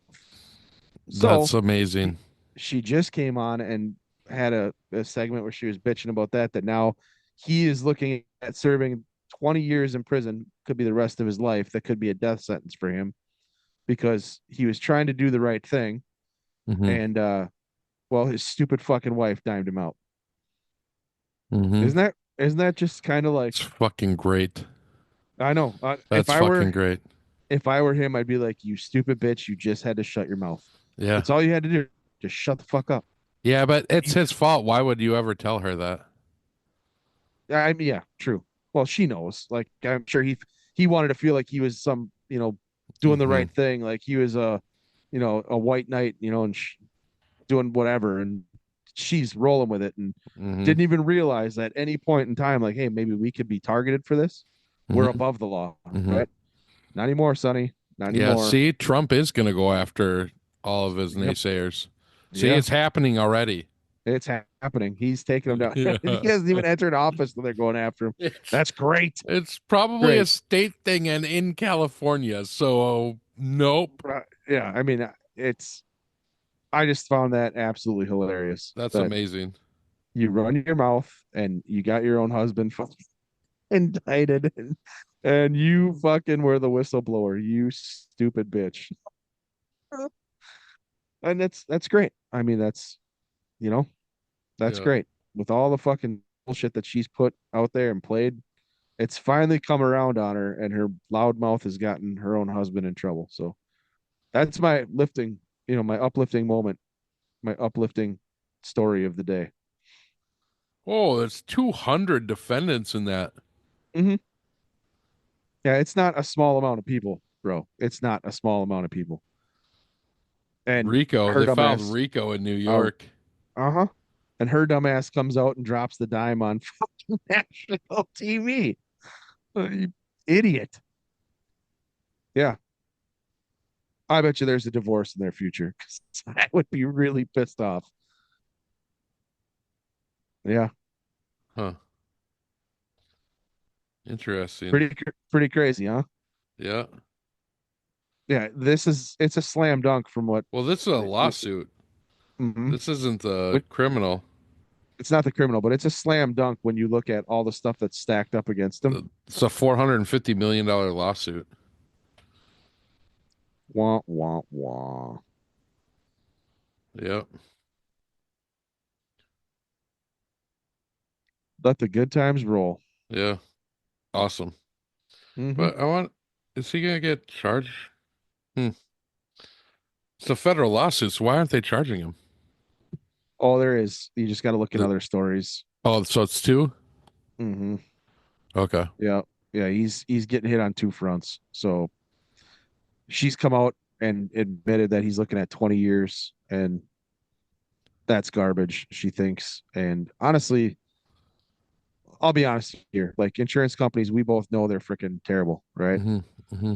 So That's amazing. she just came on and had a segment where she was bitching about that now he is looking at serving 20 years in prison, could be the rest of his life, that could be a death sentence for him because he was trying to do the right thing. Mm-hmm. And well, his stupid fucking wife dimed him out. Mm-hmm. Isn't that just kind of like, It's fucking great. I know, That's fucking great. if I were him, I'd be like, you stupid bitch, you just had to shut your mouth. Yeah. That's all you had to do. Just shut the fuck up. Yeah, but it's You, his fault. Why would you ever tell her that? I mean, yeah, true. Well, she knows. Like, I'm sure he wanted to feel like he was some, doing the Mm-hmm. right thing, like he was a white knight, and doing whatever, and she's rolling with it, and Mm-hmm. didn't even realize at any point in time, like, hey, maybe we could be targeted for this. We're Mm-hmm. above the law, Mm-hmm. right? Not anymore, Sonny. Not Yeah, anymore. see, Trump is gonna go after all of his Yep. naysayers. See, Yeah. it's happening already. It's happening. He's taking them down. Yeah. He hasn't even entered office and they're going after him. It's That's great. it's probably a Great. state thing and in California. So nope. Yeah, I mean, I just found that absolutely hilarious That's that amazing. you run your mouth and you got your own husband indicted, and you fucking were the whistleblower, you stupid bitch. And that's great. I mean, you know, that's Yeah. great. With all the fucking bullshit that she's put out there and played, it's finally come around on her, and her loud mouth has gotten her own husband in trouble. So that's my my uplifting moment, my uplifting story of the day. Oh, there's 200 defendants in that. Mm-hmm. Yeah, it's not a small amount of people, bro. It's not a small amount of people. And Rico, her they filed dumbass, Rico in New uh, York. huh, and her dumbass comes out and drops the dime on fucking national TV. You idiot. Yeah, I bet you there's a divorce in their future because I would be really pissed off. Yeah, Huh. Interesting. pretty crazy, huh? Yeah. Yeah, it's a slam dunk from what. Well, this is a lawsuit. Mm-hmm. This isn't the criminal. It's not the criminal, but it's a slam dunk when you look at all the stuff that's stacked up against him. It's a $450 million lawsuit. Wah wah wah. Yep. Let the good times roll. Yeah. Awesome. Mm-hmm. But is he gonna get charged? Hmm. It's a federal lawsuit, so why aren't they charging him? Oh, there is. You just got to look in The- other stories. Oh, so it's two? Mm-hmm. Okay. Yeah, yeah. He's getting hit on two fronts. So she's come out and admitted that he's looking at 20 years, and that's garbage, she thinks. And honestly, I'll be honest here. Like, insurance companies, we both know they're freaking terrible, right? Mm-hmm. Mm-hmm.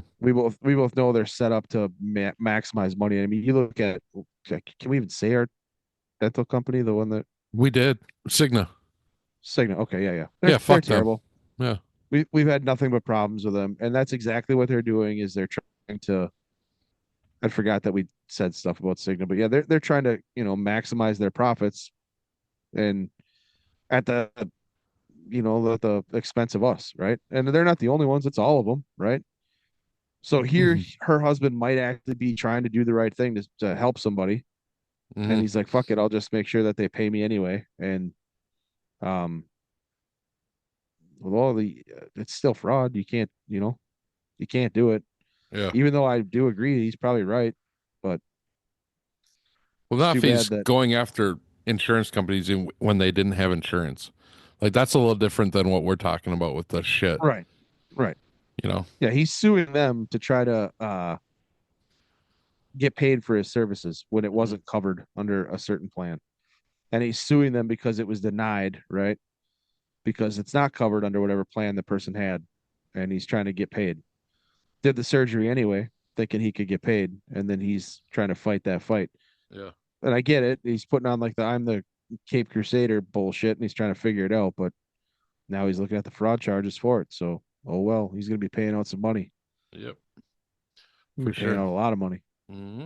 We both know they're set up to maximize money. I mean, you look at, can we even say our dental company, the one that We did. Cigna. Cigna? Okay, yeah, yeah. They're Yeah, they're fuck them. terrible. Yeah. We've had nothing but problems with them, and that's exactly what they're doing. Is they're trying to. I forgot that we said stuff about Cigna, but yeah, they're trying to maximize their profits, and at the the expense of us, right? And they're not the only ones; it's all of them, right? So here, Mm-hmm. her husband might actually be trying to do the right thing to help somebody, and Mm-hmm. he's like, "Fuck it, I'll just make sure that they pay me anyway." And um, with all it's still fraud. You can't do it. Yeah. Even though I do agree, he's probably right, but Well, it's not too if he's bad that. going after insurance companies when they didn't have insurance. Like that's a little different than what we're talking about with the shit, Right, right. you know? Yeah, he's suing them to try to get paid for his services when it wasn't covered under a certain plan. And he's suing them because it was denied, right? Because it's not covered under whatever plan the person had. And he's trying to get paid. Did the surgery anyway, thinking he could get paid. And then he's trying to fight that fight. Yeah. And I get it. He's putting on like the I'm the Cape Crusader bullshit, and he's trying to figure it out. But now he's looking at the fraud charges for it. So, oh well, he's going to be paying out some money. Yep. He's For paying sure. out a lot of money. Mm-hmm.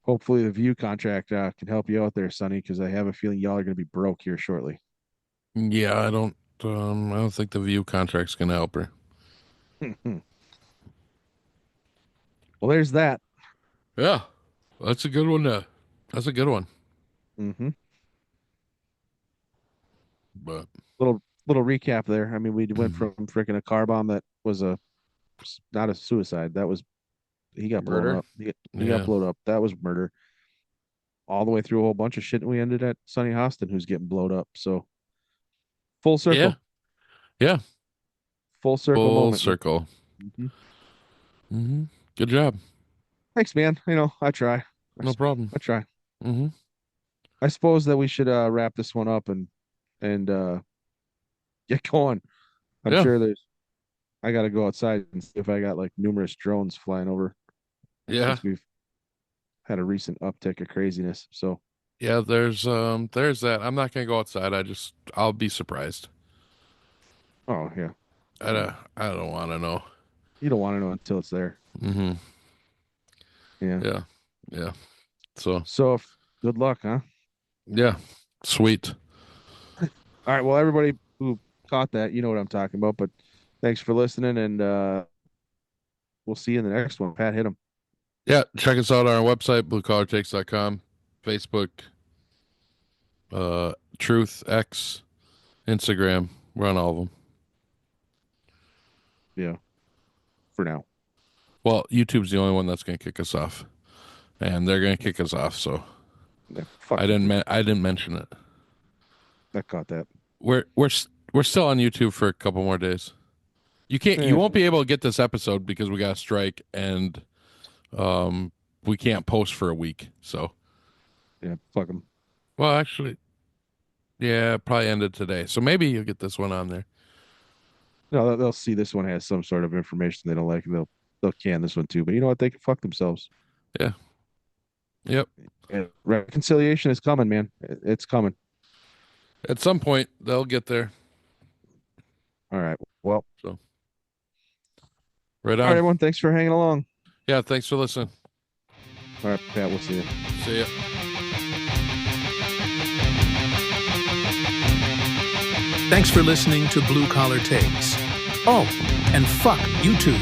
Hopefully the View contract can help you out there, Sonny, because I have a feeling y'all are going to be broke here shortly. Yeah, I don't think the View contract's gonna help her. Well, there's that. Yeah, that's a good one. That's a good one. Mm-hmm. But Little recap there. I mean, we went from freaking a car bomb that was not a suicide. That was he got blown murder. up. He got Yeah, blown up. That was murder. All the way through a whole bunch of shit, and we ended at Sonny Hostin, who's getting blowed up. So full yeah, circle, yeah. full circle Full moment. circle. Mm-hmm. Good job. Thanks, man. I try. No problem. I try. Mm-hmm. I suppose that we should wrap this one up and get going. I'm Yeah, sure I got to go outside and see if I got like numerous drones flying over yeah, since we've had a recent uptick of craziness. So, yeah. There's that. I'm not gonna go outside. I'll be surprised. oh yeah, I don't want to know. you don't want to know until it's there. Mm-hmm. Yeah. Yeah, yeah. So So, good luck, huh? yeah, sweet. All right. Well, everybody who caught that, you know what I'm talking about. But thanks for listening, and we'll see you in the next one. Pat, hit him. Yeah, check us out on our website, bluecollartakes.com, Facebook, Truth, X, Instagram. We're on all of them. Yeah. For now. Well, YouTube's the only one that's going to kick us off, and they're going to kick us off. So Yeah, fuck I didn't mention it. I caught that. We're still on YouTube for a couple more days. You won't be able to get this episode because we got a strike and we can't post for a week. So Yeah, fuck them. well, actually, yeah, probably ended today. So maybe you'll get this one on there. No, they'll see this one has some sort of information they don't like, and they'll can this one too. But you know what? They can fuck themselves. Yeah. Yep. And reconciliation is coming, man. It's coming. At some point, they'll get there. All right. Well, So, right all right, on. everyone. Thanks for hanging along. Yeah, thanks for listening. All right, Pat. We'll see you. See ya. Thanks for listening to Blue Collar Takes. Oh, and fuck YouTube.